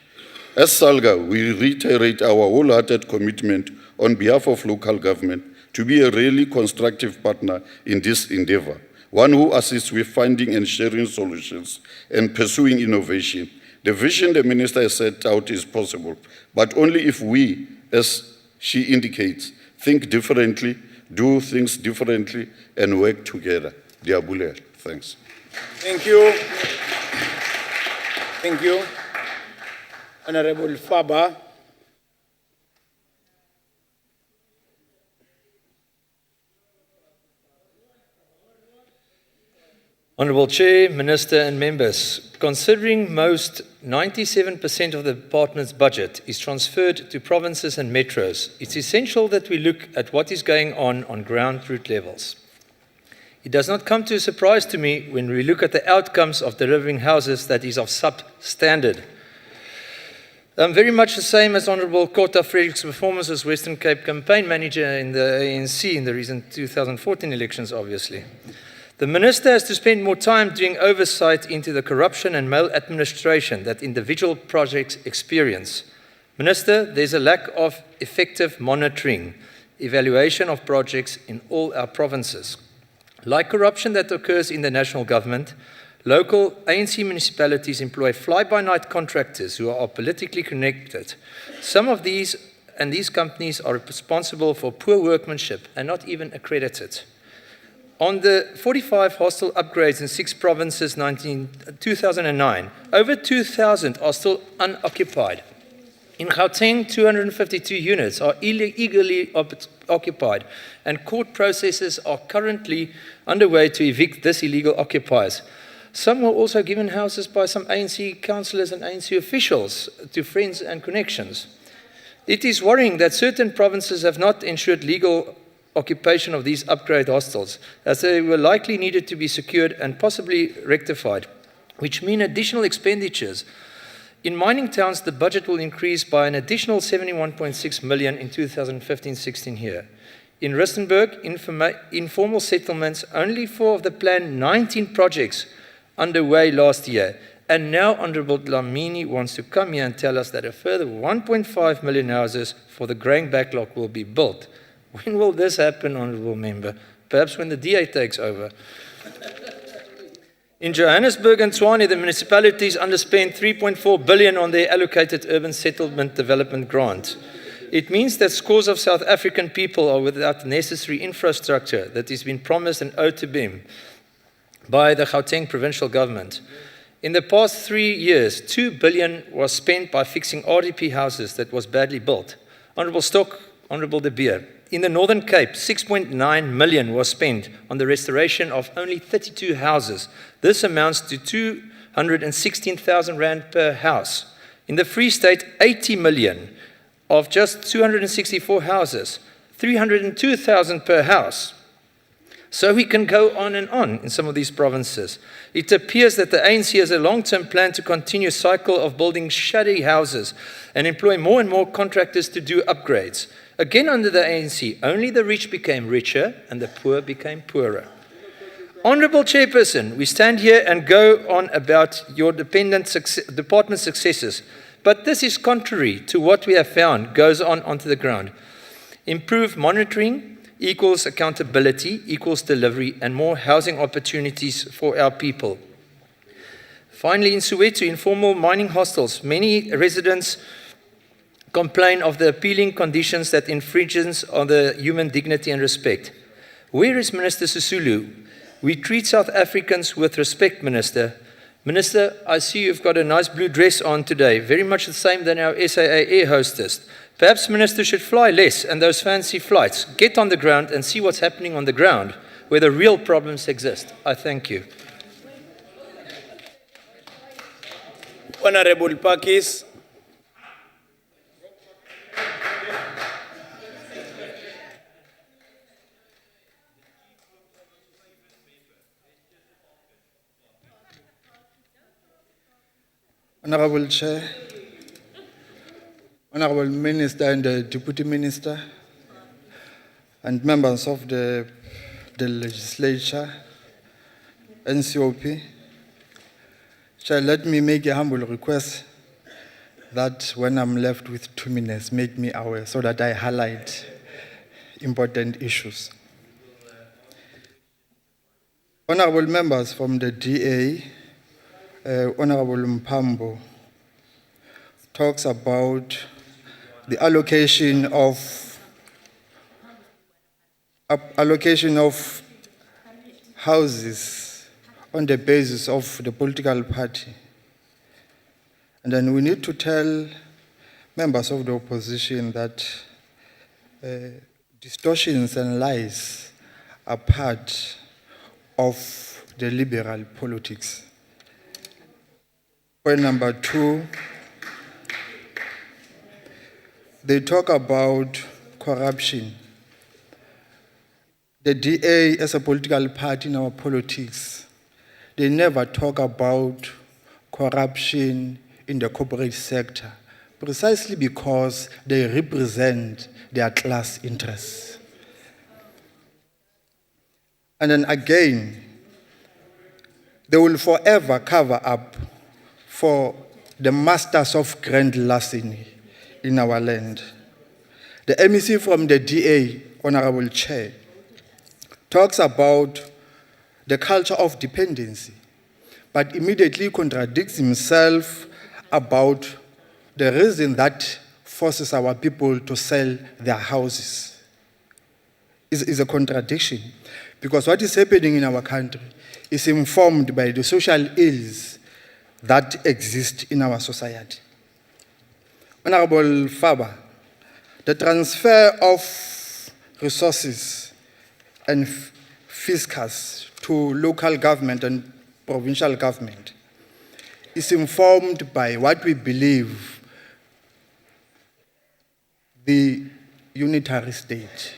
As SALGA, we reiterate our wholehearted commitment on behalf of local government to be a really constructive partner in this endeavor, one who assists with finding and sharing solutions and pursuing innovation. The vision the Minister has set out is possible, but only if we, as she indicates, think differently, do things differently, and work together. Diabule. Thanks. Thank you. Thank you. Honorable Faba. Honourable Chair, Minister and members, considering most 97% of the department's budget is transferred to provinces and metros, it's essential that we look at what is going on ground root levels. It does not come to a surprise to me when we look at the outcomes of delivering houses that is of substandard. Very much the same as Honourable Kota Frederick's performance as Western Cape campaign manager in the ANC in the recent 2014 elections, obviously. The Minister has to spend more time doing oversight into the corruption and maladministration that individual projects experience. Minister, there's a lack of effective monitoring, evaluation of projects in all our provinces. Like corruption that occurs in the national government, Local ANC municipalities employ fly-by-night contractors who are politically connected. Some of these companies are responsible for poor workmanship and not even accredited. On the 45 hostel upgrades in 6 provinces 2009, over 2,000 are still unoccupied. In Gauteng, 252 units are illegally occupied, and court processes are currently underway to evict these illegal occupiers. Some were also given houses by some ANC councillors and ANC officials to friends and connections. It is worrying that certain provinces have not ensured legal occupation of these upgrade hostels, as they were likely needed to be secured and possibly rectified, which mean additional expenditures. In mining towns, the budget will increase by an additional 71.6 million in 2015-16 here. In Rustenburg, informal settlements, only 4 of the planned 19 projects underway last year. And now Honourable Dlamini wants to come here and tell us that a further 1.5 million houses for the growing backlog will be built. When will this happen, Honourable Member? Perhaps when the DA takes over. In Johannesburg and Tshwane, the municipalities underspent 3.4 billion on their allocated urban settlement development grant. It means that scores of South African people are without necessary infrastructure that has been promised and owed to them by the Gauteng provincial government. In the past 3 years, 2 billion was spent by fixing RDP houses that was badly built. Honourable Stock, Honourable De Beer. In the Northern Cape, 6.9 million was spent on the restoration of only 32 houses. This amounts to 216,000 rand per house. In the Free State, 80 million of just 264 houses, 302,000 per house. So we can go on and on in some of these provinces. It appears that the ANC has a long-term plan to continue a cycle of building shoddy houses and employ more and more contractors to do upgrades. Again, under the ANC, only the rich became richer and the poor became poorer. Honourable Chairperson, we stand here and go on about your department successes, but this is contrary to what we have found goes on onto the ground. Improved monitoring equals accountability, equals delivery, and more housing opportunities for our people. Finally, in Soweto, informal mining hostels, many residents complain of the appalling conditions that infringes on the human dignity and respect. Where is Minister Sisulu? We treat South Africans with respect, Minister. Minister, I see you've got a nice blue dress on today, very much the same than our SAA air hostess. Perhaps Minister should fly less and those fancy flights. Get on the ground and see what's happening on the ground, where the real problems exist. I thank you. Honourable Pakis. Honourable Chair, Honourable Minister and the Deputy Minister, and members of the legislature, NCOP, Chair, let me make a humble request that when I'm left with 2 minutes, make me aware so that I highlight important issues. Honourable members from the DA, Honourable Mpambo talks about the allocation of houses on the basis of the political party. And then we need to tell members of the opposition that distortions and lies are part of the liberal politics. Point number 2, they talk about corruption. The DA as a political party in our politics, they never talk about corruption in the corporate sector, precisely because they represent their class interests. And then again, they will forever cover up for the masters of grand larceny in our land. The MEC from the DA, Honourable Chair, talks about the culture of dependency. but immediately contradicts himself about the reason that forces our people to sell their houses. Is a contradiction, because what is happening in our country is informed by the social ills that exist in our society. Honorable Faber, the transfer of resources and fiscus to local government and provincial government is informed by what we believe the unitary state,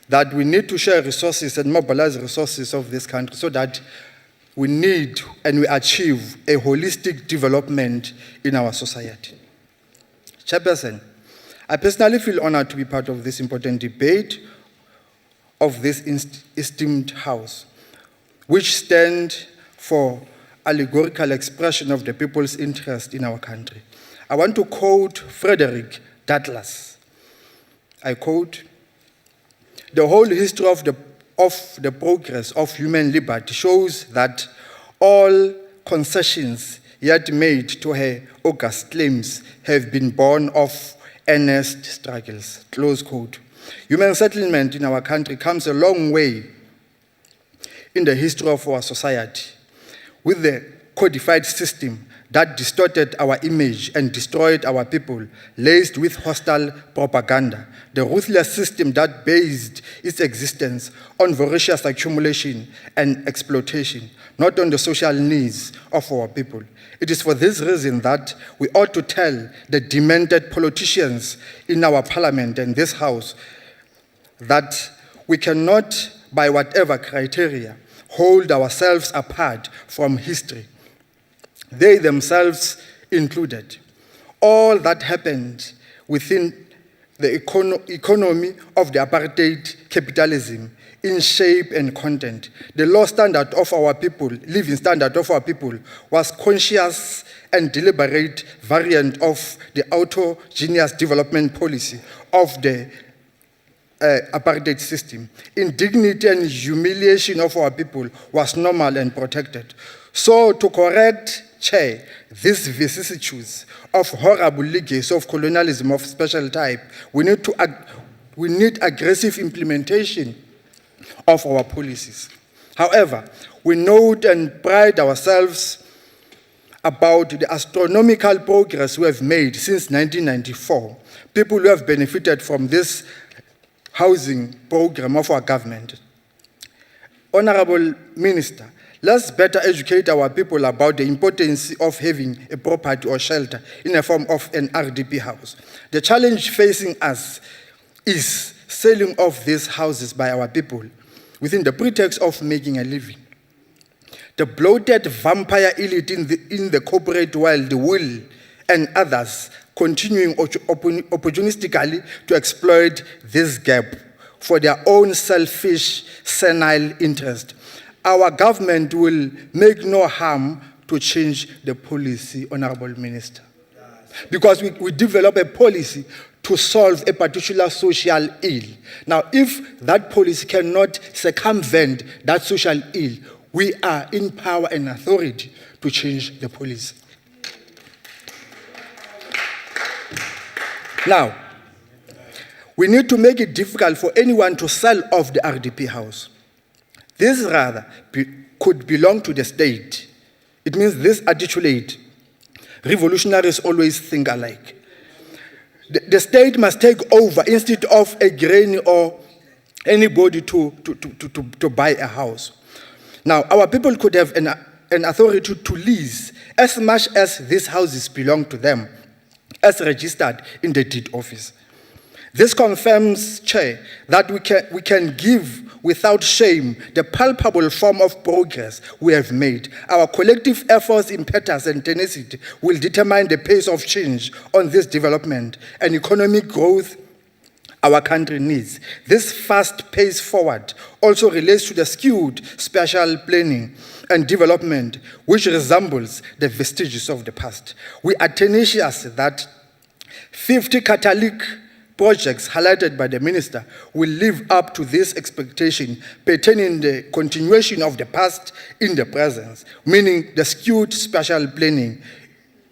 that we need to share resources and mobilize resources of this country so that we need and we achieve a holistic development in our society. Chairperson, I personally feel honored to be part of this important debate of this esteemed house, which stands for allegorical expression of the people's interest in our country. I want to quote Frederick Douglass. I quote, "The whole history of the progress of human liberty shows that all concessions yet made to her august claims have been born of earnest struggles." Close quote. Human settlement in our country comes a long way in the history of our society, with the codified system that distorted our image and destroyed our people, laced with hostile propaganda, the ruthless system that based its existence on voracious accumulation and exploitation, not on the social needs of our people. It is for this reason that we ought to tell the demented politicians in our parliament and this house that we cannot, by whatever criteria, hold ourselves apart from history, they themselves included. All that happened within the economy of the apartheid capitalism in shape and content. The low standard of our people, living standard of our people, was conscious and deliberate variant of the autogenous development policy of the apartheid system. Indignity and humiliation of our people was normal and protected. So to correct, Chair, these vicissitudes of horrible legacy of colonialism of special type, we need aggressive implementation of our policies. However, we note and pride ourselves about the astronomical progress we have made since 1994. People who have benefited from this housing program of our government. Honorable Minister, let's better educate our people about the importance of having a property or shelter in the form of an RDP house. The challenge facing us is selling off these houses by our people within the pretext of making a living. The bloated vampire elite in the corporate world will, and others, continuing opportunistically to exploit this gap for their own selfish, senile interest. Our government will make no harm to change the policy, Honorable Minister. Because we develop a policy to solve a particular social ill. Now, if that policy cannot circumvent that social ill, we are in power and authority to change the policy. Now, we need to make it difficult for anyone to sell off the RDP house. This rather could belong to the state. It means this articulate, revolutionaries always think alike. The state must take over instead of a grain or anybody to buy a house. Now, our people could have an authority to lease as much as these houses belong to them, as registered in the deed office. This confirms, Chair, that we can give without shame the palpable form of progress we have made. Our collective efforts, impetus, and tenacity will determine the pace of change on this development and economic growth our country needs. This fast pace forward also relates to the skewed spatial planning and development, which resembles the vestiges of the past. We are tenacious that 50 Catholic projects highlighted by the Minister will live up to this expectation pertaining the continuation of the past in the present, meaning the skewed spatial planning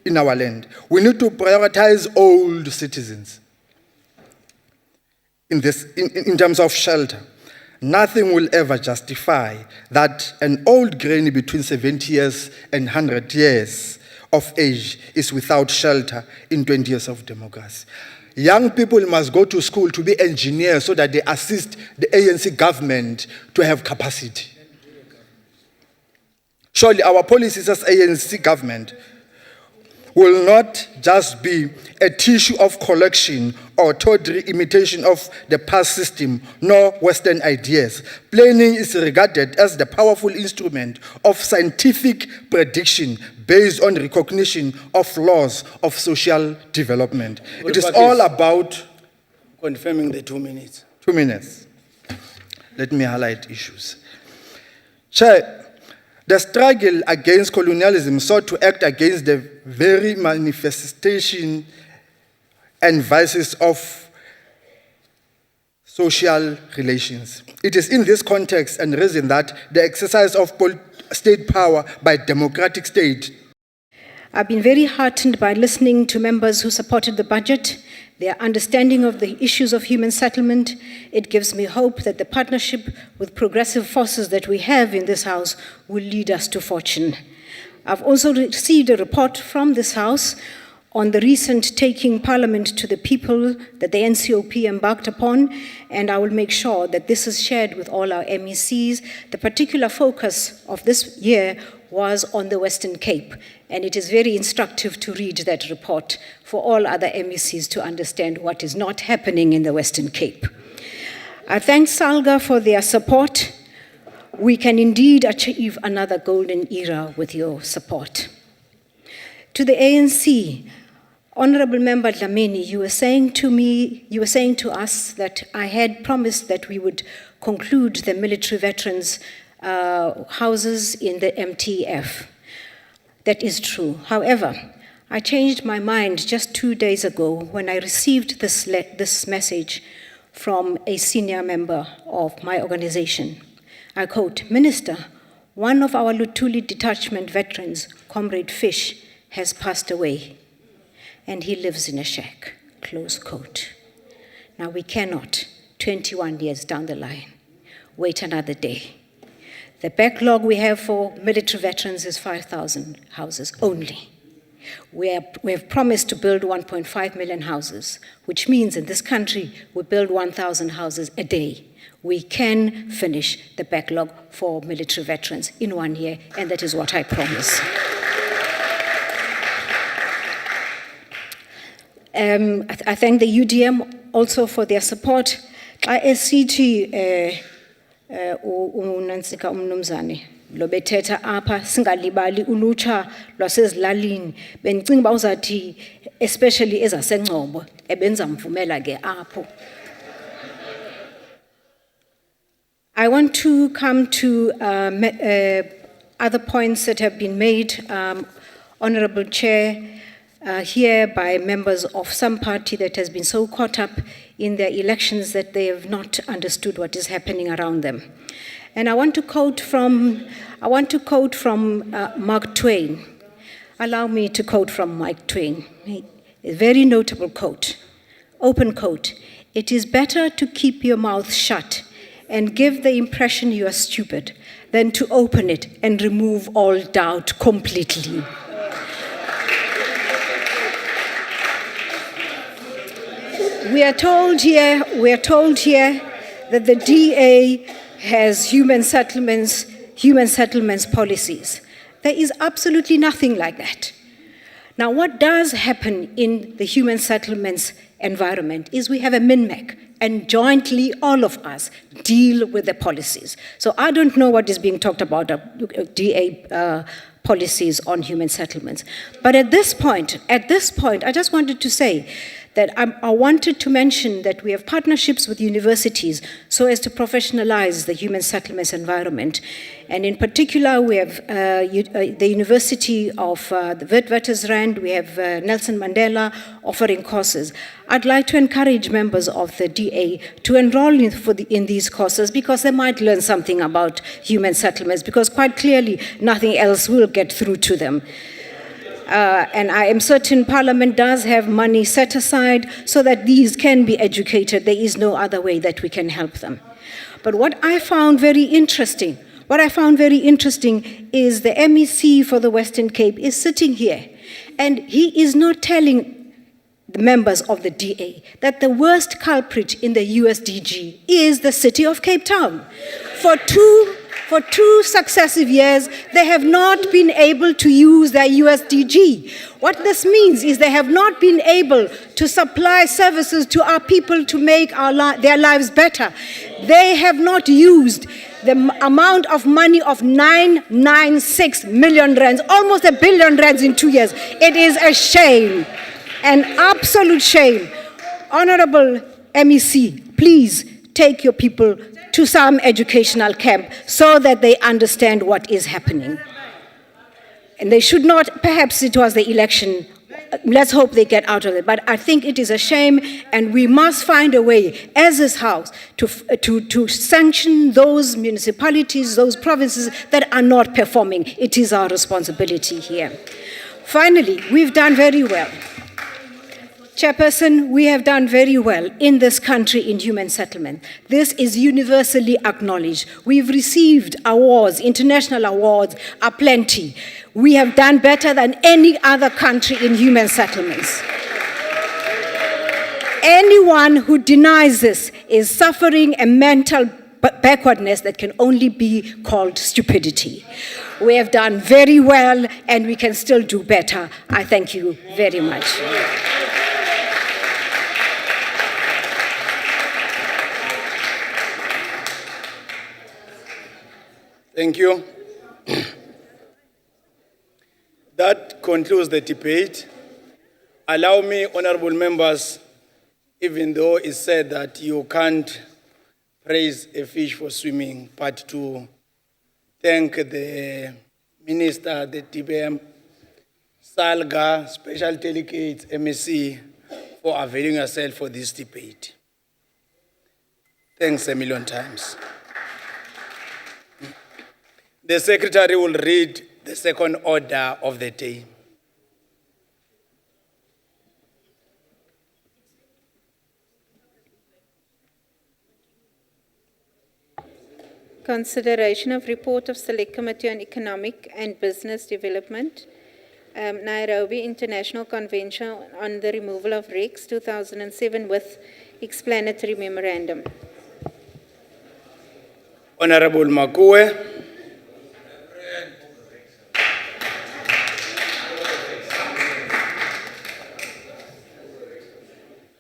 in our land. We need to prioritize old citizens in terms of shelter. Nothing will ever justify that an old granny between 70 years and 100 years of age is without shelter in 20 years of democracy. Young people must go to school to be engineers so that they assist the ANC government to have capacity. Surely our policies as ANC government will not just be a tissue of collection or tawdry imitation of the past system, nor Western ideas. Planning is regarded as the powerful instrument of scientific prediction based on recognition of laws of social development. It is all about Confirming the 2 minutes. 2 minutes. Let me highlight issues. Chair, the struggle against colonialism sought to act against the very manifestation and vices of social relations. It is in this context and reason that the exercise of state power by democratic state. I've been very heartened by listening to members who supported the budget, their understanding of the issues of human settlement. It gives me hope that the partnership with progressive forces that we have in this House will lead us to fortune. I've also received a report from this House on the recent taking Parliament to the people that the NCOP embarked upon, and I will make sure that this is shared with all our MECs. The particular focus of this year was on the Western Cape, and it is very instructive to read that report for all other MECs to understand what is not happening in the Western Cape. I thank SALGA for their support. We can indeed achieve another golden era with your support. To the ANC, Honorable Member Dlamini, you were saying to us that I had promised that we would conclude the military veterans' houses in the MTF. That is true. However, I changed my mind just 2 days ago when I received this message from a senior member of my organization. I quote, "Minister, one of our Lutuli detachment veterans, Comrade Fish, has passed away, and he lives in a shack," close quote. Now we cannot, 21 years down the line, wait another day. The backlog we have for military veterans is 5,000 houses only. We have promised to build 1.5 million houses, which means in this country we build 1,000 houses a day. We can finish the backlog for military veterans in 1 year, and that is what I promise. I thank the UDM also for their support. Unansika umnumzane lo bethetha apha singalibali ulutsha lwasezilalini bendicinga uba uzathi especially ezaseNgcobo ebenza mvumela ke apho. I want to come to other points that have been made, Honorable Chair, here by members of some party that has been so caught up in their elections that they have not understood what is happening around them. And I want to quote from Mark Twain. Allow me to quote from Mark Twain. A very notable quote, open quote. "It is better to keep your mouth shut and give the impression you are stupid than to open it and remove all doubt completely." We are told here that the DA has human settlements policies. There is absolutely nothing like that. Now, what does happen in the human settlements environment is we have a MINMEC, and jointly all of us deal with the policies. So I don't know what is being talked about, DA policies on human settlements. But at this point, I just wanted to say that I wanted to mention that we have partnerships with universities so as to professionalize the human settlements environment. And in particular, we have the University of the Witwatersrand, we have Nelson Mandela offering courses. I'd like to encourage members of the DA to enroll in these courses because they might learn something about human settlements, because quite clearly nothing else will get through to them. And I am certain Parliament does have money set aside so that these can be educated. There is no other way that we can help them. But what I found very interesting is the MEC for the Western Cape is sitting here, and he is not telling the members of the DA that the worst culprit in the USDG is the city of Cape Town. For two successive years, they have not been able to use their USDG. What this means is they have not been able to supply services to our people to make their lives better. They have not used the amount of money of 996 million rands, almost R1 billion in 2 years. It is a shame, an absolute shame. Honorable MEC, please take your people to some educational camp so that they understand what is happening. And they should not, perhaps it was the election, let's hope they get out of it, but I think it is a shame, and we must find a way, as this House, to sanction those municipalities, those provinces that are not performing. It is our responsibility here. Finally, we've done very well. Chairperson, we have done very well in this country in human settlement. This is universally acknowledged. We've received awards, international awards are plenty. We have done better than any other country in human settlements. Anyone who denies this is suffering a mental backwardness that can only be called stupidity. We have done very well, and we can still do better. I thank you very much. Thank you. That concludes the debate. Allow me, honorable members, even though it's said that you can't praise a fish for swimming, but to thank the Minister, the DBM, Salga, special delegates, MEC, for availing yourself for this debate. Thanks a million times. The Secretary will read the second order of the day. Consideration of report of Select Committee on Economic and Business Development, Nairobi International Convention on the Removal of Rex, 2007, with explanatory memorandum. Honorable Makue.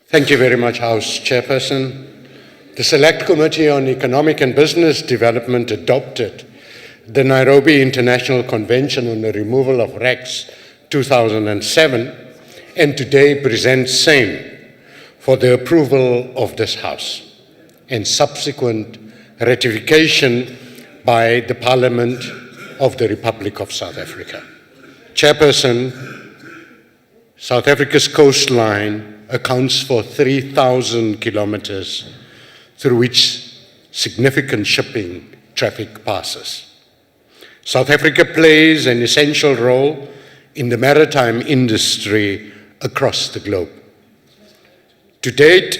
Thank you very much, House Chairperson. The Select Committee on Economic and Business Development adopted the Nairobi International Convention on the Removal of Rex 2007 and today presents same for the approval of this House and subsequent ratification by the Parliament of the Republic of South Africa. Chairperson, South Africa's coastline accounts for 3,000 kilometers through which significant shipping traffic passes. South Africa plays an essential role in the maritime industry across the globe. To date,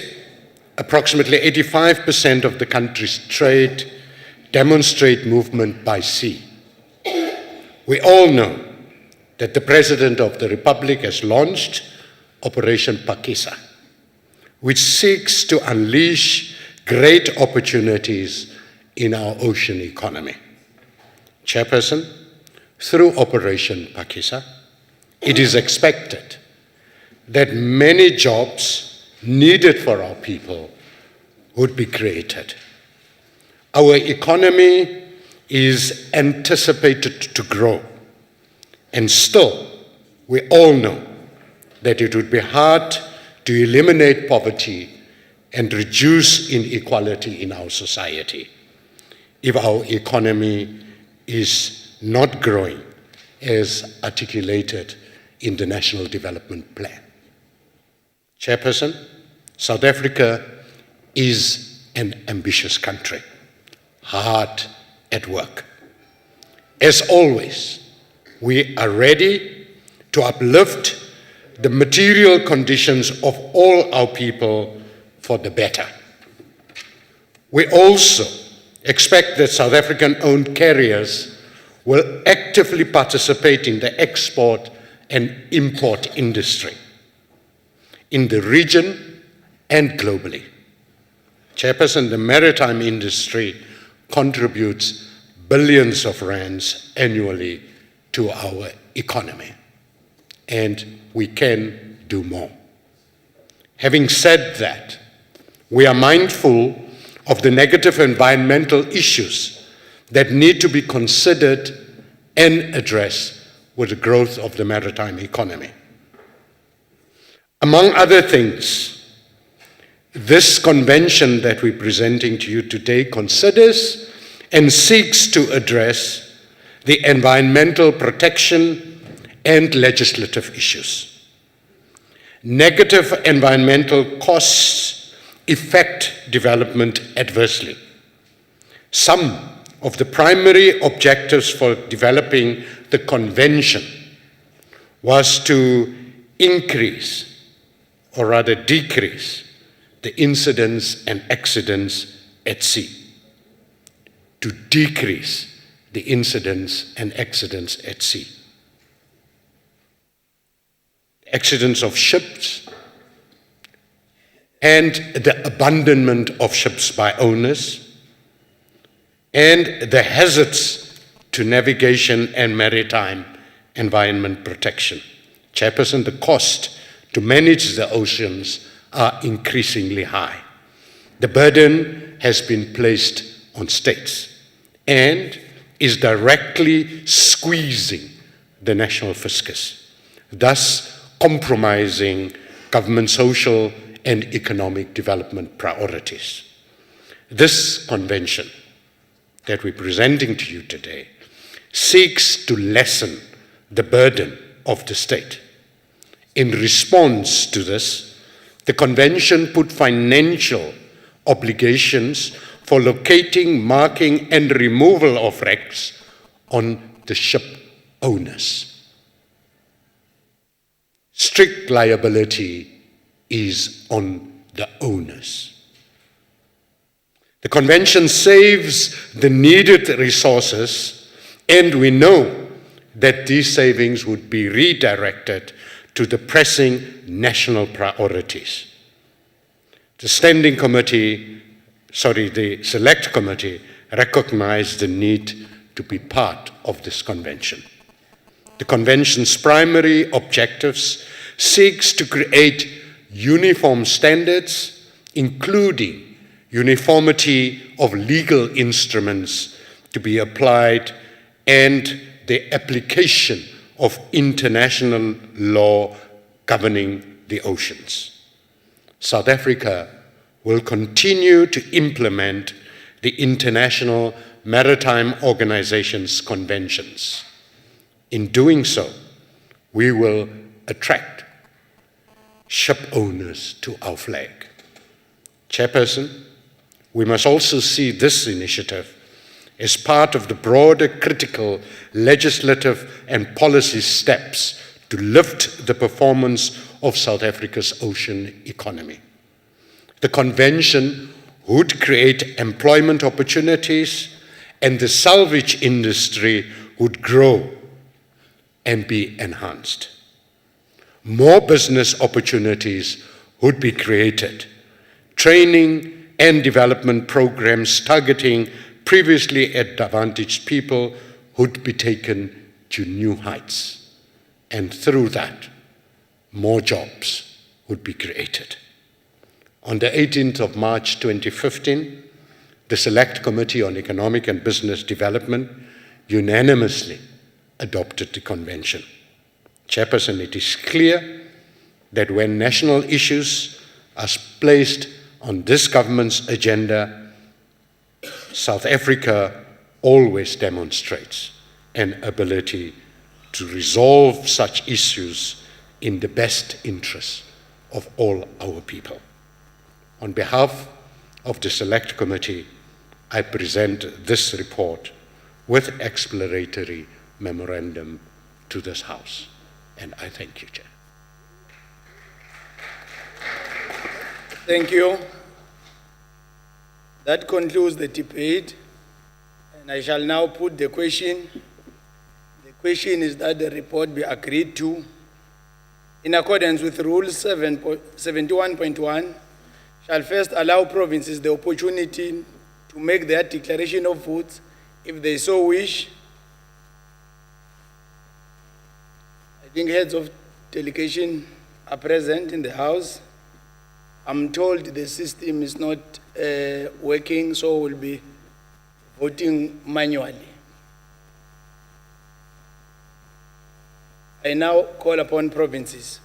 approximately 85% of the country's trade demonstrate movement by sea. We all know that the President of the Republic has launched Operation Pakisa, which seeks to unleash great opportunities in our ocean economy. Chairperson, through Operation Pakisa, it is expected that many jobs needed for our people would be created. Our economy is anticipated to grow, and still, we all know that it would be hard to eliminate poverty and reduce inequality in our society if our economy is not growing as articulated in the National Development Plan. Chairperson, South Africa is an ambitious country, hard at work. As always, we are ready to uplift the material conditions of all our people for the better. We also expect that South African-owned carriers will actively participate in the export and import industry in the region and globally. Chairperson, the maritime industry contributes billions of rands annually to our economy, and we can do more. Having said that, we are mindful of the negative environmental issues that need to be considered and addressed with the growth of the maritime economy. Among other things, this convention that we're presenting to you today considers and seeks to address the environmental protection and legislative issues. Negative environmental costs affect development adversely. Some of the primary objectives for developing the convention was to increase, or rather decrease, the incidents and accidents at sea, to decrease the incidents and accidents at sea. Accidents of ships and the abandonment of ships by owners and the hazards to navigation and maritime environment protection. Chairperson, the cost to manage the oceans are increasingly high. The burden has been placed on states and is directly squeezing the national fiscus, thus compromising government social and economic development priorities. This convention that we're presenting to you today seeks to lessen the burden of the state. In response to this, the convention put financial obligations for locating, marking, and removal of wrecks on the ship owners. Strict liability is on the owners. The convention saves the needed resources, and we know that these savings would be redirected to the pressing national priorities. The Select Committee recognized the need to be part of this convention. The convention's primary objectives seeks to create uniform standards, including uniformity of legal instruments to be applied and the application of international law governing the oceans. South Africa will continue to implement the International Maritime Organization's conventions. In doing so, we will attract ship owners to our flag. Chairperson, we must also see this initiative as part of the broader critical legislative and policy steps to lift the performance of South Africa's ocean economy. The convention would create employment opportunities, and the salvage industry would grow and be enhanced. More business opportunities would be created. Training and development programs targeting previously advantaged people would be taken to new heights. And through that, more jobs would be created. On the 18th of March 2015, the Select Committee on Economic and Business Development unanimously adopted the convention. Chairperson, it is clear that when national issues are placed on this government's agenda, South Africa always demonstrates an ability to resolve such issues in the best interest of all our people. On behalf of the Select Committee, I present this report with explanatory memorandum to this House. And I thank you, Chair. Thank you. That concludes the debate, and I shall now put the question. The question is that the report be agreed to in accordance with Rule 71.1, shall first allow provinces the opportunity to make their declaration of votes if they so wish. I think heads of delegation are present in the House. I'm told the system is not working, so we'll be voting manually. I now call upon provinces.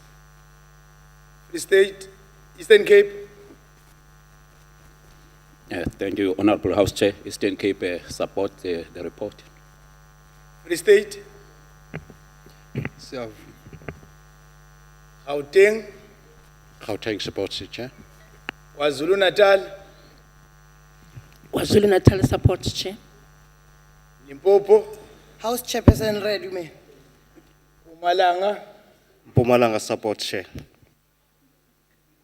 Free State, Eastern Cape. Thank you, Honorable House Chair. Eastern Cape support the report. Free State. Gauteng. Gauteng supports it, Chair. KwaZulu Natal. KwaZulu Natal supports, Chair. Limpopo. House Chairperson ready, me. Mpumalanga. Mpumalanga supports, Chair.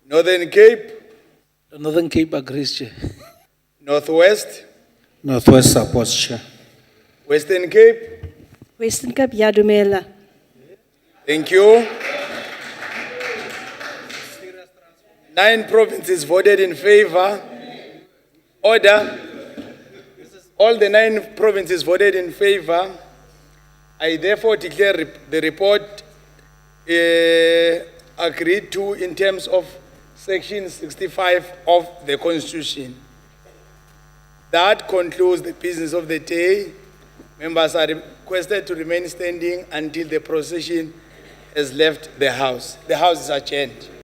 Northern Cape. Northern Cape agrees, Chair. Northwest. Northwest supports, Chair. Western Cape. Western Cape Yadumela. Thank you. 9 provinces voted in favor. Order. All the 9 provinces voted in favor. I therefore declare the report agreed to in terms of Section 65 of the Constitution. That concludes the business of the day. Members are requested to remain standing until the procession has left the House. The House is adjourned.